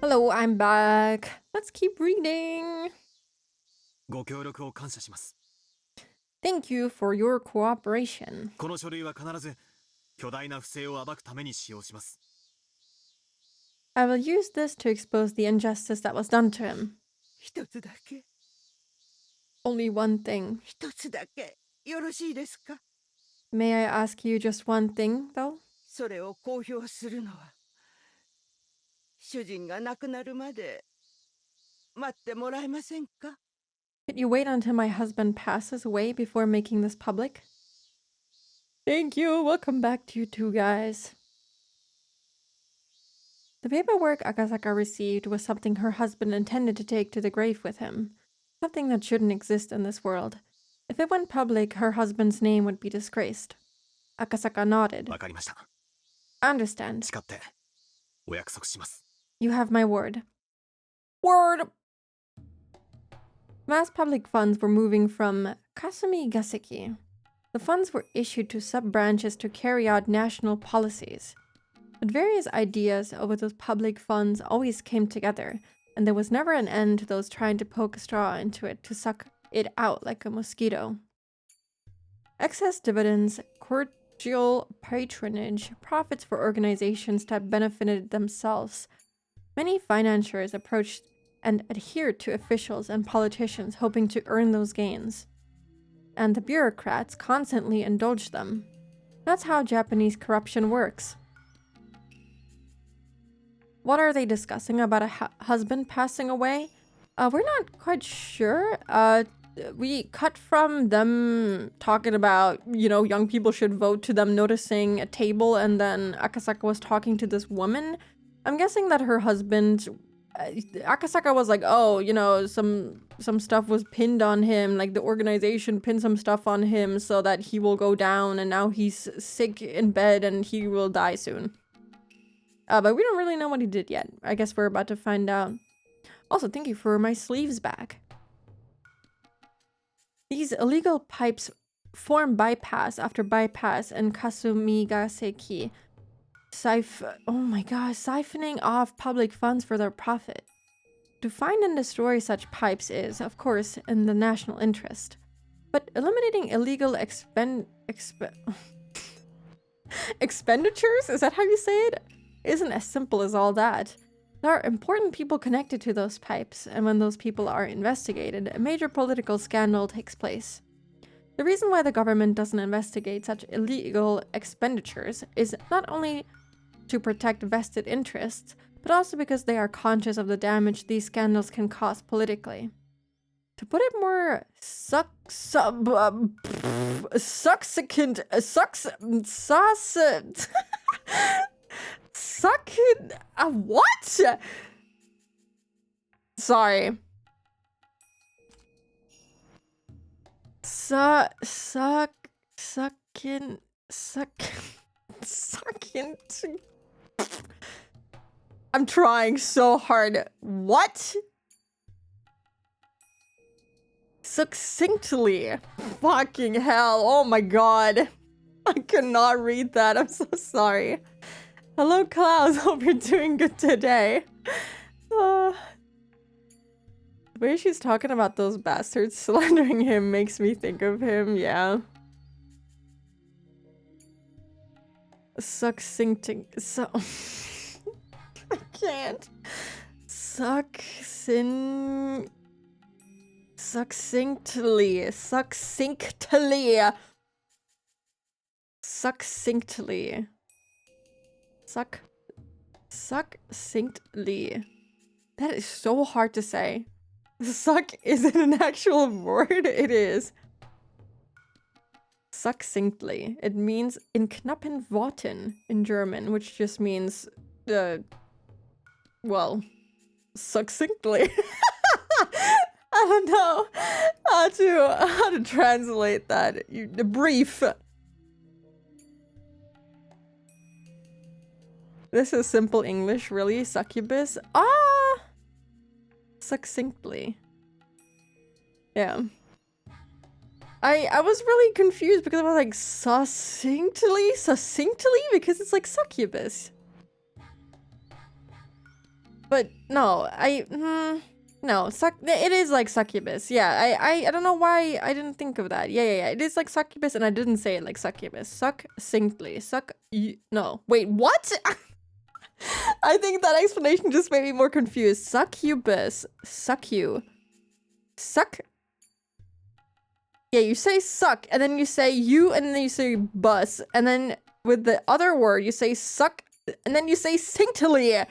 A: Hello, I'm back. Let's keep reading.
D: ご協力を感謝します。
A: Thank you for your cooperation.
D: この書類は必ず巨大な不正を暴くために使用します。
A: I will use this to expose the injustice that was done to him.
I: 一つだけ、
A: Only one thing.
I: 一つだけよろしいですか？
A: May I ask you just one thing, though?
I: それを公表するのは主人が亡くなるまで待ってもらえませんか？
A: Could you wait until my husband passes away before making this public? Thank you. Welcome back to you two guys. The paperwork Akasaka received was something her husband intended to take to the grave with him. Something that shouldn't exist in this world. If it went public, her husband's name would be disgraced. Akasaka nodded.
D: わかりました。
A: I understand.
D: 誓ってお約束します。
A: You have my word. Word! Mass public funds were moving from Kasumi Gaseki. The funds were issued to sub-branches to carry out national policies. But various ideas over those public funds always came together, and there was never an end to those trying to poke a straw into it to suck it out like a mosquito. Excess dividends, cordial patronage, profits for organizations that benefited themselves. Many financiers approached and adhered to officials and politicians hoping to earn those gains. And the bureaucrats constantly indulged them. That's how Japanese corruption works. What are they discussing about a husband passing away? We're not quite sure. We cut from them talking about, you know, young people should vote to them noticing a table, and then Akasaka was talking to this woman. I'm guessing that her husband... Akasaka was like, oh, you know, some stuff was pinned on him, like the organization pinned some stuff on him so that he will go down, and now he's sick in bed and he will die soon. But we don't really know what he did yet. I guess we're about to find out. Also, thank you for my sleeves back. These illegal pipes form bypass after bypass in Kasumigaseki. Oh my gosh, siphoning off public funds for their profit. To find and destroy such pipes is, of course, in the national interest. But eliminating illegal expenditures, is that how you say it? Isn't as simple as all that. There are important people connected to those pipes, and when those people are investigated, a major political scandal takes place. The reason why the government doesn't investigate such illegal expenditures is not only to protect vested interests, but also because they are conscious of the damage these scandals can cause politically. To put it more what? Sorry. I'm trying so hard. What? Succinctly. Fucking hell. Oh my god. I could not read that. I'm so sorry. Hello, Klaus. Hope you're doing good today. The way she's talking about those bastards slandering him makes me think of him, yeah. Succincting. So. I can't. Succinctly. Succinctly. Succinctly. That is so hard to say. Suck isn't an actual word. It is. Succinctly. It means in knappen Worten in German, which just means, well, succinctly. I don't know how to translate that. Brief. This is simple English, really? Succubus? Ah! Succinctly. Yeah. I was really confused because I was like, succinctly? Because it's like succubus. But no, no, it is like succubus. Yeah, I don't know why I didn't think of that. Yeah. It is like succubus, and I didn't say it like succubus. Succinctly. No. Wait, what? I think that explanation just made me more confused. Succubus. Suck. Yeah, you say suck, and then you say you, and then you say bus, and then with the other word, you say suck, and then you say cinctily.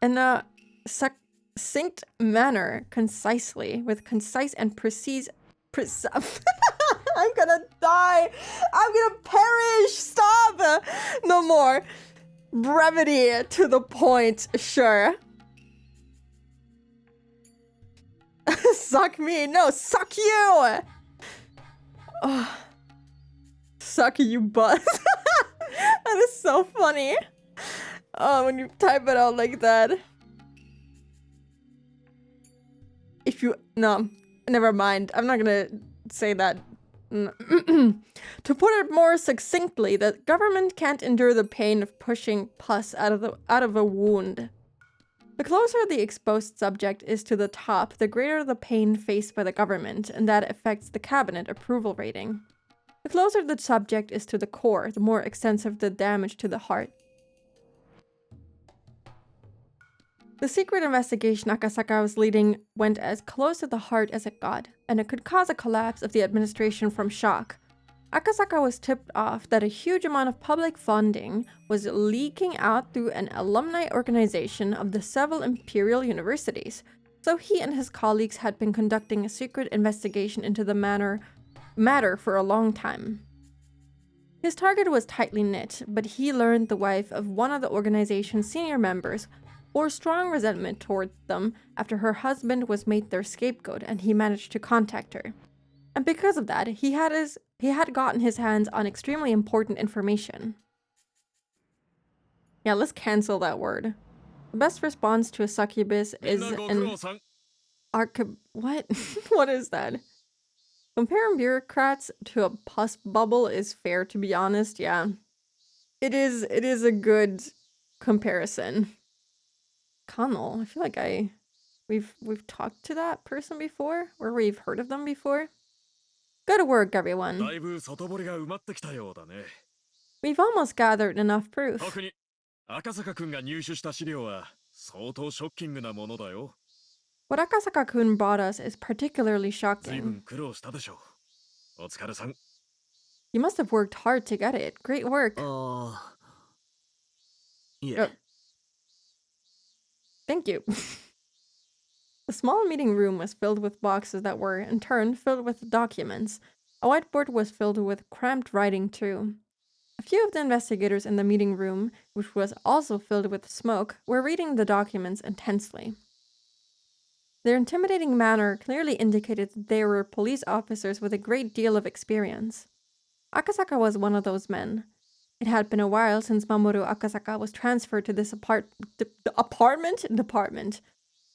A: In a succinct manner, concisely, with concise and precise. I'm gonna die. I'm gonna perish. Stop. No more. Brevity to the point, sure. Suck me. No, suck you. Oh. Suck you butt. That is so funny. Oh, when you type it out like that. If you... No, never mind. I'm not gonna say that. To put it more succinctly, the government can't endure the pain of pushing pus out of a wound. The closer the exposed subject is to the top, the greater the pain faced by the government, and that affects the cabinet approval rating. The closer the subject is to the core, the more extensive the damage to the heart. The secret investigation Akasaka was leading went as close to the heart as it got, and it could cause a collapse of the administration from shock. Akasaka was tipped off that a huge amount of public funding was leaking out through an alumni organization of the several imperial universities, so he and his colleagues had been conducting a secret investigation into the matter for a long time. His target was tightly knit, but he learned the wife of one of the organization's senior members bore strong resentment toward them after her husband was made their scapegoat and he managed to contact her. And because of that, he had gotten his hands on extremely important information. Yeah, let's cancel that word. The best response to a succubus is an what? What is that? Comparing bureaucrats to a pus bubble is fair, to be honest, yeah. It is a good comparison. Connell, I feel like we've talked to that person before, or we've heard of them before. Go to work, everyone. We've almost gathered enough proof. What Akasaka-kun brought us is particularly shocking. You must have worked hard to get it. Great work.
D: Yeah.
A: Thank you. The small meeting room was filled with boxes that were, in turn, filled with documents. A whiteboard was filled with cramped writing, too. A few of the investigators in the meeting room, which was also filled with smoke, were reading the documents intensely. Their intimidating manner clearly indicated that they were police officers with a great deal of experience. Akasaka was one of those men. It had been a while since Mamoru Akasaka was transferred to this department.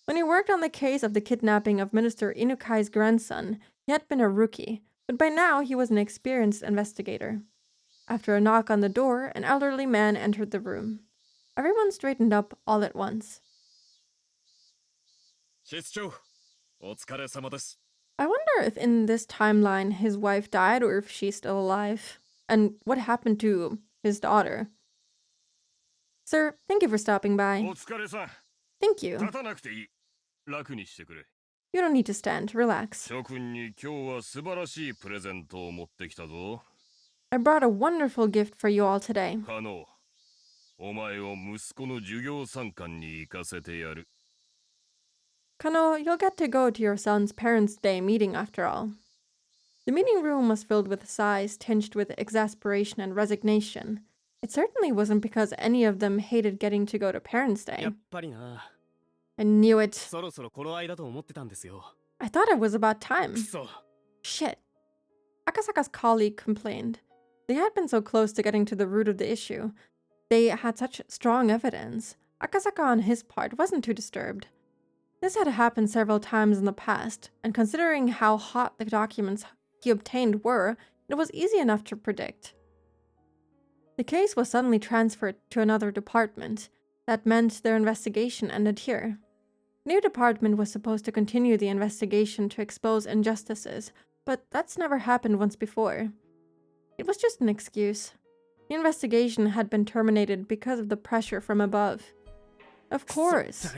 A: When he worked on the case of the kidnapping of Minister Inukai's grandson, he had been a rookie, but by now he was an experienced investigator. After a knock on the door, an elderly man entered the room. Everyone straightened up all at once. I wonder if in this timeline his wife died or if she's still alive. And what happened to his daughter? Sir, thank you for stopping by. Thank you. You don't need to stand. Relax. I brought a wonderful gift for you all today. Kano, you'll get to go to your son's Parents' Day meeting after all. The meeting room was filled with sighs tinged with exasperation and resignation. It certainly wasn't because any of them hated getting to go to Parents' Day. I knew it. I thought it was about time. Shit. Akasaka's colleague complained. They had been so close to getting to the root of the issue. They had such strong evidence. Akasaka on his part wasn't too disturbed. This had happened several times in the past, and considering how hot the documents he obtained were, it was easy enough to predict. The case was suddenly transferred to another department. That meant their investigation ended here. The new department was supposed to continue the investigation to expose injustices, but that's never happened once before. It was just an excuse. The investigation had been terminated because of the pressure from above. Of course.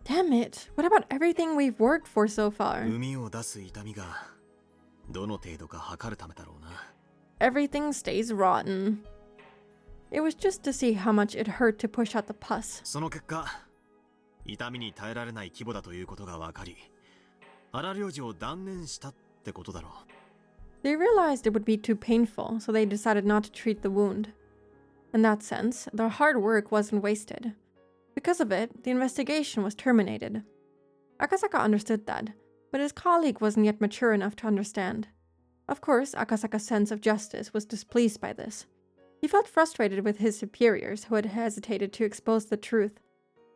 A: Damn it. What about everything we've worked for so far? everything stays rotten. It was just to see how much it hurt to push out the pus.
D: その結果、痛みに耐えられない規模だということが分かり、荒療治を断念したってことだろう。
A: They realized it would be too painful, so they decided not to treat the wound. In that sense, their hard work wasn't wasted. Because of it, the investigation was terminated. Akasaka understood that, but his colleague wasn't yet mature enough to understand. Of course, Akasaka's sense of justice was displeased by this. He felt frustrated with his superiors who had hesitated to expose the truth.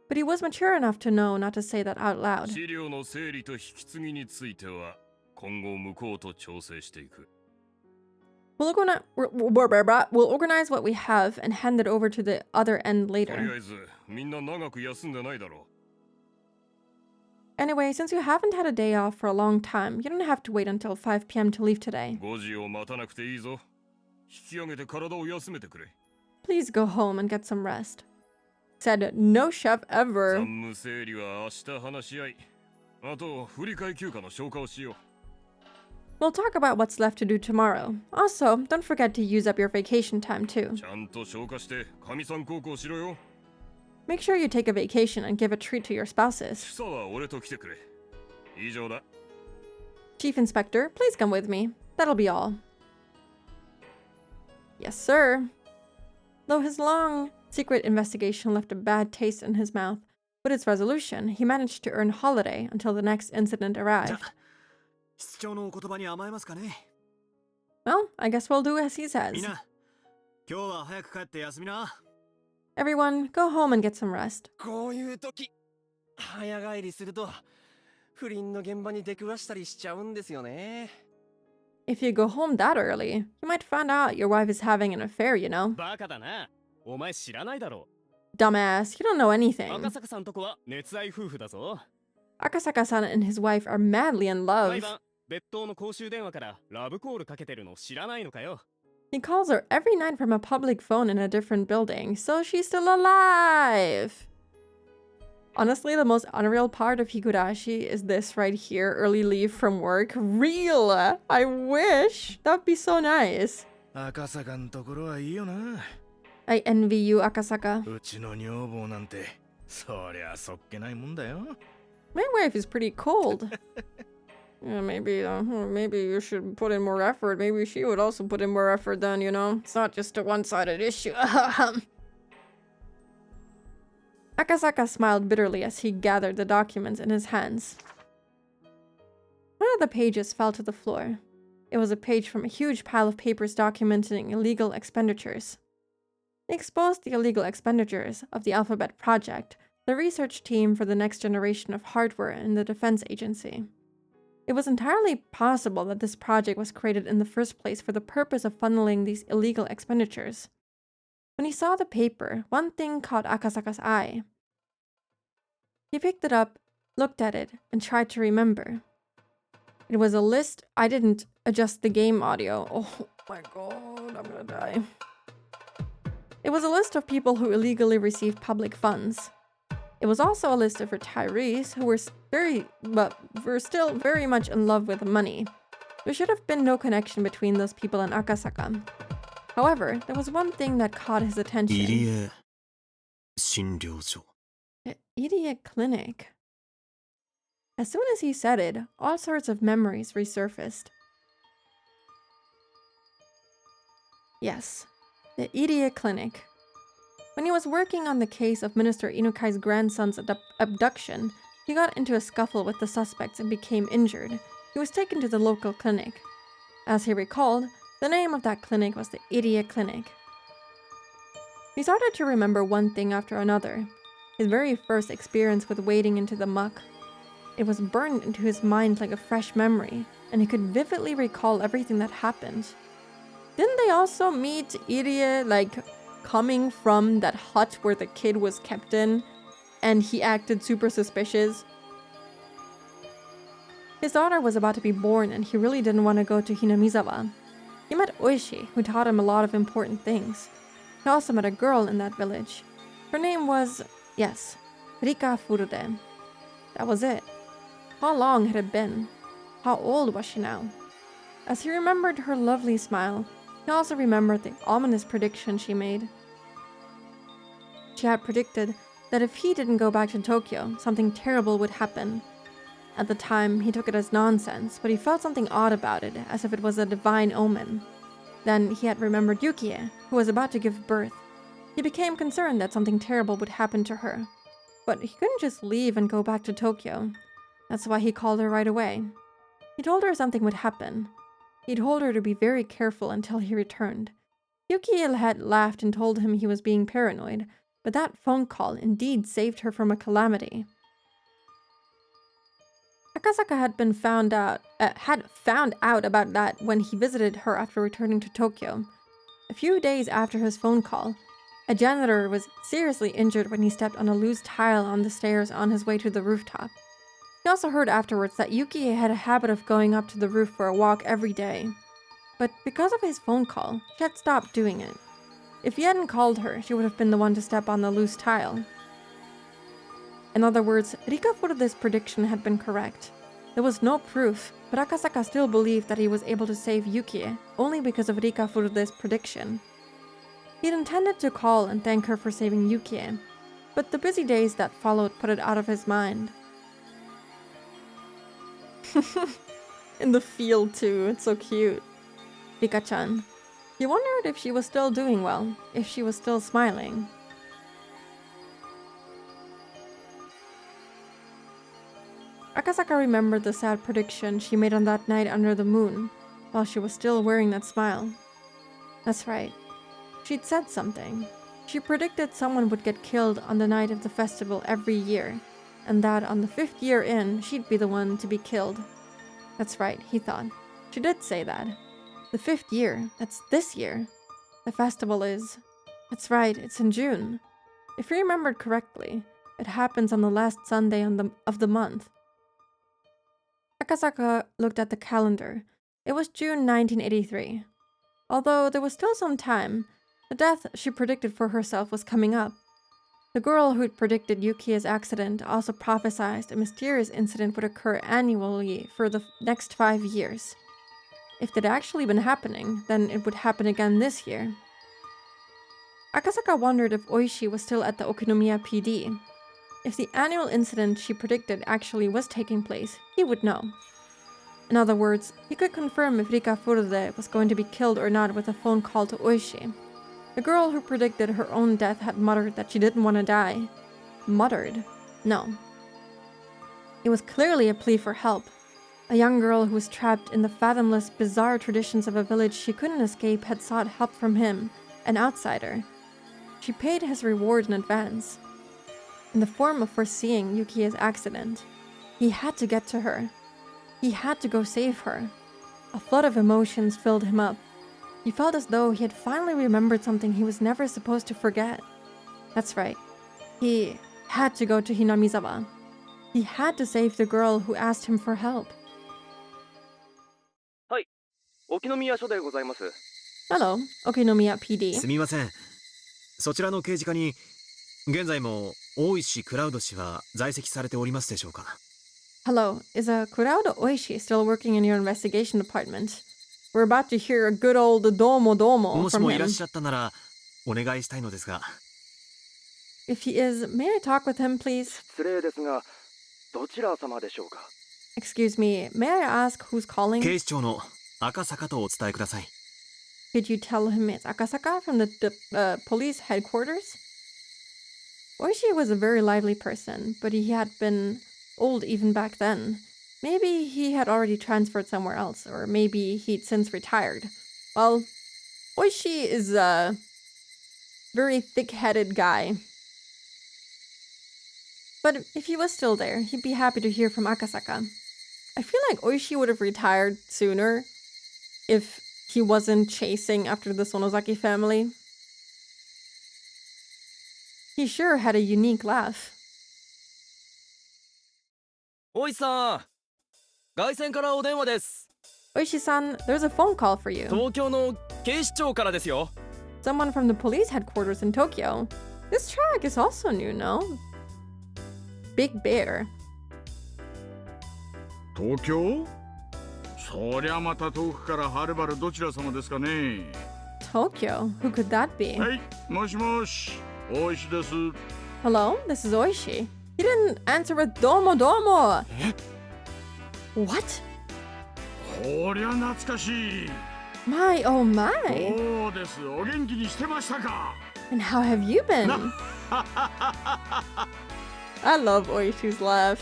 A: But he was mature enough to know not to say that out loud.
J: 資料の整理と引き継ぎについては今後向こうと調整していく。
A: We'll organize what we have and hand it over to the other end
J: とり
A: later.
J: あえずみんな長く休んでないだろ
A: Anyway, since you haven't had a day off for a long time, you don't have to wait until 5 p.m. to leave today.
J: う。5時を待たなくていいぞ。引き上げて体を休めてくれ。
A: Please go home and get some rest. Said no chef ever.
J: 残務整理は明日話し合い。あと振り替え休暇の消化をしよう。
A: We'll talk about what's left to do tomorrow. Also, don't forget to use up your vacation time too.
J: ちゃんと消化して神さん孝行しろよ。
A: Make sure you take a vacation and give a treat to your spouses.
J: 主査は俺と来てくれ。以上だ。
A: Chief Inspector, please come with me. That'll be all. Yes, sir. Though his long, secret investigation left a bad taste in his mouth, with its resolution, he managed to earn holiday until the next incident
D: じゃ
A: arrived.
D: あ、室長のお言葉に甘えますかね。
A: Well, I guess we'll do as he
D: み
A: says.
D: んな、今日は早く帰って休みな。
A: Everyone, go home and get some rest.
C: こういう時早帰りすると不倫の現場に出くわしたりしちゃうんですよね。
A: If you go home that early, you might find out your wife is having an affair, you know.
C: バカだな。お前知らないだろ。
A: Dumbass, you don't know anything.
C: 赤坂さんとこは熱愛夫婦だぞ。
A: Akasaka-san and his wife are madly in
C: 毎
A: love.
C: 晩別当の公衆電話からラブコールかけてるの知らないのかよ。
A: He calls her every night from a public phone in a different building, so she's still alive. Honestly, the most unreal part of Higurashi is this right here, early leave from work. Real! I wish! That'd be so nice.
J: 赤坂のところはいいよな。
A: I envy you, Akasaka.
J: うちの女房なんてそりゃそっけないもんだよ。
A: My wife is pretty cold. Yeah, maybe you should put in more effort. Maybe she would also put in more effort then, you know? It's not just a one-sided issue. Akasaka smiled bitterly as he gathered the documents in his hands. One of the pages fell to the floor. It was a page from a huge pile of papers documenting illegal expenditures. They exposed the illegal expenditures of the Alphabet Project, the research team for the next generation of hardware in the Defense Agency. It was entirely possible that this project was created in the first place for the purpose of funneling these illegal expenditures. When he saw the paper, one thing caught Akasaka's eye. He picked it up, looked at it, and tried to remember. It was a list. I didn't adjust the game audio. Oh my god, I'm gonna die. It was a list of people who illegally received public funds. It was also a list of retirees who were still very much in love with money. There should have been no connection between those people and Akasaka. However, there was one thing that caught his attention.
D: 入江診療所。
A: The idiot clinic. As soon as he said it, all sorts of memories resurfaced. Yes, the idiot clinic. When he was working on the case of Minister Inukai's grandson's abduction, he got into a scuffle with the suspects and became injured. He was taken to the local clinic. As he recalled, the name of that clinic was the Idiot Clinic. He started to remember one thing after another. His very first experience with wading into the muck. It was burned into his mind like a fresh memory, and he could vividly recall everything that happened. Didn't they also meet Irie, coming from that hut where the kid was kept in, and he acted super suspicious? His daughter was about to be born, and he really didn't want to go to Hinamizawa. He met Oishi, who taught him a lot of important things. He also met a girl in that village. Her name was, yes, Rika Furude. That was it. How long had it been? How old was she now? As he remembered her lovely smile, He also remembered the ominous prediction she made. She had predicted that if he didn't go back to Tokyo, something terrible would happen. At the time, he took it as nonsense, but he felt something odd about it, as if it was a divine omen. Then he had remembered Yukie, who was about to give birth. He became concerned that something terrible would happen to her. But he couldn't just leave and go back to Tokyo. That's why he called her right away. He told her something would happen. He told her to be very careful until he returned. Yukie had laughed and told him he was being paranoid, but that phone call indeed saved her from a calamity. Akasaka had found out about that when he visited her after returning to Tokyo. A few days after his phone call, a janitor was seriously injured when he stepped on a loose tile on the stairs on his way to the rooftop. He also heard afterwards that Yuki had a habit of going up to the roof for a walk every day. But because of his phone call, she had stopped doing it. If he hadn't called her, she would have been the one to step on the loose tile. In other words, Rika Furude's prediction had been correct. There was no proof, but Akasaka still believed that he was able to save Yukie only because of Rika Furude's prediction. He'd intended to call and thank her for saving Yukie, but the busy days that followed put it out of his mind. In the field too, it's so cute. Rika-chan. He wondered if she was still doing well, if she was still smiling. Akasaka remembered the sad prediction she made on that night under the moon, while she was still wearing that smile. That's right. She'd said something. She predicted someone would get killed on the night of the festival every year, and that on the 5th year in, she'd be the one to be killed. That's right, he thought. She did say that. The 5th year, that's this year. The festival is... That's right, it's in June. If he remembered correctly, it happens on the last Sunday of the month. Akasaka looked at the calendar. It was June 1983. Although there was still some time, the death she predicted for herself was coming up. The girl who'd predicted Yukie's accident also prophesied a mysterious incident would occur annually for the next 5 years. If it had actually been happening, then it would happen again this year. Akasaka wondered if Oishi was still at the Okinomiya PD. If the annual incident she predicted actually was taking place, he would know. In other words, he could confirm if Rika Furude was going to be killed or not with a phone call to Oishi. The girl who predicted her own death had muttered that she didn't want to die. Muttered? No. It was clearly a plea for help. A young girl who was trapped in the fathomless, bizarre traditions of a village she couldn't escape had sought help from him, an outsider. She paid his reward in advance. In the form of foreseeing Yukie's accident. He had to get to her. He had to go save her. A flood of emotions filled him up. He felt as though he had finally remembered something he was never supposed to forget. That's right. He had to go to Hinamizawa. He had to save the girl who asked him for help. Hello, Okinomiya PD.
D: すみません。そちらの刑事課に現在も大石クラウド氏は在籍されておりますでしょうか？
A: Hello, is Kuraudo Oishi still working in your investigation department? We're about to hear a good old domo
D: もし
A: from
D: もいらっ
A: him.
D: しゃったならお願いしたいのですが。
A: If he is, may I talk with him, please?
K: 失礼ですが、どちら様でしょうか？
A: Excuse me, may I ask who's calling?
D: 警視庁の赤坂とお伝えください。
A: Could you tell him it's Akasaka from the police headquarters? Oishi was a very lively person, but he had been old even back then. Maybe he had already transferred somewhere else, or maybe he'd since retired. Well, Oishi is a very thick-headed guy. But if he was still there, he'd be happy to hear from Akasaka. I feel like Oishi would have retired sooner if he wasn't chasing after the Sonozaki family. He sure had a unique laugh.
C: おいさん、外線からお電話です。
A: Oishi-san, there's a phone call for you.
C: 東京の警視庁からですよ。
A: Someone from the police headquarters in Tokyo. This track is also new, no? Big Bear.
J: 東京？そりゃまた遠くからはるばるどちら様ですかね。
A: Tokyo. Who could that be?
J: はい、もしもし、大石です。
A: Hello, this is Oishi. He didn't answer with domo domo. What?
J: こりゃ懐かしい。
A: My, oh my.
J: そうです。お元気にしてましたか。
A: And how have you been? I love Oishi's laugh.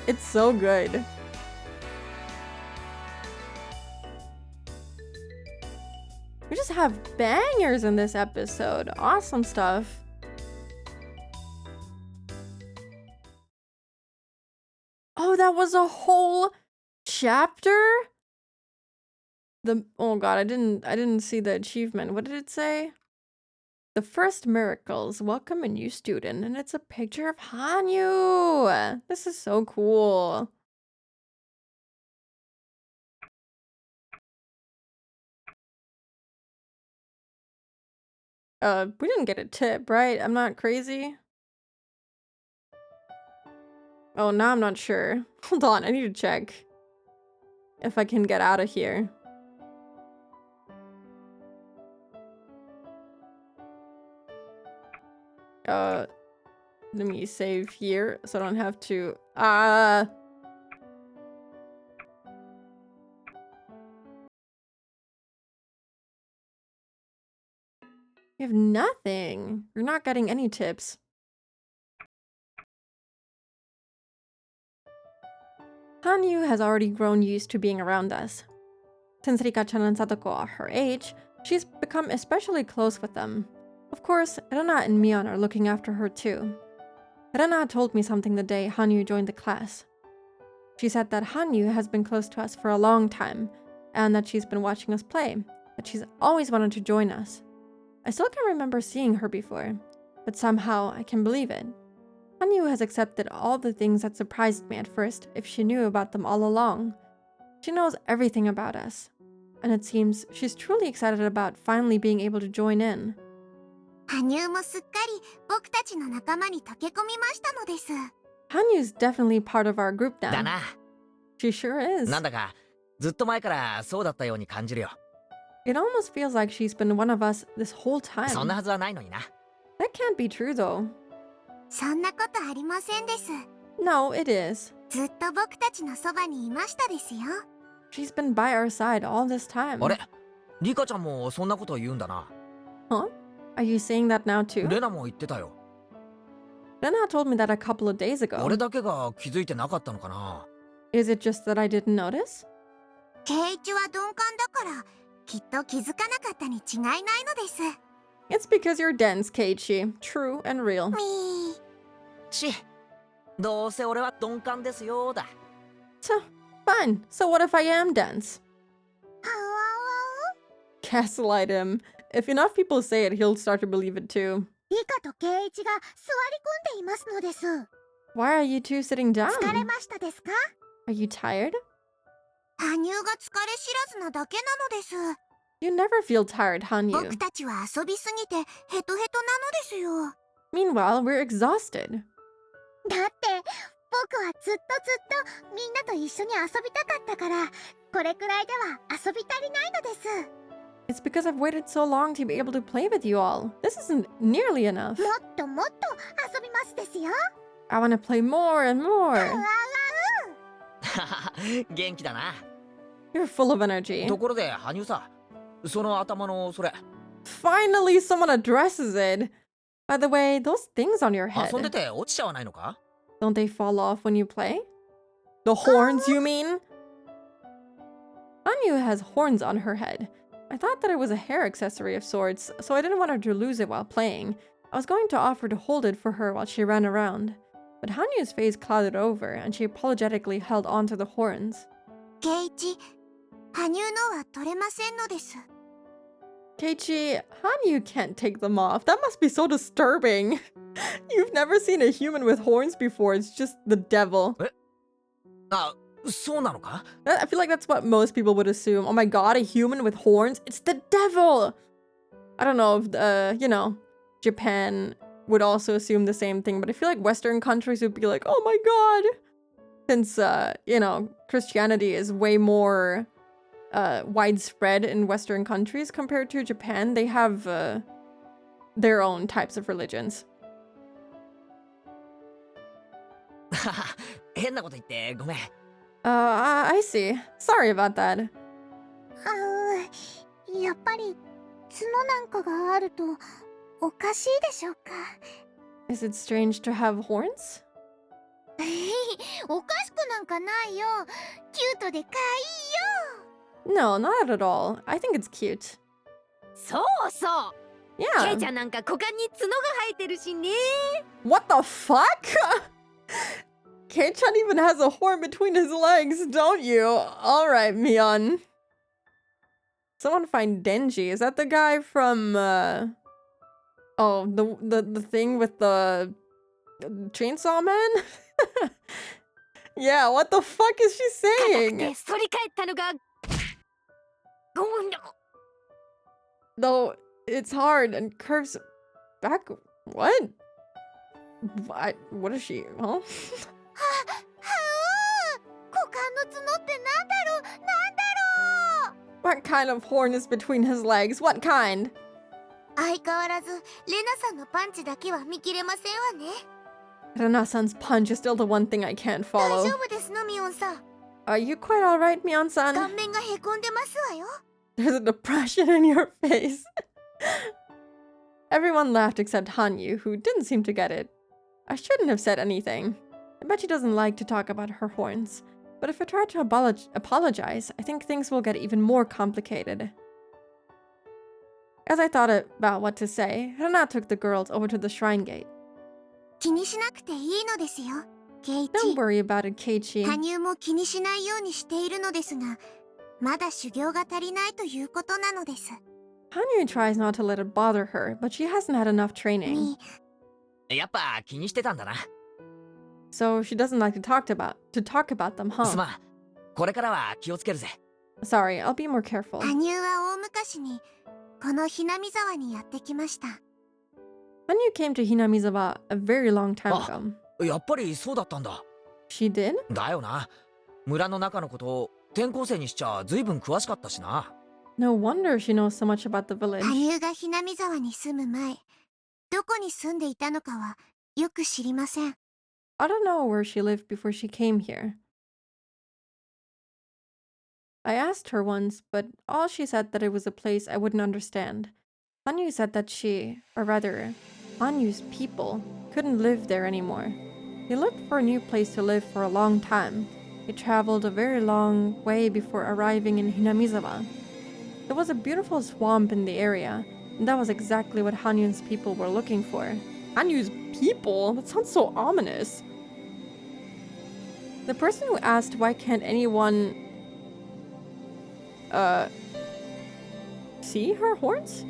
A: It's so good. We just have bangers in this episode. Awesome stuff. Oh, that was a whole chapter? Oh god, I didn't see the achievement. What did it say? The first miracles welcome a new student, and it's a picture of Hanyu. This is so cool. We didn't get a tip, right? I'm not crazy. Oh, now I'm not sure. Hold on, I need to check if I can get out of here. Let me save here so I don't have to. You have nothing. You're not getting any tips. Hanyu has already grown used to being around us. Since Rika-chan and Sadako are her age, she's become especially close with them. Of course, Rena and Mion are looking after her too. Rena told me something the day Hanyu joined the class. She said that Hanyu has been close to us for a long time, and that she's been watching us play, that she's always wanted to join us. I still can't remember seeing her before, but somehow I can believe it. Hanyu has accepted all the things that surprised me at first if she knew about them all along. She knows everything about us, and it seems she's truly excited about finally being able to join in.
F: 羽生もすっかり僕たちの仲間に溶け込みましたのです。
A: Hanyu's definitely part of our group now.
G: だな。
A: She sure is.
G: なんだかずっと前からそうだったように感じるよ。
A: It almost feels like she's been one of us this whole time.
G: そんなはずはないのにな。
A: That can't be true though.
F: そんなことありませんです。
A: No, it is.
F: ずっと僕たちのそばにいましたですよ。
A: She's been by our side all this time.
G: あれ、リカちゃんもそんなこと言うんだな。
A: Huh? Are you saying that now too?
G: レナも言ってたよ。
A: Rena told me that a couple of days ago.
G: 俺だけが気づいてなかったのかな。
A: Is it just that I didn't notice?
F: 圭一は鈍感だからきっと気づかなかったに違いないのです。
A: It's because you're dense, Keiichi. True and real.
F: みー。
G: ち、どうせ俺は鈍感ですよだ。
A: Fine. So what if I am dense?
F: はわわ
A: Gaslight him. If enough people say it, he'll start to believe it too.
F: リカと圭一が座り込んでいますのです。
A: Why are you two sitting down?
F: 疲れましたですか？
A: Are you tired?
F: 羽生が疲れ知らずなだけなのです。
A: You never feel tired, Hanyu.
F: 僕たちは遊びすぎてヘトヘトなのですよ。
A: Meanwhile, we're exhausted.
F: だって僕はずっとみんなと一緒に遊びたかったからこれくらいでは遊び足りないのです。
A: It's because I've waited so long to be able to play with you all. This isn't nearly enough.
F: もっともっと遊びますですよ。
A: I want to play more and more.
G: 元気だな。
A: You're full of energy.
G: ところで羽生さ、その頭のそれ。
A: Finally, someone addresses it. By the way, those things on your head,
G: 遊んでて落ちちゃわないのか？
A: don't they fall off when you play? The horns, you mean? Hanyu has horns on her head. I thought that it was a hair accessory of sorts, so I didn't want her to lose it while playing. I was going to offer to hold it for her while she ran around. But Hanyu's face clouded over, and she apologetically held onto the horns.
F: 圭一、羽生のは取れませんのです。
A: Keiichi, Hanyu can't take them off. That must be so disturbing. You've never seen a human with horns before. It's just the devil.
G: あ、そうなのか？
A: I feel like that's what most people would assume. Oh my god, a human with horns? It's the devil! I don't know if, Japan would also assume the same thing, but I feel like Western countries would be like, oh my god! Since, Christianity is way more widespread in Western countries compared to Japan. They have their own types of religions.
G: 変なこと言ってごめん。
A: I see. Sorry about that.
F: やっぱり角なんかがあるとおかしいでしょうか。
A: Is it strange to have horns?
F: おかしくなんかないよ。キュートでかいよ。
A: No, not at all. I think it's cute.
H: そうそう。ケイ
A: Yeah.
H: ちゃんなんか股間に角が生えてるしね。
A: What the fuck? Kei-chan even has a horn between his legs, don't you? Alright, Mion. Someone find Denji. Is that the guy from, oh, the thing with the Chainsaw Man? Yeah, what the fuck is she
H: 硬くて
A: saying?
H: 反り返ったのが。
A: Though it's hard and curves back. What? What is she? Huh?
F: 股間の角ってなんだろう。
A: What kind of horn is between his legs? What kind?
F: 相変わらずレナさんのパンチだけは見切れませんわね。
A: Rena-san's punch is still the one thing I can't
F: 大
A: follow.
F: 丈夫ですのミオンさん。
A: Are you quite alright,
F: 顔
A: Mion-san?
F: 面がへこんでますわよ。
A: There's a depression in your face. Everyone laughed except Hanyu, who didn't seem to get it. I shouldn't have said anything. I bet she doesn't like to talk about her horns. But if I try to apologize, I think things will get even more complicated. As I thought about what to say, Rena took the girls over to the shrine gate.
F: 気にしなくていいのですよ、ケイチ。
A: Don't worry about it, Keiichi.
F: 羽生も気にしないようにしているのですが、まだ修行が足りないということなのです。
A: Hanyu tries not to let it bother her, but she hasn't had enough training.
G: やっぱ気にしてたんだな。
A: So she doesn't like to talk about them,
G: す
A: huh?
G: まん。これからは気をつけるぜ。
A: Sorry, I'll be more careful.
F: 羽生は大昔にこのひなみ沢にやってきました。
A: Hanyu came to Hinamizawa a very long time ago.
G: やっぱりそうだったんだ。
A: She did?
G: だよな。村の中のことを転校生にしちゃ随分詳しかったしな。
A: No wonder she knows so much about the village.
F: 羽生がひなみ沢に住む前、どこに住んでいたのかはよく知りません。
A: I don't know where she lived before she came here. I asked her once, but all she said that it was a place I wouldn't understand. Hanyu said that she, or rather, Hanyu's people, couldn't live there anymore. They looked for a new place to live for a long time. They traveled a very long way before arriving in Hinamizawa. There was a beautiful swamp in the area, and that was exactly what Hanyu's people were looking for. Hanyu's people? That sounds so ominous. The person who asked why can't anyone see her horns?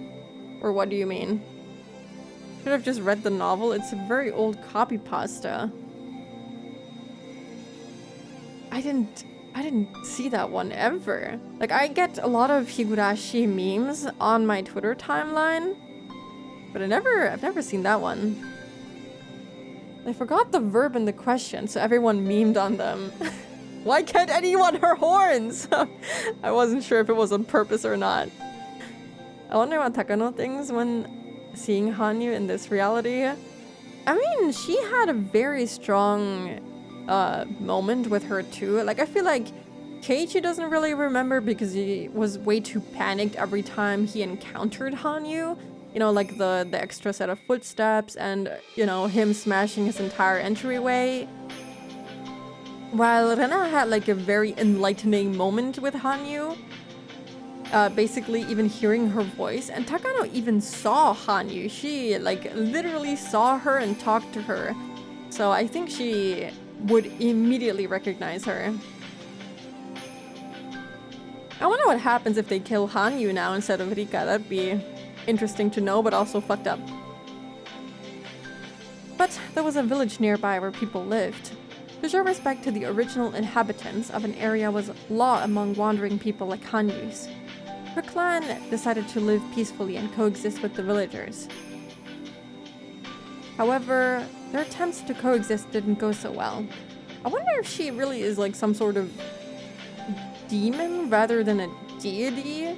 A: Or what do you mean? Should have just read the novel. It's a very old copy pasta. I didn't see that one ever. Like, I get a lot of Higurashi memes on my Twitter timeline, but I've never seen that one. I forgot the verb in the question, so everyone memed on them. Why can't anyone her horns? I wasn't sure if it was on purpose or not. I wonder what Takano thinks when seeing Hanyu in this reality. I mean, she had a very strong moment with her too. Like, I feel like Keiichi doesn't really remember because he was way too panicked every time he encountered Hanyu. You know, like the extra set of footsteps and, you know, him smashing his entire entryway. While Rena had like a very enlightening moment with Hanyu. Basically even hearing her voice, and Takano even saw Hanyu. She like literally saw her and talked to her. So I think she would immediately recognize her. I wonder what happens if they kill Hanyu now instead of Rika. That'd be interesting to know, but also fucked up. But there was a village nearby where people lived. To show respect to the original inhabitants of an area was law among wandering people like Hanyu's. Her clan decided to live peacefully and coexist with the villagers. However, their attempts to coexist didn't go so well. I wonder if she really is like some sort of demon rather than a deity?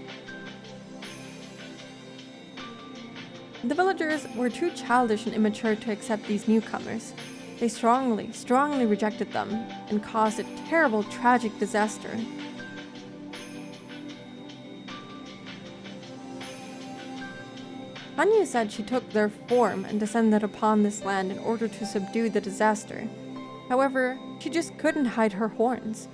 A: The villagers were too childish and immature to accept these newcomers. They strongly rejected them and caused a terrible, tragic disaster. Hanyu said she took their form and descended upon this land in order to subdue the disaster. However, she just couldn't hide her horns.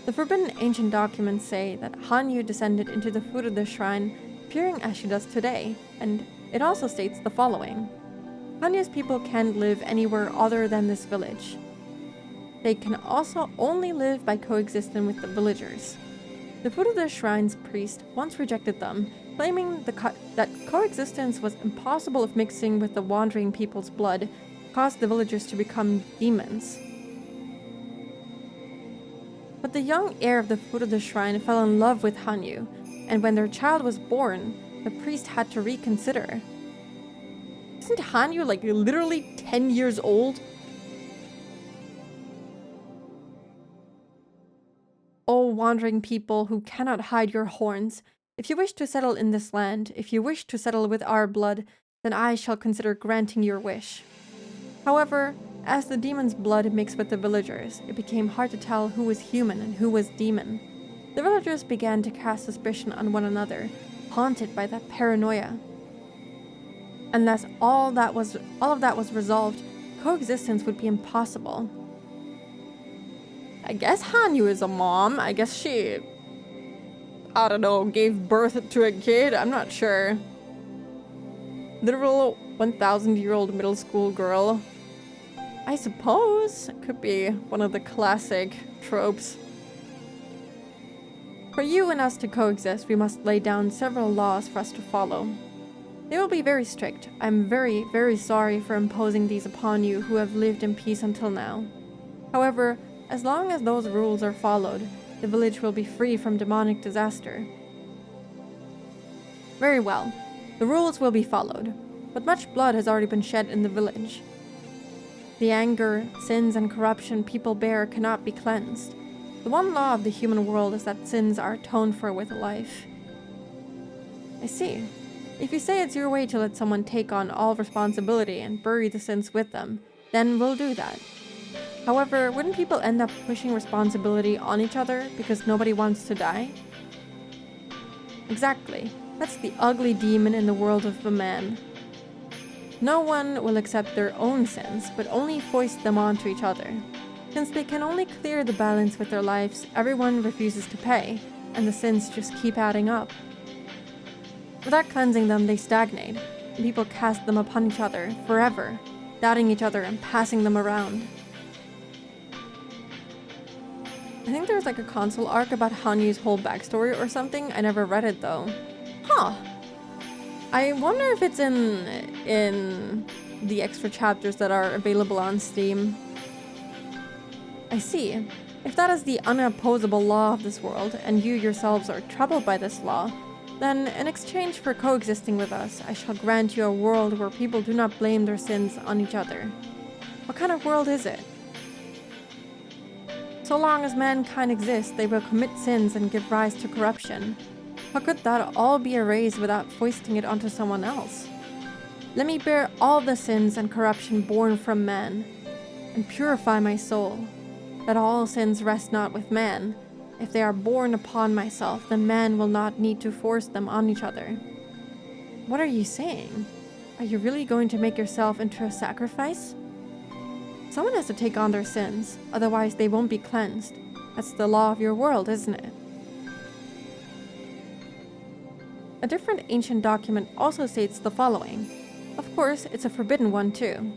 A: The forbidden ancient documents say that Hanyu descended into the foot of the shrine, appearing as she does today, and it also states the following. Hanyu's people can't live anywhere other than this village. They can also only live by coexisting with the villagers. The foot of the shrine's priest once rejected them, claiming that coexistence was impossible if mixing with the wandering people's blood caused the villagers to become demons. But the young heir of the foot of the shrine fell in love with Hanyu, and when their child was born, the priest had to reconsider. Isn't Hanyu like literally 10 years old? O wandering people who cannot hide your horns, if you wish to settle in this land, if you wish to settle with our blood, then I shall consider granting your wish. However, as the demon's blood mixed with the villagers, it became hard to tell who was human and who was demon. The villagers began to cast suspicion on one another, haunted by that paranoia. Unless all of that was resolved, coexistence would be impossible. I guess Hanyu is a mom. I guess she, I don't know, gave birth to a kid. I'm not sure. Literal 1,000-year-old middle school girl. I suppose it could be one of the classic tropes. For you and us to coexist, we must lay down several laws for us to follow. They will be very strict. I'm very, very sorry for imposing these upon you who have lived in peace until now. However, as long as those rules are followed, the village will be free from demonic disaster. Very well. The rules will be followed, but much blood has already been shed in the village. The anger, sins, and corruption people bear cannot be cleansed. The one law of the human world is that sins are atoned for with life. I see. If you say it's your way to let someone take on all responsibility and bury the sins with them, then we'll do that. However, wouldn't people end up pushing responsibility on each other because nobody wants to die? Exactly. That's the ugly demon in the world of the man. No one will accept their own sins, but only foist them onto each other. Since they can only clear the balance with their lives, everyone refuses to pay, and the sins just keep adding up. Without cleansing them, they stagnate, and people cast them upon each other forever, doubting each other and passing them around. I think there's like a console arc about Hanyu's whole backstory or something. I never read it though. Huh. I wonder if it's in the extra chapters that are available on Steam. I see. If that is the unopposable law of this world, and you yourselves are troubled by this law, then in exchange for coexisting with us, I shall grant you a world where people do not blame their sins on each other. What kind of world is it? So long as mankind exists, they will commit sins and give rise to corruption. How could that all be erased without foisting it onto someone else? Let me bear all the sins and corruption born from man, and purify my soul, that all sins rest not with man. If they are born upon myself, then man will not need to force them on each other. What are you saying? Are you really going to make yourself into a sacrifice? Someone has to take on their sins, otherwise they won't be cleansed. That's the law of your world, isn't it? A different ancient document also states the following. Of course, it's a forbidden one too.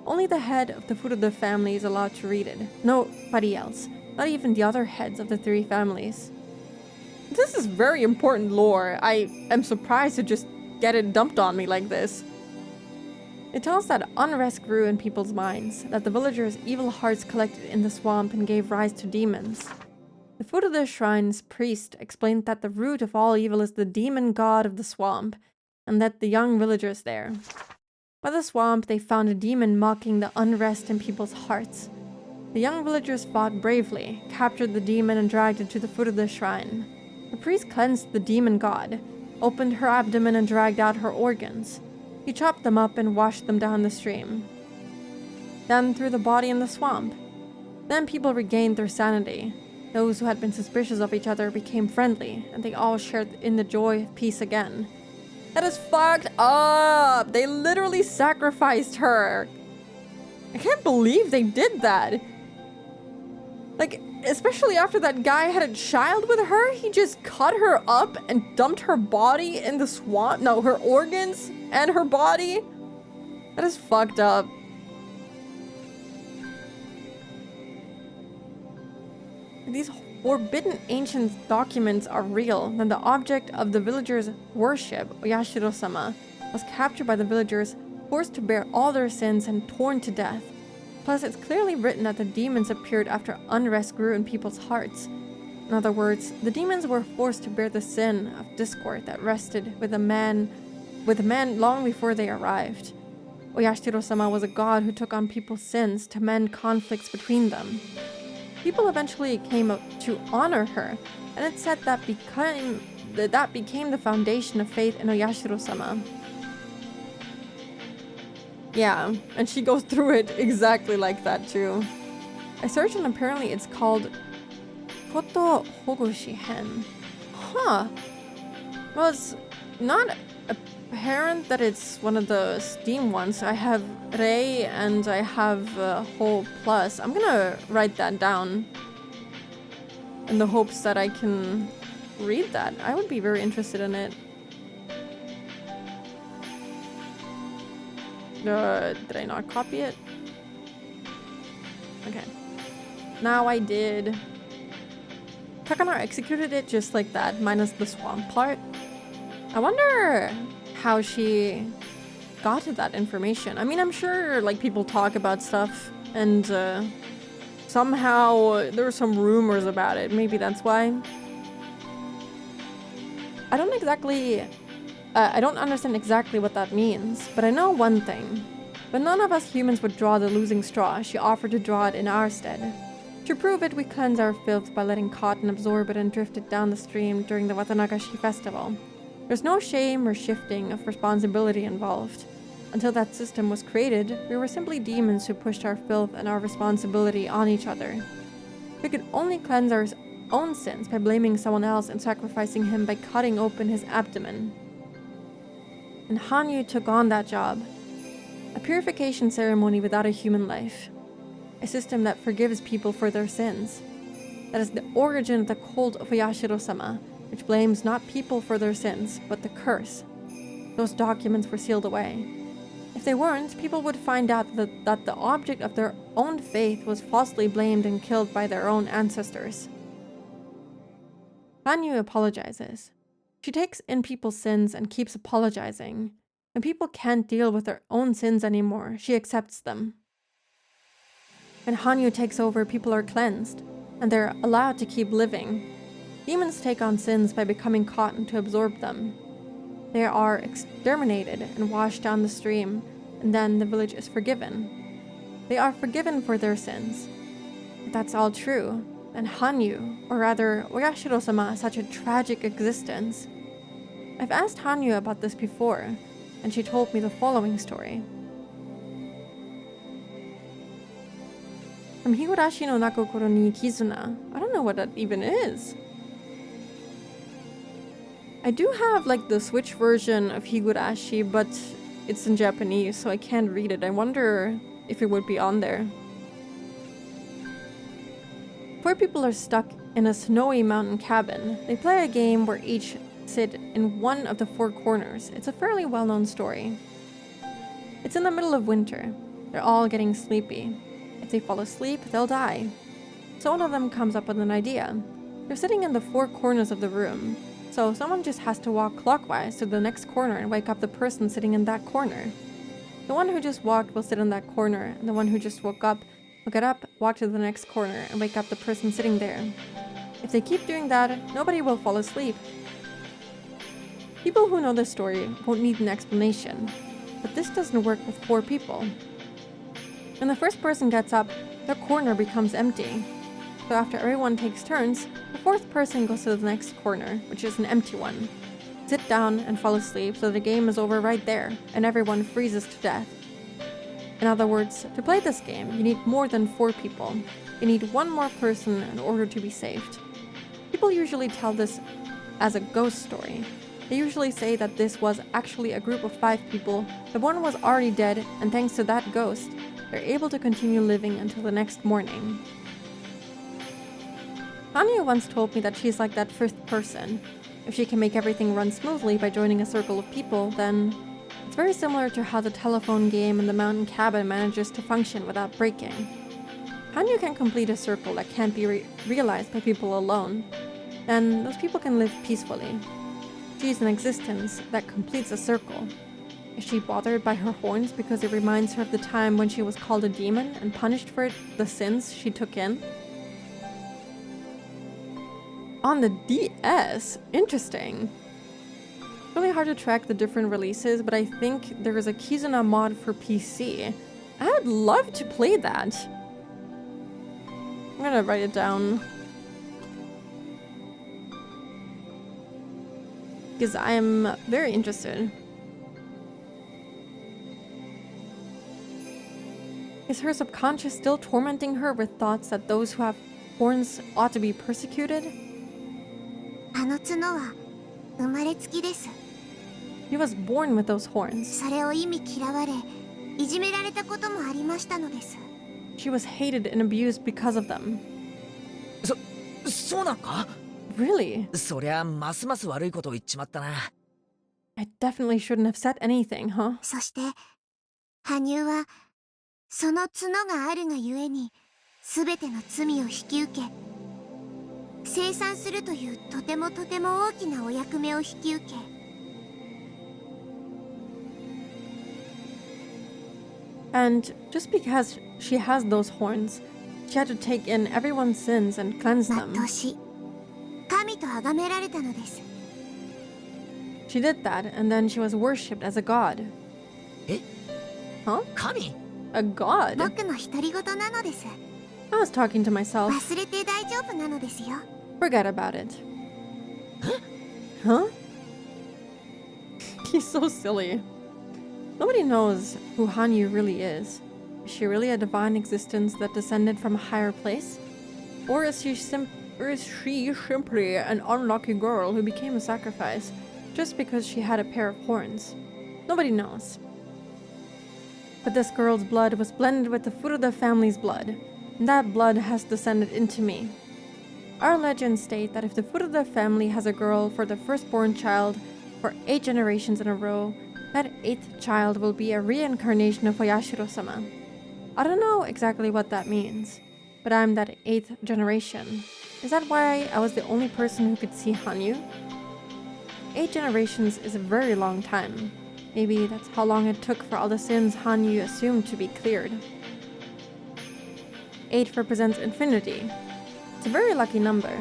A: Only the head of the Furuda family is allowed to read it. Nobody else. Not even the other heads of the 3 families. This is very important lore. I am surprised to just get it dumped on me like this. It tells that unrest grew in people's minds, that the villagers' evil hearts collected in the swamp and gave rise to demons. The foot of the shrine's priest explained that the root of all evil is the demon god of the swamp, and that the young villagers there. By the swamp, they found a demon mocking the unrest in people's hearts. The young villagers fought bravely, captured the demon, and dragged it to the foot of the shrine. The priest cleansed the demon god, opened her abdomen and dragged out her organs. He chopped them up and washed them down the stream. Then threw the body in the swamp. Then people regained their sanity. Those who had been suspicious of each other became friendly, and they all shared in the joy of peace again. That is fucked up! They literally sacrificed her! I can't believe they did that! Like, especially after that guy had a child with her, he just cut her up and dumped her body in the swamp. No, her organs and her body. That is fucked up. If these forbidden ancient documents are real, then the object of the villagers' worship, Oyashiro-sama, was captured by the villagers, forced to bear all their sins and torn to death. Plus, it's clearly written that the demons appeared after unrest grew in people's hearts. In other words, the demons were forced to bear the sin of discord that rested with the man long before they arrived. Oyashiro-sama was a god who took on people's sins to mend conflicts between them. People eventually came to honor her, and it's said that became the foundation of faith in Oyashiro-sama. Yeah, and she goes through it exactly like that too. I searched and apparently it's called Koto Hogushi Hen. Huh. Well, it's not apparent that it's one of the Steam ones. I have Rei and I have Ho Plus. I'm gonna write that down in the hopes that I can read that. I would be very interested in it. Did I not copy it? Okay. Now I did. Takano executed it just like that, minus the swamp part. I wonder how she got to that information. I mean, I'm sure like people talk about stuff and somehow there were some rumors about it. Maybe that's why. I don't understand exactly what that means, but I know one thing. But none of us humans would draw the losing straw. She offered to draw it in our stead. To prove it, we cleanse our filth by letting cotton absorb it and drift it down the stream during the Watanagashi festival. There's no shame or shifting of responsibility involved. Until that system was created, we were simply demons who pushed our filth and our responsibility on each other. We could only cleanse our own sins by blaming someone else and sacrificing him by cutting open his abdomen. And Hanyu took on that job. A purification ceremony without a human life. A system that forgives people for their sins. That is the origin of the cult of Oyashiro-sama, which blames not people for their sins, but the curse. Those documents were sealed away. If they weren't, people would find out that the object of their own faith was falsely blamed and killed by their own ancestors. Hanyu apologizes. She takes in people's sins and keeps apologizing. When people can't deal with their own sins anymore, she accepts them. When Hanyu takes over, people are cleansed, and they're allowed to keep living. Demons take on sins by becoming cotton to absorb them. They are exterminated and washed down the stream, and then the village is forgiven. They are forgiven for their sins. If that's all true, then Hanyu, or rather Oyashiro-sama, has such a tragic existence. I've asked Hanyu about this before, and she told me the following story. From Higurashi no Nakokoro ni Kizuna. I don't know what that even is. I do have like the Switch version of Higurashi, but it's in Japanese, so I can't read it. I wonder if it would be on there. 4 people are stuck in a snowy mountain cabin. They play a game where each sit in one of the 4 corners. It's a fairly well-known story. It's in the middle of winter. They're all getting sleepy. If they fall asleep, they'll die. So one of them comes up with an idea. They're sitting in the 4 corners of the room, so someone just has to walk clockwise to the next corner and wake up the person sitting in that corner. The one who just walked will sit in that corner, and the one who just woke up will get up, walk to the next corner, and wake up the person sitting there. If they keep doing that, nobody will fall asleep. People who know this story won't need an explanation, but this doesn't work with 4 people. When the first person gets up, their corner becomes empty. So after everyone takes turns, the fourth person goes to the next corner, which is an empty one. Sit down and fall asleep so the game is over right there, and everyone freezes to death. In other words, to play this game, you need more than 4 people. You need one more person in order to be saved. People usually tell this as a ghost story. They usually say that this was actually a group of 5 people, but one was already dead, and thanks to that ghost, they're able to continue living until the next morning. Hanyu once told me that she's like that 5th person. If she can make everything run smoothly by joining a circle of people, then it's very similar to how the telephone game in the mountain cabin manages to function without breaking. Hanyu can complete a circle that can't be realized by people alone, then those people can live peacefully. She's an existence that completes a circle. Is she bothered by her horns because it reminds her of the time when she was called a demon and punished for the sins she took in? On the DS? Interesting. Really hard to track the different releases, but I think there is a Kizuna mod for PC. I would love to play that. I'm gonna write it down. Because I'm very interested. Is her subconscious still tormenting her with thoughts that those who have horns ought to be persecuted?
F: あの角は生まれつきです。
A: He was born with those horns.
F: それを意味嫌われ、いじめられたこともありましたのです。
A: She was hated and abused because of them.
G: そうなんか？
A: Really?
G: そりゃますます悪いことを言っちまったな。
A: I definitely shouldn't have said anything, huh?
F: そして羽生はその角があるがゆえに全ての罪を引き受け、清算するというとても大きなお役目を引き受け、
A: And just because she has those horns, she had to take in everyone's sins and cleanse
F: 全
A: them.
F: うし神と崇められたのです。
A: She did that, and then she was worshipped as a god.
G: え？
A: Huh?
G: 神？
A: A god?
F: 僕の独り言なのです。
A: I was talking to myself.
F: 忘れて大丈夫なのですよ。
A: Forget about it. Huh? He's so silly. Nobody knows who Hanyu really is. Is she really a divine existence that descended from a higher place? Or is she simply an unlucky girl who became a sacrifice just because she had a pair of horns? Nobody knows. But this girl's blood was blended with the Furuda family's blood, and that blood has descended into me. Our legends state that if the Furuda family has a girl for the firstborn child for 8 generations in a row, that 8th child will be a reincarnation of Oyashiro-sama. I don't know exactly what that means, but I'm that 8th generation. Is that why I was the only person who could see Hanyu? 8 generations is a very long time. Maybe that's how long it took for all the sins Hanyu assumed to be cleared. 8 represents infinity. It's a very lucky number.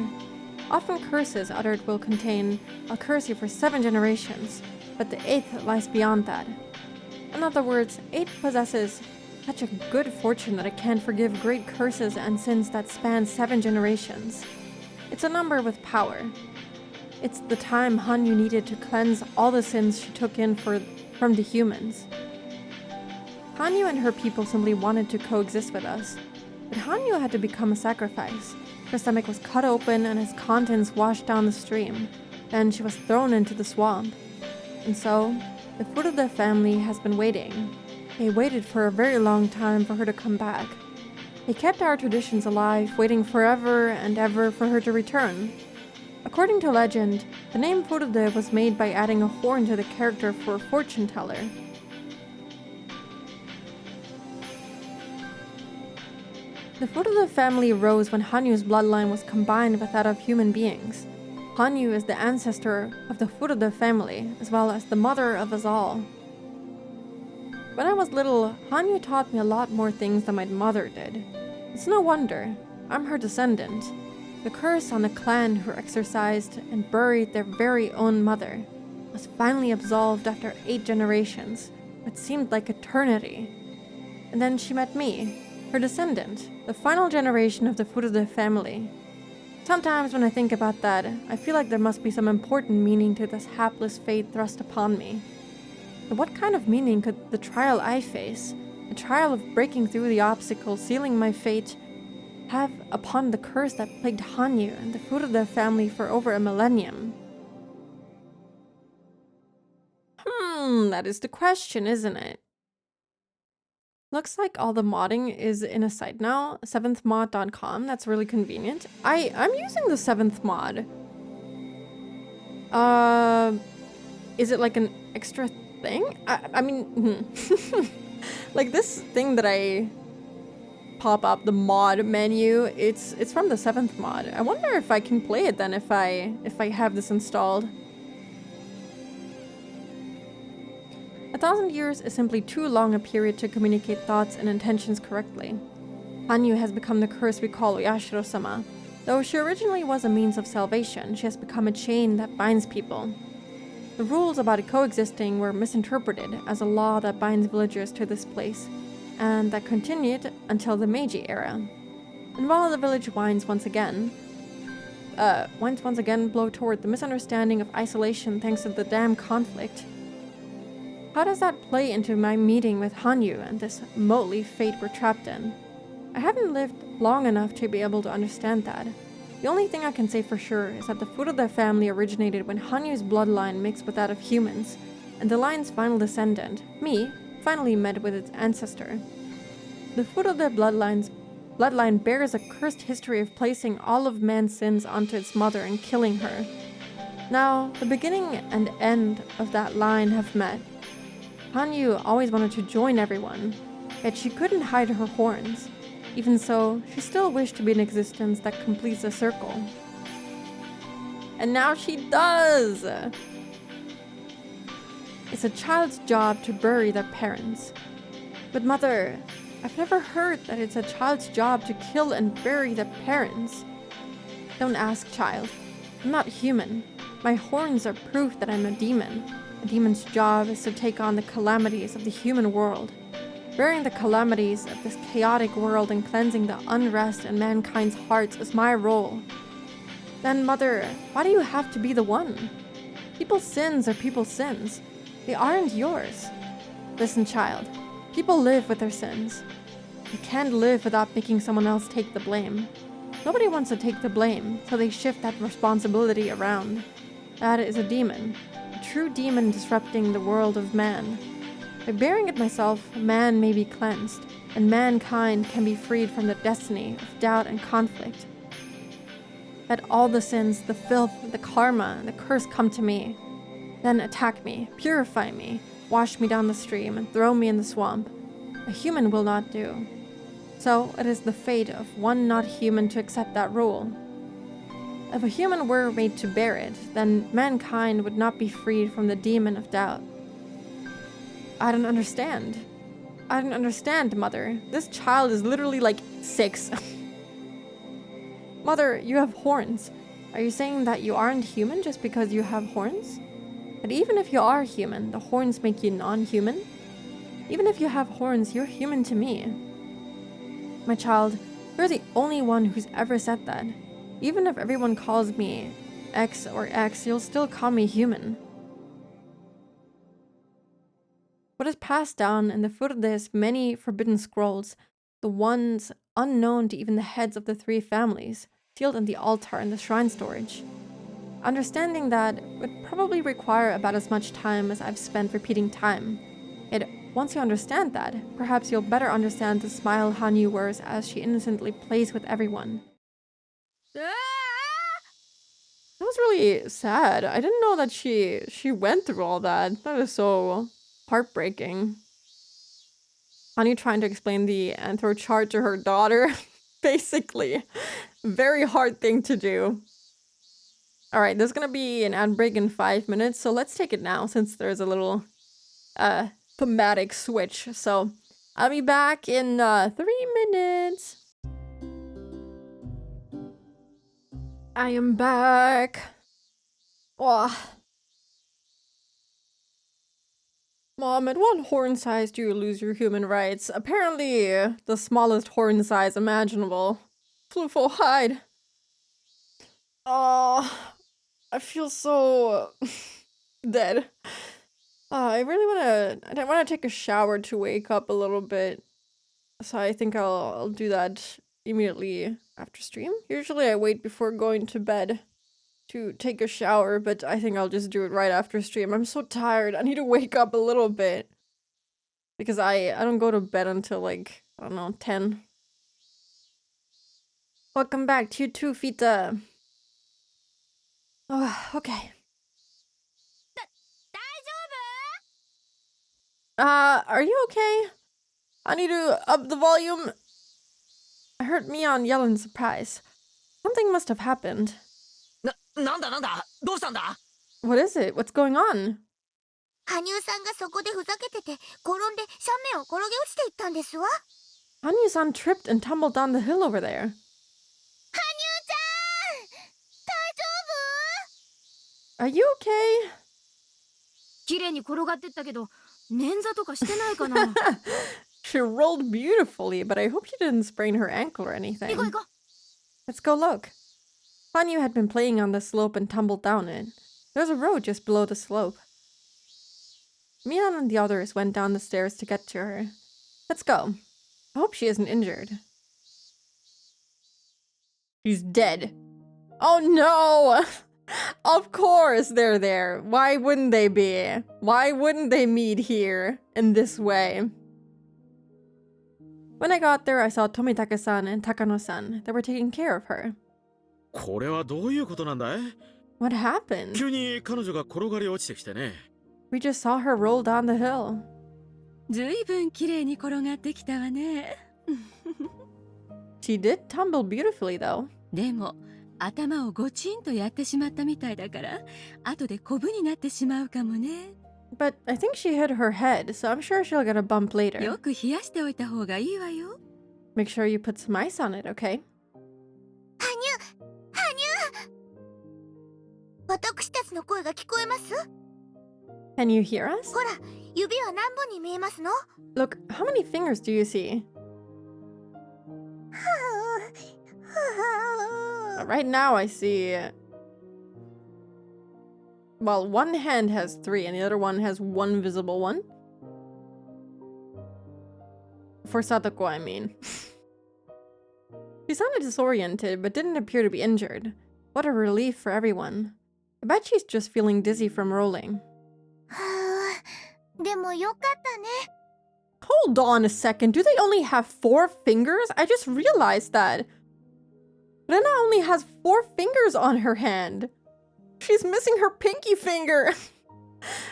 A: Often curses uttered will contain, "I'll curse you for 7 generations," but the 8th lies beyond that. In other words, 8 possesses such a good fortune that it can forgive great curses and sins that span 7 generations. It's a number with power. It's the time Hanyu needed to cleanse all the sins she took in from the humans. Hanyu and her people simply wanted to coexist with us, but Hanyu had to become a sacrifice. Her stomach was cut open and its contents washed down the stream. Then she was thrown into the swamp. And so, the Furuda family has been waiting. They waited for a very long time for her to come back. They kept our traditions alive, waiting forever and ever for her to return. According to legend, the name Furuda was made by adding a horn to the character for a fortune teller. The Furuda family arose when Hanyu's bloodline was combined with that of human beings. Hanyu is the ancestor of the Furuda family, as well as the mother of us all. When I was little, Hanyu taught me a lot more things than my mother did. It's no wonder. I'm her descendant. The curse on the clan who exorcised and buried their very own mother was finally absolved after 8 generations, what seemed like eternity. And then she met me. her descendant, the final generation of the Furude family. Sometimes when I think about that, I feel like there must be some important meaning to this hapless fate thrust upon me. But what kind of meaning could the trial I face, the trial of breaking through the obstacle sealing my fate, have upon the curse that plagued Hanyu and the Furude family for over a millennium? That is the question, isn't it? Looks like all the modding is in a site now, 7thmod.com. That's really convenient. I'm using the 7th mod. Is it like an extra thing? I mean, like this thing that I pop up, the mod menu, it's from the 7th mod. I wonder if I can play it then if I have this installed. 1,000 years is simply too long a period to communicate thoughts and intentions correctly. Hanyu has become the curse we call Yashiro-sama. Though she originally was a means of salvation, she has become a chain that binds people. The rules about coexisting were misinterpreted as a law that binds villagers to this place, and that continued until the Meiji era. And while the village winds once again blow toward the misunderstanding of isolation thanks to the damn conflict, how does that play into my meeting with Hanyu and this motley fate we're trapped in? I haven't lived long enough to be able to understand that. The only thing I can say for sure is that the Furude family originated when Hanyu's bloodline mixed with that of humans, and the line's final descendant, me, finally met with its ancestor. The Furude bloodline bears a cursed history of placing all of man's sins onto its mother and killing her. Now, the beginning and end of that line have met. Hanyu always wanted to join everyone, yet she couldn't hide her horns. Even so, she still wished to be an existence that completes a circle. And now she does! It's a child's job to bury their parents. But mother, I've never heard that it's a child's job to kill and bury their parents. Don't ask, child. I'm not human. My horns are proof that I'm a demon. A demon's job is to take on the calamities of the human world. Bearing the calamities of this chaotic world and cleansing the unrest in mankind's hearts is my role. Then, mother, why do you have to be the one? People's sins are people's sins. They aren't yours. Listen, child. People live with their sins. You can't live without making someone else take the blame. Nobody wants to take the blame, so they shift that responsibility around. That is a demon. A true demon disrupting the world of man. By bearing it myself, man may be cleansed, and mankind can be freed from the destiny of doubt and conflict. Let all the sins, the filth, the karma, and the curse come to me. Then attack me, purify me, wash me down the stream, and throw me in the swamp. A human will not do. So it is the fate of one not human to accept that rule. If a human were made to bear it, then mankind would not be freed from the demon of doubt. I don't understand. I don't understand, mother. This child is literally like 6. Mother, you have horns. Are you saying that you aren't human just because you have horns? But even if you are human, the horns make you non-human? Even if you have horns, you're human to me. My child, you're the only one who's ever said that. Even if everyone calls me X or X, you'll still call me human. What is passed down in the Furude's many forbidden scrolls, the ones unknown to even the heads of the 3 families, sealed in the altar and the shrine storage. Understanding that would probably require about as much time as I've spent repeating time. Yet, once you understand that, perhaps you'll better understand the smile Hanyu wears as she innocently plays with everyone. That was really sad. I didn't know that she went through all that. That is so heartbreaking. Hanyu trying to explain the anthro chart to her daughter. Basically. Very hard thing to do. Alright, there's gonna be an ad break in 5 minutes, so let's take it now since there's a little thematic switch. So I'll be back in 3 minutes. I am back. Oh. Mom, at what horn size do you lose your human rights? Apparently, the smallest horn size imaginable. Flufo, hide. Oh, I feel so dead. I wanna take a shower to wake up a little bit. So I think I'll do that immediately after stream. Usually I wait before going to bed to take a shower, but I think I'll just do it right after stream. I'm so tired. I need to wake up a little bit. Because I don't go to bed until like, I don't know, 10. Welcome back to you too, Fita. Oh, okay. Are you okay? I need to up the volume. I heard Mion yell in surprise. Something must have happened.
G: なんだどうしたんだ
A: What is it? What's going on?
F: 羽生さんがそこでふざけてて転んで斜面を転げ落ちていったんですわ。
A: Hanyu-san tripped and tumbled down the hill over there.
F: 羽生ちゃん大丈夫
A: Are you okay?
H: 綺麗に転がってったけど、捻挫とかしてないかな。
A: She rolled beautifully, but I hope she didn't sprain her ankle or anything.
H: 行こう行こう。
A: Let's go look. Hanyu had been playing on the slope and tumbled down it. There's a road just below the slope. Mian and the others went down the stairs to get to her. Let's go. I hope she isn't injured. She's dead. Oh no! Of course they're there. Why wouldn't they be? Why wouldn't they meet here in this way? When I got there, I saw Tomitake-san and Takano-san. They were taking care of her.
L: これはどういうことなんだい
A: What happened?
L: 急に彼女が転がり落ちてきてね。
A: We just saw her roll down the hill.
M: ずいぶん綺麗に転がってきたわね。
A: She did tumble beautifully, though.
M: でも頭をゴチンとやってしまったみたいだから、後でコブになってしまうかもね。
A: But I think she hit her head, so I'm sure she'll get a bump later.
M: よく冷やしておいた方がいいわよ。
A: Make sure you put some ice on it, okay?
F: 私たちの声が聞こえます
A: Can you hear us?
F: ほら、指は何本に見えますの
A: Look, how many fingers do you see? Right now I see... Well, one hand has 3 and the other one has 1 visible one. For Sadako, I mean. She sounded disoriented, but didn't appear to be injured. What a relief for everyone. I bet she's just feeling dizzy from rolling.
F: でもよかったね。
A: Hold on a second, do they only have 4 fingers? I just realized that. Rena only has 4 fingers on her hand. She's missing her pinky finger.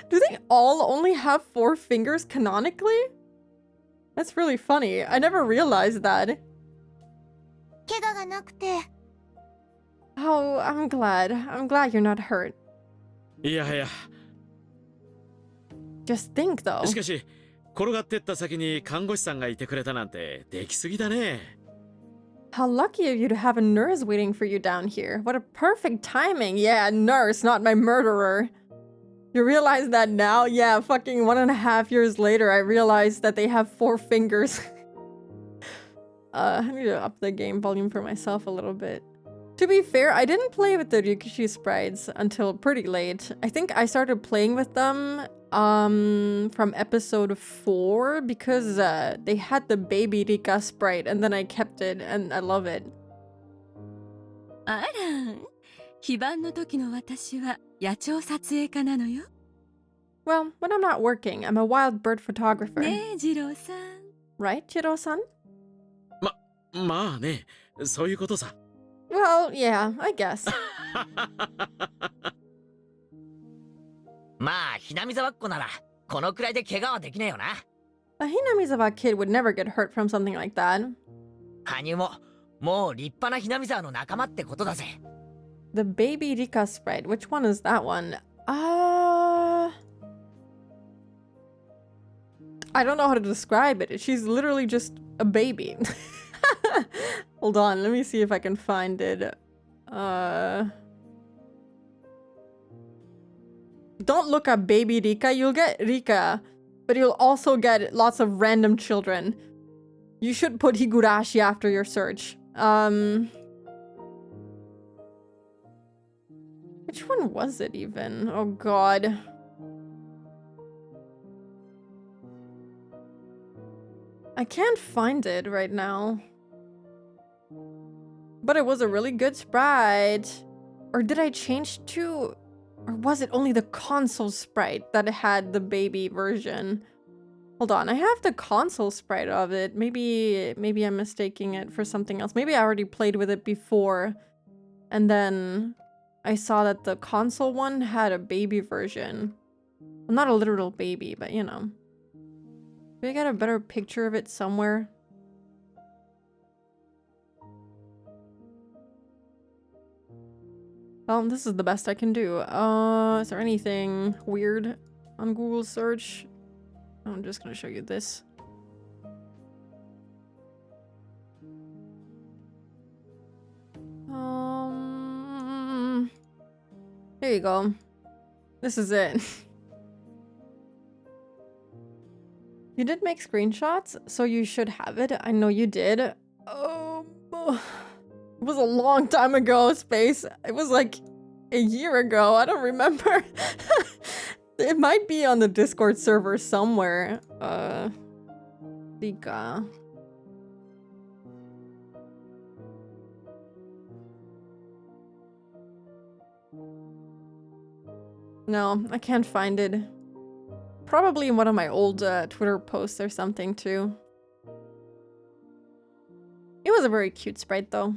A: Do they all only have 4 fingers canonically? That's really funny. I never realized that.
F: 怪我がなくて。
A: Oh, I'm glad. I'm glad you're not hurt.
L: いやはや。
A: Just think, though.
L: しかし、転がってった先に看護師さんがいてくれたなんてできすぎだね。
A: How lucky of you to have a nurse waiting for you down here. What a perfect timing. Yeah, nurse, not my murderer. You realize that now? Yeah, fucking 1.5 years later, I realized that they have 4 fingers. I need to up the game volume for myself a little bit. To be fair, I didn't play with the Ryukishi sprites until pretty late. I think I started playing with them from episode 4 because they had the baby Rika sprite and then I kept it and I love it.
M: あら、非番の時の私は野鳥撮影家なのよ。
A: Well, when I'm not working, I'm a wild bird photographer.
M: ねえ、次郎さん。
A: Right, Jiro-san?
L: まあね、そういうことさ。
A: Well, yeah, I guess.
G: まあ、ひなみざわっこなら、このくらいで怪我はできねえよな。
A: A Hinamizawa kid would never get hurt from something like that.
G: 羽生も、もう立派なひなみざわの仲間ってことだぜ。
A: The baby Rika sprite, which one is that one? I don't know how to describe it. She's literally just a baby. Hold on, let me see if I can find it. Don't look up baby Rika, you'll get Rika. but you'll also get lots of random children. You should put Higurashi after your search. Which one was it even? Oh god. I can't find it right now. But it was a really good sprite. Or did I change to... Or was it only the console sprite that had the baby version? Hold on, I have the console sprite of it. Maybe I'm mistaking it for something else. Maybe I already played with it before. And then I saw that the console one had a baby version. Well, not a literal baby, but you know. Did I get a better picture of it somewhere? Well, this is the best I can do. Is there anything weird on Google search? I'm just gonna show you this. There you go. This is it. You did make screenshots, so you should have it. I know you did. It was a long time ago, Space. It was like a year ago. I don't remember. It might be on the Discord server somewhere. Rika. No, I can't find it. Probably in one of my old Twitter posts or something too. It was a very cute sprite though.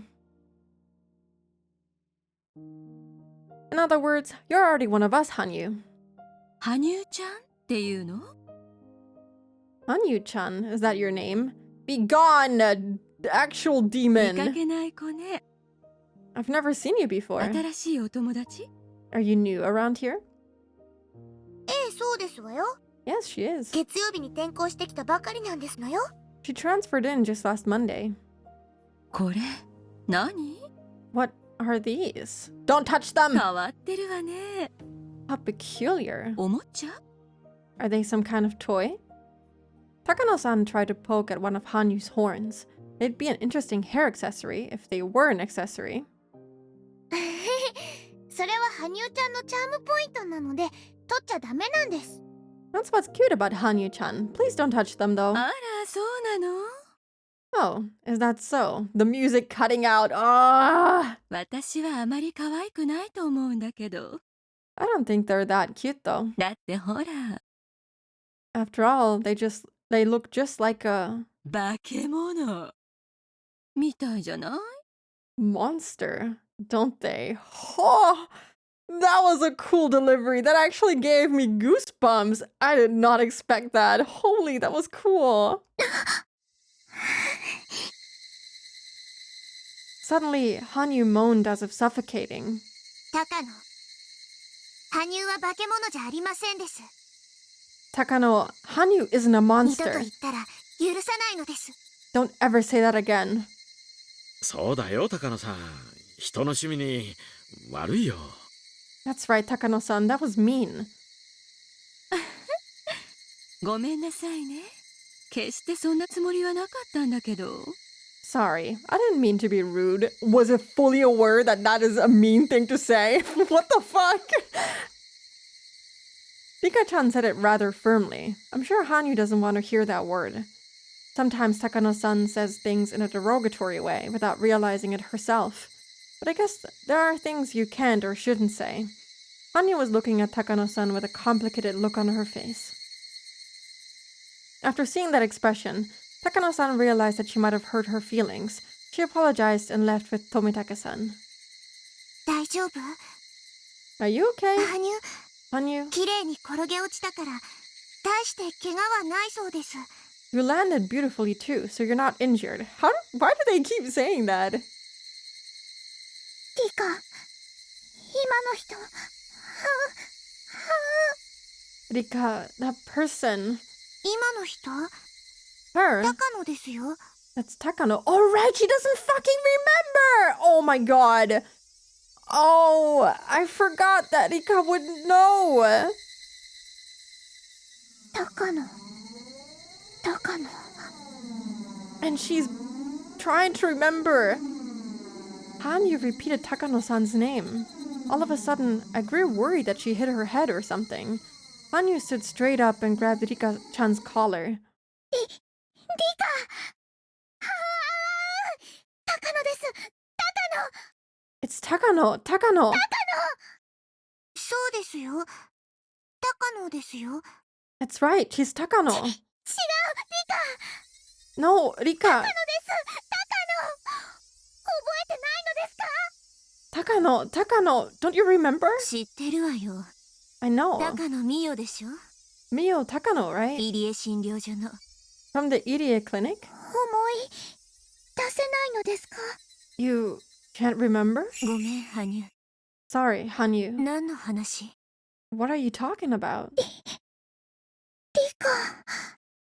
A: In other words, you're already one of us, Hanyu.
M: Hanyu-chan っていうの?
A: Hanyu-chan, is that your name? Be gone, actual demon.
M: 見かけない子ね。
A: I've never seen you before.
M: 新しいお友達?
A: Are you new around here?
F: そうですわよ。
A: Yes, she is.
F: 月曜日に転校してきたばかりなんですのよ。
A: She transferred in just last Monday.
M: これ、何?
A: What are these? Don't touch them!
M: 変わってるわね。
A: How peculiar.
M: おもちゃ?
A: Are they some kind of toy? Takano-san tried to poke at one of Hanyu's horns. It'd be an interesting hair accessory if they were an accessory.
F: それは羽生ちゃんのチャームポイントなので取っちゃダメなんです。
A: That's what's cute about Hanyu-chan. Please don't touch them though.
M: あら、そうなの?
A: Oh, is that so? The music cutting out. Ah!
M: 私はあまり可愛くないと思うんだけど。
A: I don't think they're that cute though.
M: だってほら。
A: After all, they look just like a
M: 化け物みたいじゃない?
A: monster, don't they? Oh, that was a cool delivery. That actually gave me goosebumps. I did not expect that. Holy, that was cool. Suddenly, Hanyu moaned as if suffocating.
F: 高野、羽生は化け物じゃありませんです。
A: Takano, Hanyu isn't a
F: 二度と
A: monster.
F: 言ったら許さないのです。
A: Don't ever say that again.
L: そうだよ、高野さん。人の趣味に悪いよ。
A: That's right, Takano-san. That was mean.
M: ごめんなさいね。決してそんなつもりはなかったんだけど。
A: Sorry, I didn't mean to be rude. Was it fully aware that that is a mean thing to say? What the fuck? Rika-chan said it rather firmly. I'm sure Hanyu doesn't want to hear that word. Sometimes Takano-san says things in a derogatory way without realizing it herself. But I guess there are things you can't or shouldn't say. Hanyu was looking at Takano-san with a complicated look on her face. After seeing that expression, Takano-san realized that she might have hurt her feelings. She apologized and left with Tomitake-san.
F: 大丈夫？
A: Are you okay?
F: 羽生、
A: Hanyu?
F: 綺麗に転げ落ちたから大して怪我はないそうです。
A: You landed beautifully too, so you're not injured. Why do they keep saying that?
F: リカ、今の人、
A: Rika, that person.
F: 今の人、
A: Her?
F: 高野ですよ。
A: That's Takano. Oh, right, she doesn't fucking remember! Oh my god. Oh, I forgot that Rika wouldn't know.
F: Takano. Takano.
A: And she's trying to remember. Hanyu repeated Takano-san's name. All of a sudden, I grew worried that she hit her head or something. Hanyu stood straight up and grabbed Rika-chan's collar.
F: Rika! Takano desu! Takano!
A: It's Takano! Takano!
F: Takano! そうですよ。Takano ですよ。
A: That's right, she's Takano.
F: 違う、Rika!
A: No, Rika!
F: 高野です。高野。覚えてないのですか？
A: Takano, Takano, don't you remember?
F: 知ってるわよ。
A: I know.
F: 高野美代でしょ？
A: Mio Takano, right?
F: 入江診療所の。
A: From the Irie clinic?
F: 思い出せないのですか？
A: You can't remember?
F: ごめん、羽生。
A: Sorry, Hanyu.
F: 何の話？
A: What are you talking about?
F: リカ。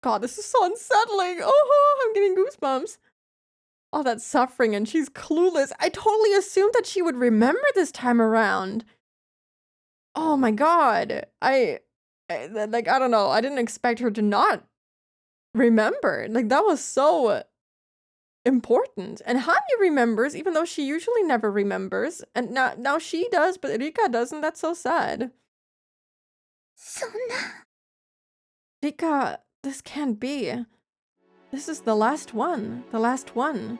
A: God, this is so unsettling. Oh, I'm getting goosebumps. All that suffering and she's clueless. I totally assumed that she would remember this time around. Oh my God. I don't know. I didn't expect her to not remember. Like, that was so important. And Hanyu remembers, even though she usually never remembers. And now she does, but Rika doesn't. That's so sad.
F: そんな。
A: Rika, this can't be. This is the last one. The last one.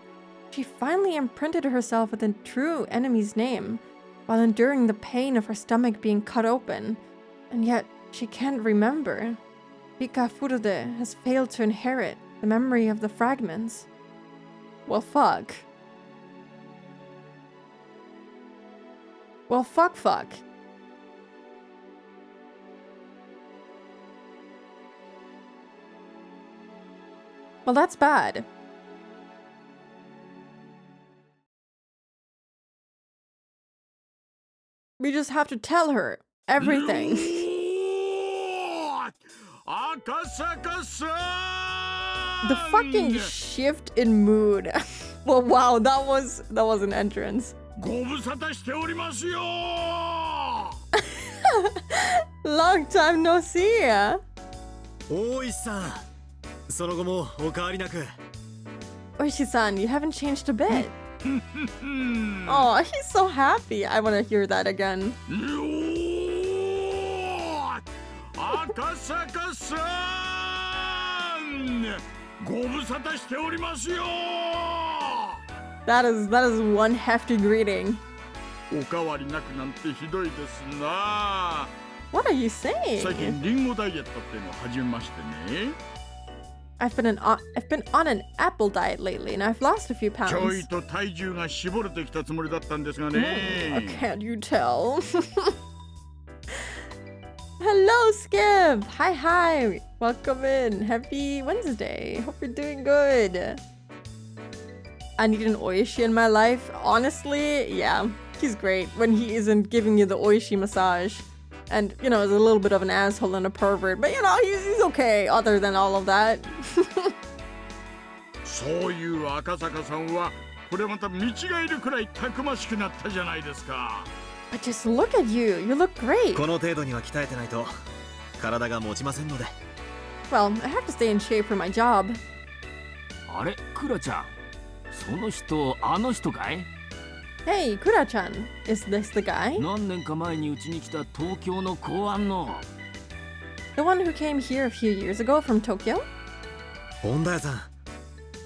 A: She finally imprinted herself with a true enemy's name while enduring the pain of her stomach being cut open. And yet, she can't remember. Rika Furude has failed to inherit the memory of the fragments. Well, fuck. Well, fuck. Well, that's bad. We just have to tell her everything. The fucking shift in mood. Well, wow, that was an entrance. Long time no see.
D: 大石さん、その後もお変わりなく。
A: Oishi-san, you haven't changed a bit. Oh, he's so happy. I want to hear that again. That is one hefty greeting. What are you saying? I've been on an apple diet lately, and I've lost a few pounds. Can't you tell? Hello, Skip. Hi. Welcome in. Happy Wednesday. Hope you're doing good. I need an Oishi in my life. Honestly, yeah, he's great when he isn't giving you the Oishi massage. And, you know, is a little bit of an asshole and a pervert. But, you know, he's okay other than all of that. But just look at you. You look great.
D: この程度には鍛えてないと体が持ちませんので。
A: Well, I have to stay in shape for my job.
G: あれ、クラちゃん。その人、あの人かい？
A: Hey, Kura-chan. Is this the guy?
G: 何年か前にうちに来た東京の公安の。
A: The one who came here a few years ago from Tokyo?
D: 本田屋さん、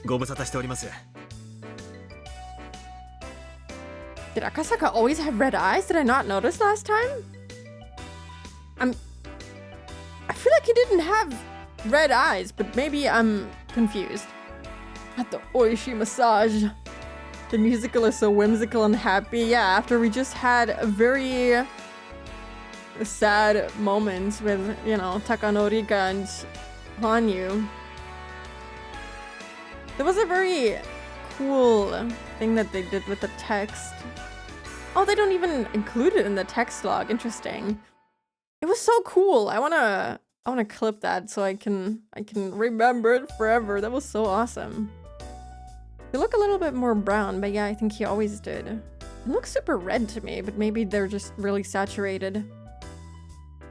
D: ご無沙汰しております。
A: Did Akasaka always have red eyes? Did I not notice last time? I feel like he didn't have red eyes, but maybe I'm confused. At the Oishi massage. The musical is so whimsical and happy. Yeah, after we just had a very sad moments with, you know, Takano, Rika, and Hanyu. There was a very cool thing that they did with the text. Oh, they don't even include it in the text log. Interesting. It was so cool. I wanna clip that so I can remember it forever. That was so awesome. They look a little bit more brown, but yeah, I think he always did. It looks super red to me, but maybe they're just really saturated.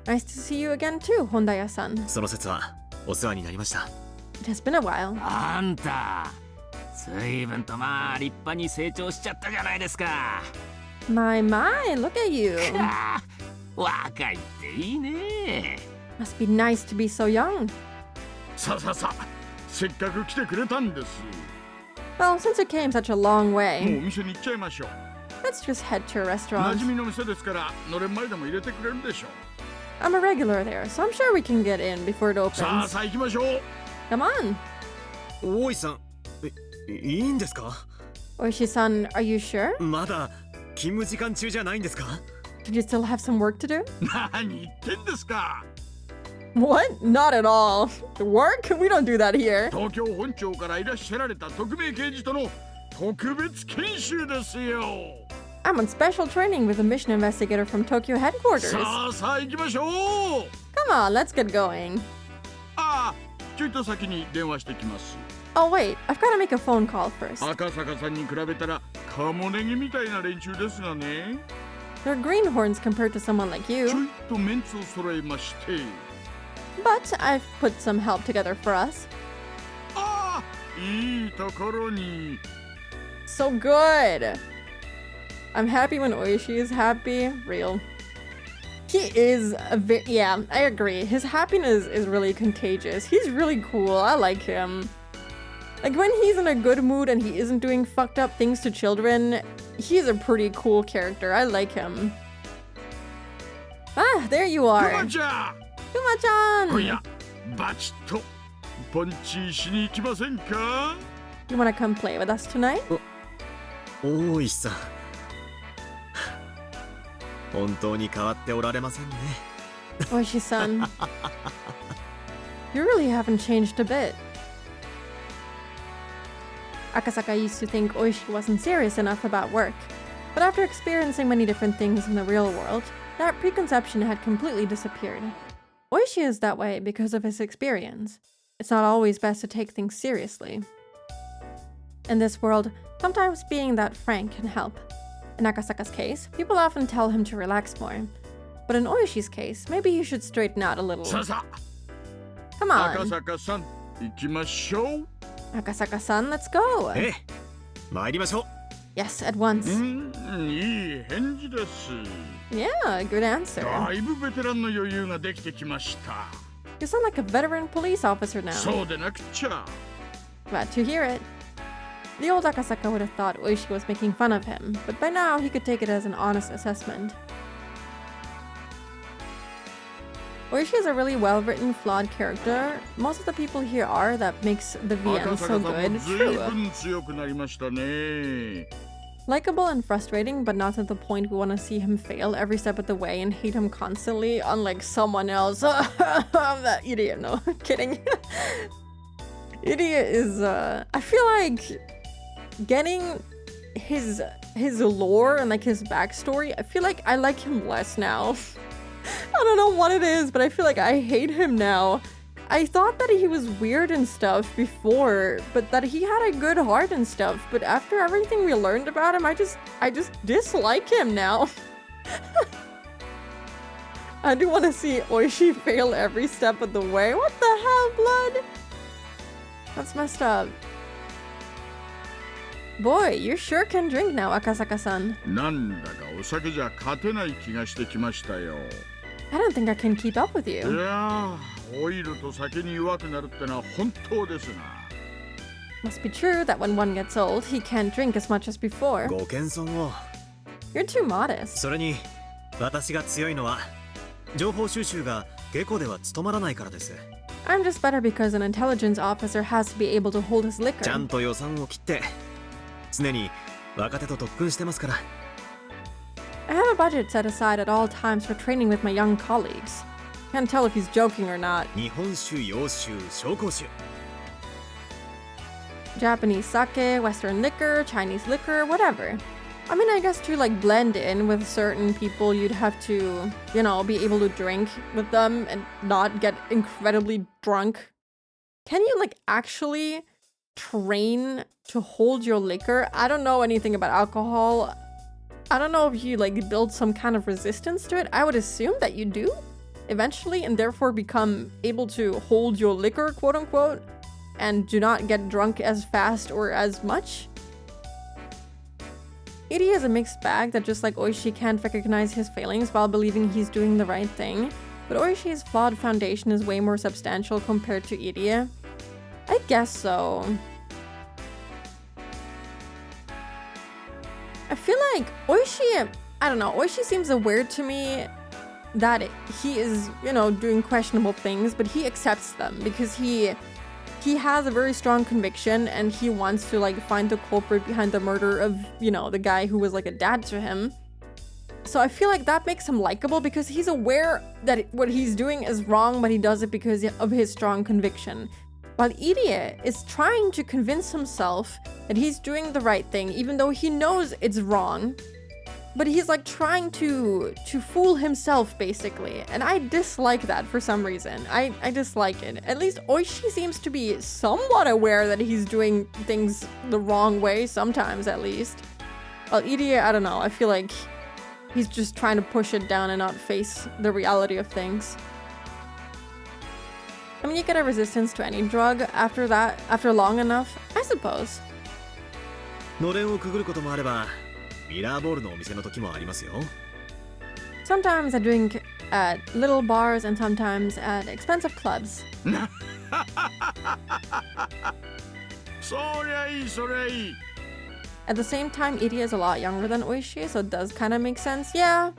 A: Nice to see you again too, Hondaya-san.
D: その節はお世話になりました。
A: It has been a while.
G: あんた随分とまあ立派に成長しちゃったじゃないですか。
A: My, look at you.
G: 若いっていいね。
A: Must be nice to be so young.
J: させっかく来てくれたんです。
A: Well, since it came such a long
J: もう
A: way,
J: お店に行っちゃいましょう。
A: let's just head to a
J: 馴
A: restaurant.
J: 染みの店ですからのれん前でも入れてくれるでしょう。
A: I'm a regular there, so I'm sure we can get in before it
J: さ
A: opens.
J: あ行きましょう。
A: Come on.
D: 大井さん、いいんですか？
A: Oishi-san, are you sure?
D: まだ勤務時間中じゃないんですか？
A: Did you still have some work to do?
J: 何言ってんですか。
A: What? Not at all. Work? We don't do that here.
J: 東京本庁からいらっしゃられた特命刑事との特別研修ですよ。
A: I'm on special training with a mission investigator from Tokyo headquarters.
J: さあ行きましょう。
A: Come on, let's get going.
J: ああ、ちょいと先に電話してきます。
A: Oh wait, I've got to make a phone call first.
J: 赤坂さんに比べたらカモネギみたいな連中ですがね。
A: They're greenhorns compared to someone like
J: ちょ
A: you,
J: いとメンツを揃えまして。
A: but I've put some help together for us.
J: ああ、いいところに。
A: So good. I'm happy when Oishi is happy. Real. He is yeah, I agree. His happiness is really contagious. He's really cool. I like him. Like when he's in a good mood and he isn't doing fucked up things to children, he's a pretty cool character. I like him. Ah, there you
J: ク
A: are.
J: マちゃん、
A: Kuma-chan!
J: 今夜バチッとポンチしに行きませんか？
A: You wanna come play with us tonight?
D: 大石さん、本当に変わっておられませんね。
A: Oishi-san. You really haven't changed a bit. Akasaka used to think Oishi wasn't serious enough about work, but after experiencing many different things in the real world, that preconception had completely disappeared. Oishi is that way because of his experience. It's not always best to take things seriously. In this world, sometimes being that frank can help. In Akasaka's case, people often tell him to relax more. But in Oishi's case, maybe he should straighten out a little.
J: さあ
A: Come
J: 赤
A: on,
J: 坂さん行きましょう。
A: Akasaka-san, let's go.
D: ええ、参りましょう。
A: Yes, at once.
J: いい返事です。
A: Yeah, good answer.
J: だいぶベテランの余裕ができてきました。
A: You sound like a veteran police officer now.
J: そうでなくちゃ。
A: Glad to hear it. The old Akasaka would have thought Oishi was making fun of him, but by now he could take it as an honest assessment. Oishi is a really well-written, flawed character. Most of the people here are that makes the
J: 赤
A: VN
J: 坂
A: so
J: さんも
A: good.
J: ずい
A: True.
J: ぶん強くなりましたね。
A: Likable and frustrating, but not to the point we want to see him fail every step of the way and hate him constantly, unlike someone else. That idiot, no, kidding. Idiot is, I feel like getting his lore and like his backstory, I feel like I like him less now. I don't know what it is, but I feel like I hate him now. I thought that he was weird and stuff before, but that he had a good heart and stuff. But after everything we learned about him, I just dislike him now. I do want to see Oishi fail every step of the way. What the hell, blood? That's messed up. Boy, you sure can drink now, Akasaka-san.
J: なんだかお酒じゃ勝てない気がしてきましたよ。
A: I don't think I can keep up with
J: い
A: you.
J: やー、オイルと酒に弱くなるってのは本当ですな。
A: Must be true that when one gets old, he can't drink as much as before.
D: ご謙遜を。
A: You're too modest.
D: それに私が強いのは情報収集が下戸では務まらないからです。
A: I'm just better because an intelligence officer has to be able to hold his
D: ちゃ
A: liquor.
D: んと予算を切って常に若手と特訓してますから。
A: I have a budget set aside at all times for training with my young colleagues. Can't tell if he's joking or not.
D: 日本酒、洋酒、紹興酒。
A: Japanese sake, Western liquor, Chinese liquor, whatever. I mean, I guess to like blend in with certain people, you'd have to, you know, be able to drink with them and not get incredibly drunk. Can you like actually train to hold your liquor? I don't know anything about alcohol. I don't know if you like build some kind of resistance to it. I would assume that you do. eventually and therefore become able to hold your liquor, quote unquote, and do not get drunk as fast or as much. Iri is a mixed bag that just like Oishi can't recognize his failings while believing he's doing the right thing, but Oishi's flawed foundation is way more substantial compared to Iri. I guess so. I feel like Oishi, I don't know, Oishi seems aware to me that he is, you know, doing questionable things, but he accepts them because he has a very strong conviction and he wants to like find the culprit behind the murder of, you know, the guy who was like a dad to him. So I feel like that makes him likable because he's aware that what he's doing is wrong, but he does it because of his strong conviction. While Iri is trying to convince himself that he's doing the right thing, even though he knows it's wrong. But he's like trying to fool himself, basically. And I dislike that for some reason. I dislike it. At least Oishi seems to be somewhat aware that he's doing things the wrong way, sometimes at least. While Iri, I don't know, I feel like he's just trying to push it down and not face the reality of things. I mean, you get a resistance to any drug after that, after long enough, I suppose.
D: のれんをくぐることもあれば、ミラーボールのお店の時もありますよ。
A: Sometimes I drink at little bars and sometimes at expensive clubs.
J: そりゃいい、そりゃいい。
A: At the same time, Iri is a lot younger than Oishi, so it does kind of make sense. Yeah.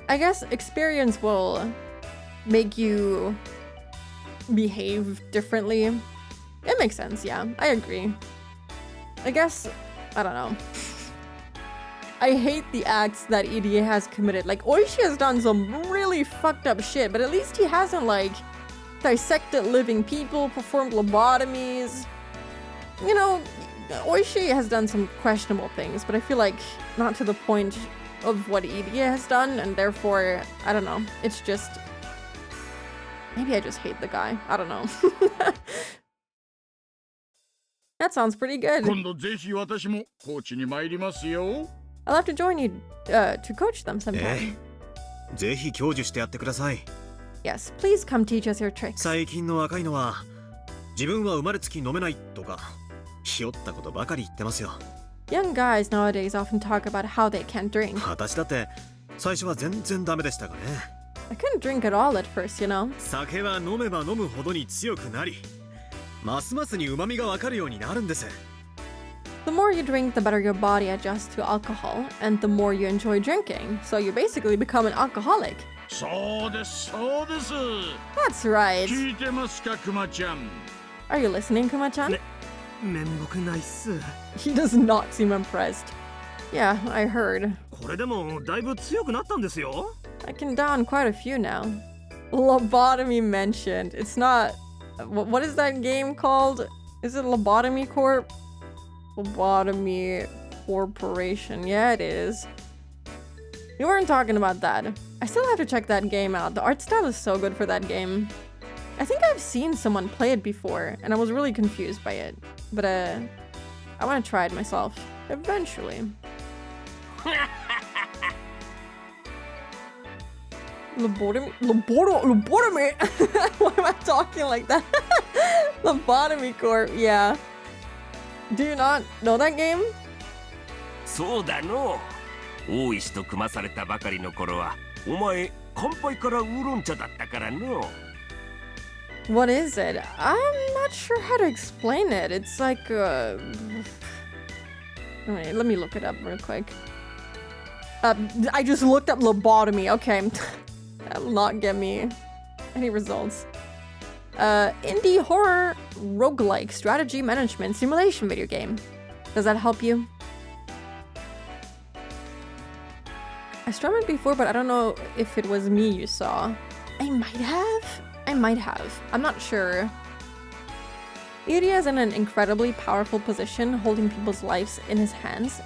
A: I guess experience will make you behave differently. It makes sense, yeah. I agree. I guess, I don't know. I hate the acts that Iri has committed. Like, Oishi has done some really fucked up shit, but at least he hasn't, like, dissected living people, performed lobotomies. You know, Oishi has done some questionable things, but I feel like not to the point of what Iri has done, and therefore, I don't know. It's just... Maybe I just hate the guy. I don't know. That sounds pretty good.
J: 今度ぜひ私もコーチに参りますよ。
A: I'll have to join you to coach them sometime.
D: ぜひ享受してやってください。
A: Yes, please come teach us your tricks.
D: 最近の若いのは、自分は生まれつき飲めないとか、ひよったことばかり言ってますよ。
A: Young guys nowadays often talk about how they can't drink.
D: 私だって最初は全然ダメでしたがね。
A: I couldn't drink at all at first, you know.
D: 酒は飲めば飲むほどに強くなり、ますますに旨味がわかるようになるんです。
A: The more you drink, the better your body adjusts to alcohol, and the more you enjoy drinking. So you basically become an alcoholic.
J: そうです、そうです。
A: That's right.
J: 聞いてますか、クマちゃん。
A: Are you listening, Kuma-chan?
N: 面目ないっす。
A: He does not seem impressed. Yeah, I heard.
N: これでもだいぶ強くなったんですよ。
A: I can down quite a few now. Lobotomy mentioned. It's not... What is that game called? Is it Lobotomy Corp? Lobotomy Corporation. Yeah, it is. We weren't talking about that. I still have to check that game out. The art style is so good for that game. I think I've seen someone play it before, and I was really confused by it. But, I want to try it myself. Eventually. Lobotomy? Why am I talking like that? Lobotomy Corp, yeah. Do you not know that game?
O: そうだの。大石と組まされたばかりの頃は、お前乾杯からウーロン茶だったからの。
A: What is it? I'm not sure how to explain it. It's like Wait, let me look it up real quick. I just looked up lobotomy. Okay. That will not get me any results. Indie horror roguelike strategy management simulation video game. Does that help you? I streamed it before, but I don't know if it was me you saw. I might have. I'm not sure. Iri is in an incredibly powerful position, holding people's lives in his hands.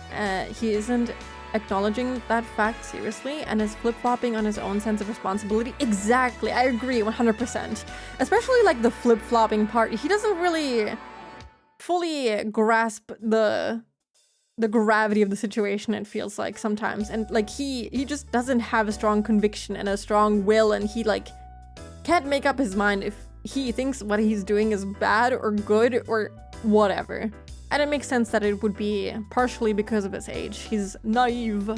A: He isn't acknowledging that fact seriously and is flip-flopping on his own sense of responsibility. Exactly, I agree 100%. Especially like the flip-flopping part. He doesn't really fully grasp the the gravity of the situation, it feels like sometimes. And like he just doesn't have a strong conviction and a strong will, and he like can't make up his mind if he thinks what he's doing is bad or good or whatever. And it makes sense that it would be partially because of his age. He's naive.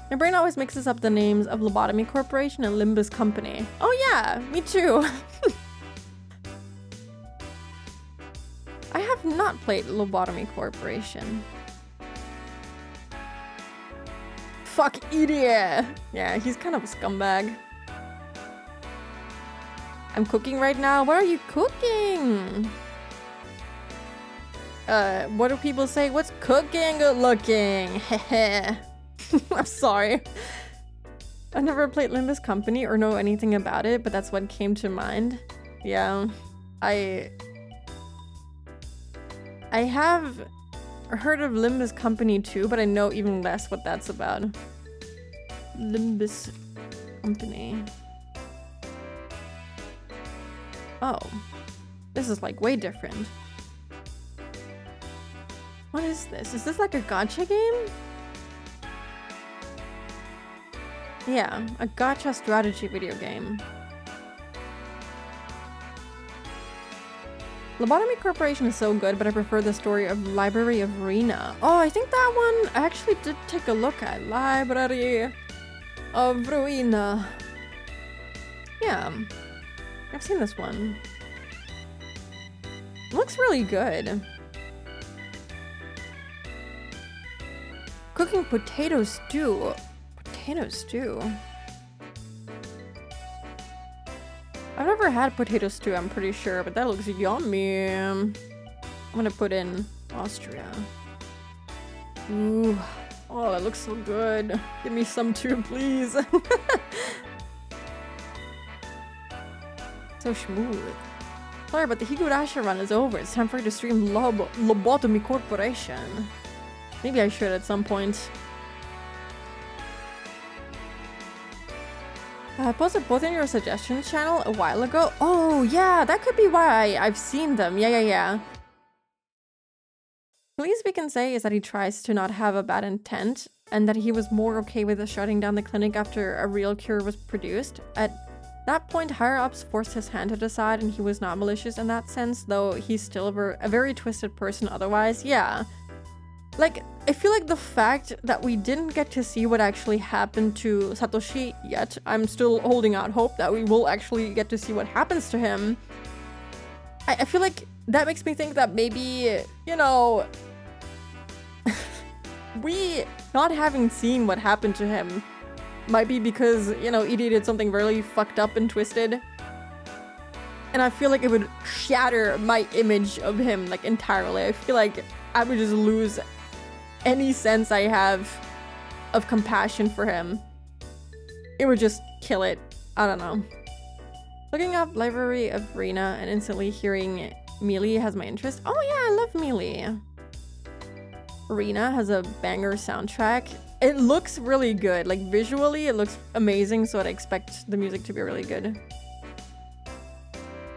A: My brain always mixes up the names of Lobotomy Corporation and Limbus Company. Oh yeah, me too. I have not played Lobotomy Corporation. Fuck idiot! Yeah, he's kind of a scumbag. I'm cooking right now. What are you cooking? What do people say? What's cooking? Good looking. Heh. I'm sorry. I've never played Limbus Company or know anything about it, but that's what came to mind. Yeah, I have heard of Limbus Company too, but I know even less what that's about. Limbus Company. Oh, this is like way different. What is this? Is this like a gacha game? Yeah, a gacha strategy video game. Lobotomy Corporation is so good, but I prefer the story of Library of Rena. Oh, I think that one I actually did take a look at. Library of Ruina. Yeah, I've seen this one. It looks really good. Cooking potato stew. Potato stew? I've never had potato stew, I'm pretty sure, but that looks yummy. I'm gonna put in Austria. Ooh. Oh, that looks so good. Give me some too, please. So smooth. Sorry, but the Higurashi run is over. It's time for you to stream Lobotomy Corporation. Maybe I should at some point. I posted both in your suggestions channel a while ago. Oh, yeah, that could be why I've seen them. Yeah. The least we can say is that he tries to not have a bad intent, and that he was more okay with shutting down the clinic after a real cure was produced. At that point, higher-ups forced his hand to decide, and he was not malicious in that sense, though he's still a very twisted person otherwise. Yeah. Like, I feel like the fact that we didn't get to see what actually happened to Satoshi yet, I'm still holding out hope that we will actually get to see what happens to him. I feel like that makes me think that maybe, you know, we not having seen what happened to him might be because, you know, Edie did something really fucked up and twisted. And I feel like it would shatter my image of him, like, entirely. I feel like I would just lose any sense I have of compassion for him. It would just kill it. I don't know. Looking up Library of Rena and instantly hearing Melee has my interest. Oh yeah, I love Melee. Rena has a banger soundtrack. It looks really good. Like visually, it looks amazing, so I'd expect the music to be really good.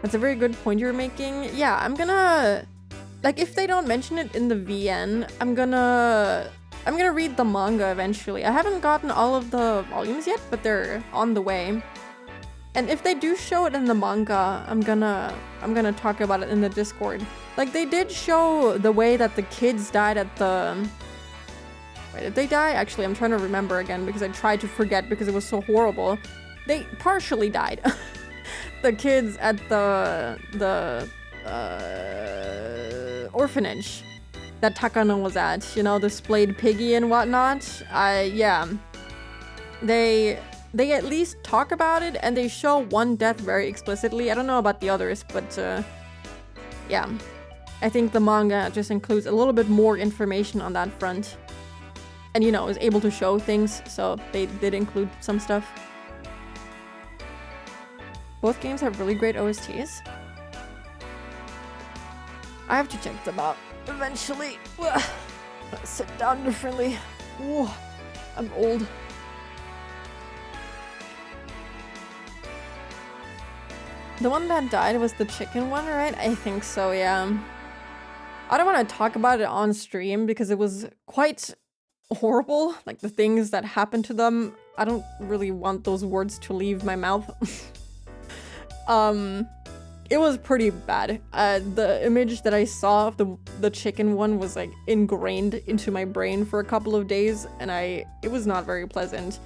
A: That's a very good point you're making. Yeah, I'm gonna... Like, if they don't mention it in the VN, I'm gonna read the manga eventually. I haven't gotten all of the volumes yet, but they're on the way. And if they do show it in the manga, I'm gonna talk about it in the Discord. Like, they did show the way that the kids died at the... Wait, did they die? Actually, I'm trying to remember again because I tried to forget because it was so horrible. They partially died. The kids at the orphanage that Takano was at, you know, the splayed piggy and whatnot. Yeah. They at least talk about it, and they show one death very explicitly. I don't know about the others, but yeah. I think the manga just includes a little bit more information on that front. And, you know, is able to show things, so they did include some stuff. Both games have really great OSTs. I have to check them out eventually. Sit down differently. Ooh, I'm old. The one that died was the chicken one, right? I think so, yeah. I don't want to talk about it on stream because it was quite horrible. Like the things that happened to them. I don't really want those words to leave my mouth. It was pretty bad. The image that I saw of the chicken one was like ingrained into my brain for a couple of days, and it was not very pleasant.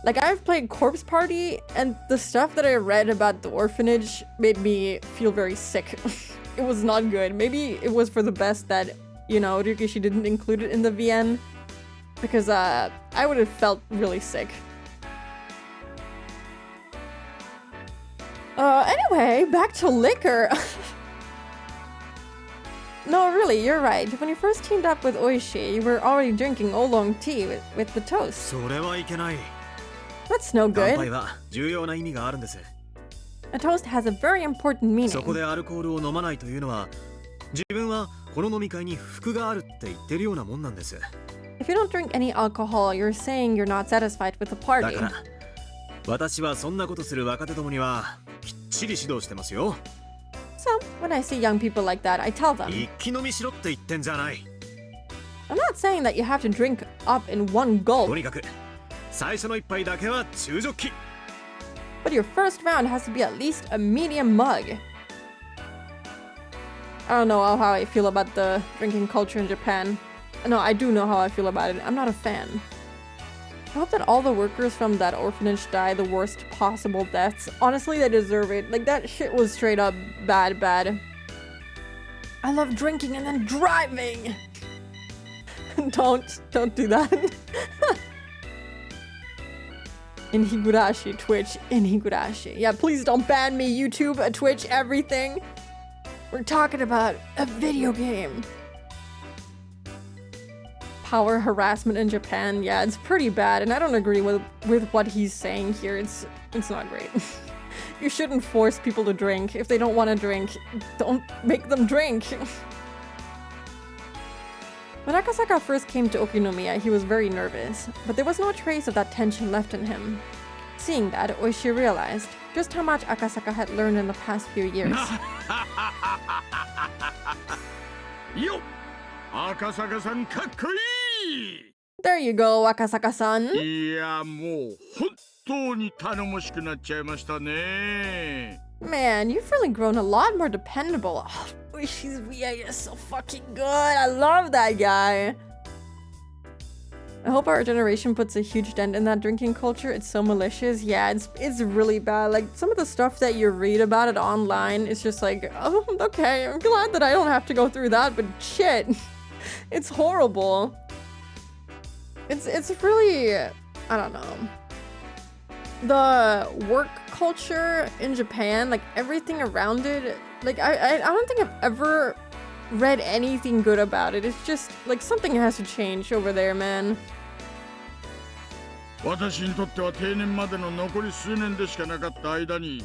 A: Like, I've played Corpse Party, and the stuff that I read about the orphanage made me feel very sick. It was not good. Maybe it was for the best that, you know, Ryukishi didn't include it in the VN, because I would have felt really sick. Anyway, back to liquor. No, really, you're right. When you first teamed up with Oishi, you were already drinking oolong tea with the toast. That's no good. A toast has a very important meaning. If you don't drink any alcohol, you're saying you're not satisfied with the party. So, when I see young people like that, I tell them. I'm not saying that you have to drink up in one gulp. But your first round has to be at least a medium mug. I don't know how I feel about the drinking culture in Japan. No, I do know how I feel about it. I'm not a fan. I hope that all the workers from that orphanage die the worst possible deaths. Honestly, they deserve it. Like, that shit was straight up bad. I love drinking and then driving. Don't do that. In Higurashi, Twitch, in Higurashi. Yeah, please don't ban me, YouTube, Twitch, everything. We're talking about a video game. Power harassment in Japan, yeah, it's pretty bad, and I don't agree with what he's saying here. It's not great. You shouldn't force people to drink. If they don't want to drink, don't make them drink. When Akasaka first came to Okinomiya, he was very nervous, but there was no trace of that tension left in him. Seeing that, Oishi realized just how much Akasaka had learned in the past few years.
J: Yo! Akasaka-san,
A: there you go, Akasaka-san. Man, you've really grown a lot more dependable. Oh, Oishi's VA is so fucking good. I love that guy. I hope our generation puts a huge dent in that drinking culture. It's so malicious. Yeah, it's really bad. Like, some of the stuff that you read about it online is just like, oh, okay, I'm glad that I don't have to go through that, but shit. It's horrible. It's really, I don't know. The work culture in Japan, like everything around it, like I don't think I've ever read anything good about it. It's just like something has to change over there, man.
J: 私にとっては定年までの残り数年でしかなかった間に、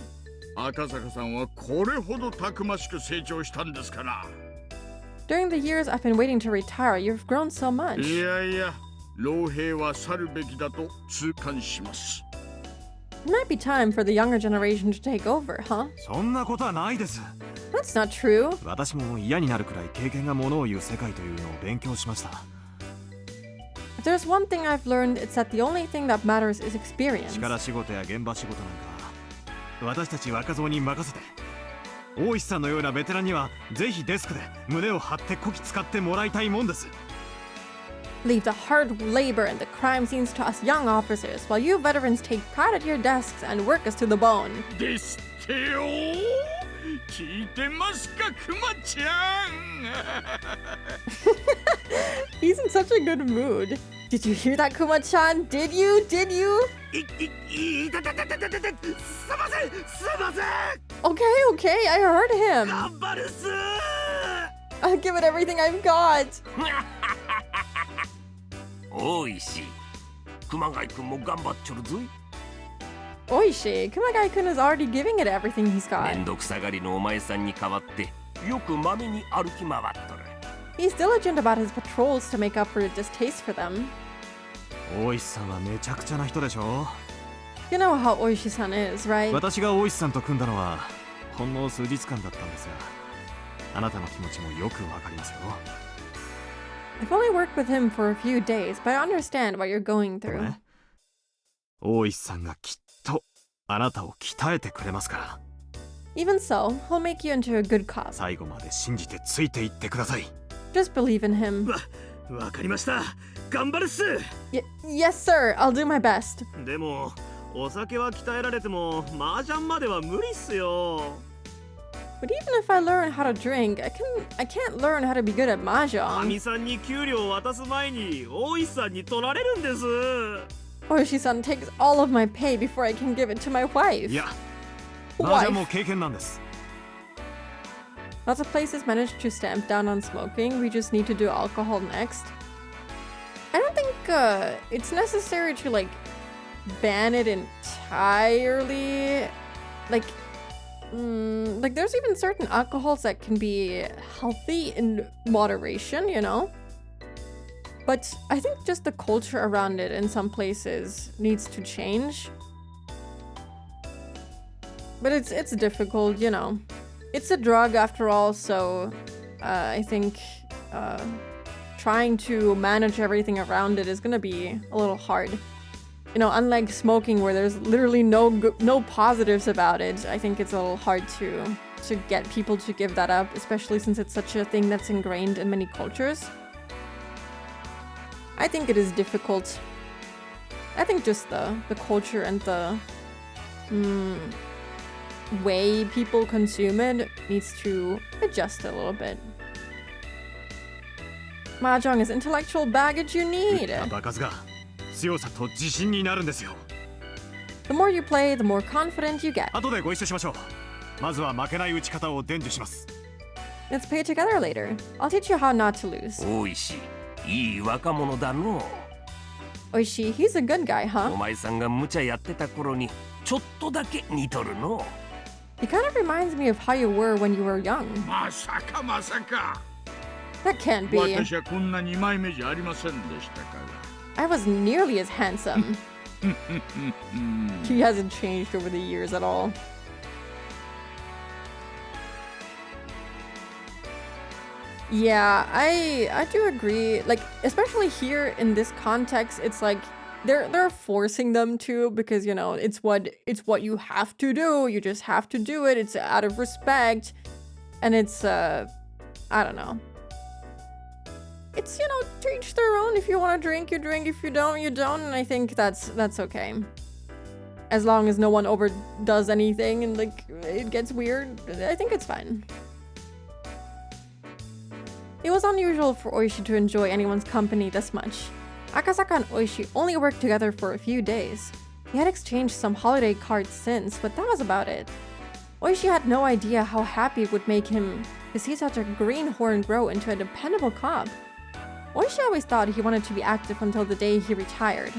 J: 赤坂さんはこれほどたくましく成長したんですから。
A: During the years I've been waiting to retire, you've grown so much.
J: いやいや、老兵は去るべきだと痛感します。
A: It might be time for the younger generation to take over, huh?
D: そんなことはないです。
A: That's not true.
D: 私も嫌になるくらい経験がものを言う世界というのを勉強しました。
A: If there's one thing I've learned, it's that the only thing that matters is experience.
D: 力仕事や現場仕事なんか、私たち若造に任せて。大石さんのようなベテランにはぜひデスクで胸を張ってこき使ってもらいたいもんです。
A: Leave the hard labor and the crime scenes to us young officers, while you veterans take pride at your desks and work us to the bone.
J: ですってよ。聞いてますか、クマちゃん。
A: He's in such a good mood. Did you hear that, Kuma-chan? Did you? Did you? Okay, I heard him. I'll give it everything I've got.
O: おいしい。熊谷くんも頑張っちょるぞい。
A: Oishi, Kumagai-kun is already giving it everything he's got.
O: めんどくさがりのお前さんに代わってよくまめに歩き回っとる。
A: He's diligent about his patrols to make up for his distaste for them.
D: 大石さんはめちゃくちゃな人でしょ。
A: You know how Oishi-san is, right?
D: 私が大石さんと組んだのはほんの数日間だったんですが。あなたの気持ちもよくわかりますよ。
A: I've only worked with him for a few days, but I understand what you're going
D: でも
A: through.
D: ね、大石さんがきっとあなたを鍛えてくれますから。
A: Even so, he'll make you into a good cop.
D: 最後まで信じてついていってください。
A: Just believe in him.
N: わかりました。頑張るっす。
A: Yes, sir. I'll do my best.
N: でもお酒は鍛えられても麻雀までは無理っすよ。
A: But even if I learn how to drink, I can't learn how to be good at
N: 亜
A: mahjong.
N: 美さんに給料を渡す前に大石さんに取られるんです。
A: Oishi-san takes all of my pay before I can give it to my wife.
D: いや、麻雀も経験なんです。
A: Lots of places manage to stamp down on smoking. We just need to do alcohol next. I don't think it's necessary to like ban it entirely. Like there's even certain alcohols that can be healthy in moderation, you know? But I think just the culture around it in some places needs to change. But it's difficult, you know. It's a drug after all, so I think trying to manage everything around it is gonna be a little hard. You know, unlike smoking where there's literally no positives about it, I think it's a little hard to get people to give that up, especially since it's such a thing that's ingrained in many cultures. I think it is difficult. I think just the culture and the way people consume it needs to adjust a little bit. Mahjong is intellectual baggage you need.
D: 場数が強さと自信になるんですよ。
A: The more you play, the more confident you get.
D: 後でご一緒しましょう。まずは負けない打ち方を伝授します。
A: Let's play together later. I'll teach you how not to lose.
O: 大石、いい若者だの。
A: Oishi, he's a good guy,
O: お
A: huh?
O: 前さんが無茶やってた頃にちょっとだけ似とるの。
A: He kind of reminds me of how you were when you were young.
J: まさかまさか。
A: That can't be.
J: 私はこんな二枚目じゃありませんでしたから。
A: I was nearly as handsome. He hasn't changed over the years at all. Yeah, I do agree. Like, especially here in this context, it's like they're forcing them to, because you know it's what you have to do. You just have to do it. It's out of respect, and it's I don't know. It's, you know, to each their own. If you want to drink, you drink. If you don't, you don't. And I think that's okay. As long as no one overdoes anything and like it gets weird, I think it's fine. It was unusual for Oishi to enjoy anyone's company this much. Akasaka and Oishi only worked together for a few days. They had exchanged some holiday cards since, but that was about it. Oishi had no idea how happy it would make him to see such a greenhorn grow into a dependable cop. Oishi always thought he wanted to be active until the day he retired.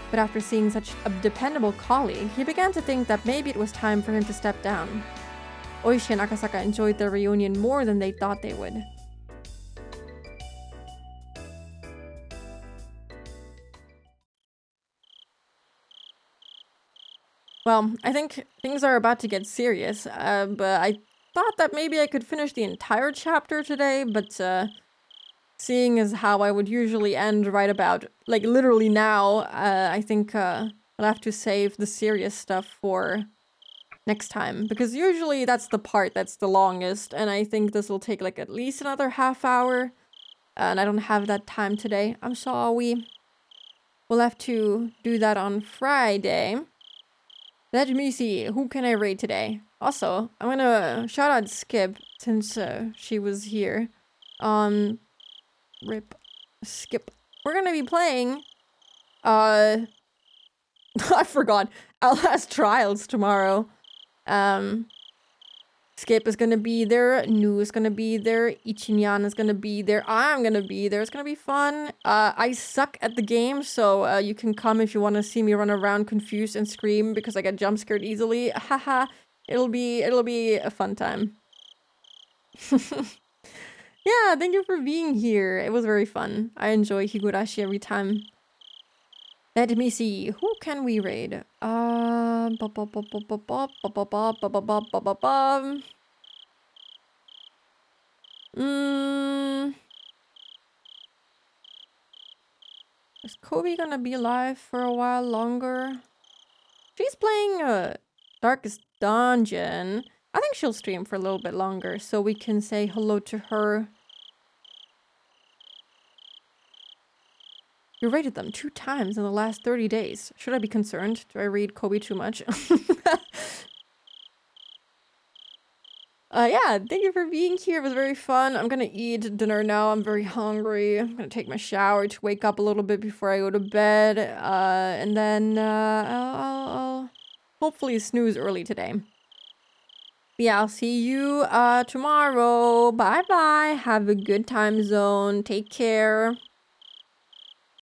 A: But after seeing such a dependable colleague, he began to think that maybe it was time for him to step down. Oishi and Akasaka enjoyed their reunion more than they thought they would. Well, I think things are about to get serious, but I thought that maybe I could finish the entire chapter today, but seeing as how I would usually end right about, like, literally now, I think I'll have to save the serious stuff for next time, because usually that's the part that's the longest, and I think this will take, like, at least another half hour, and I don't have that time today. I'm sorry. We'll have to do that on Friday. Let me see, who can I raid today? Also, I'm gonna shout out Skip, since she was here. Rip. Skip. We're gonna be playing, I forgot, Outlast Trials tomorrow. Skip is gonna be there, Nu is gonna be there, Ichinyan is gonna be there, I'm gonna be there, it's gonna be fun. I suck at the game, so you can come if you want to see me run around confused and scream because I get jump scared easily. Haha, it'll be a fun time. Yeah, thank you for being here. It was very fun. I enjoy Higurashi every time. Let me see. Who can we raid? Is Kobe gonna be alive for a while longer? She's playing Darkest Dungeon. I think she'll stream for a little bit longer so we can say hello to her. You rated them 2 times in the last 30 days. Should I be concerned? Do I read Kobe too much? Yeah, thank you for being here. It was very fun. I'm gonna eat dinner now. I'm very hungry. I'm gonna take my shower to wake up a little bit before I go to bed. And then I'll hopefully snooze early today. Yeah, I'll see you tomorrow. Bye bye. Have a good time zone. Take care.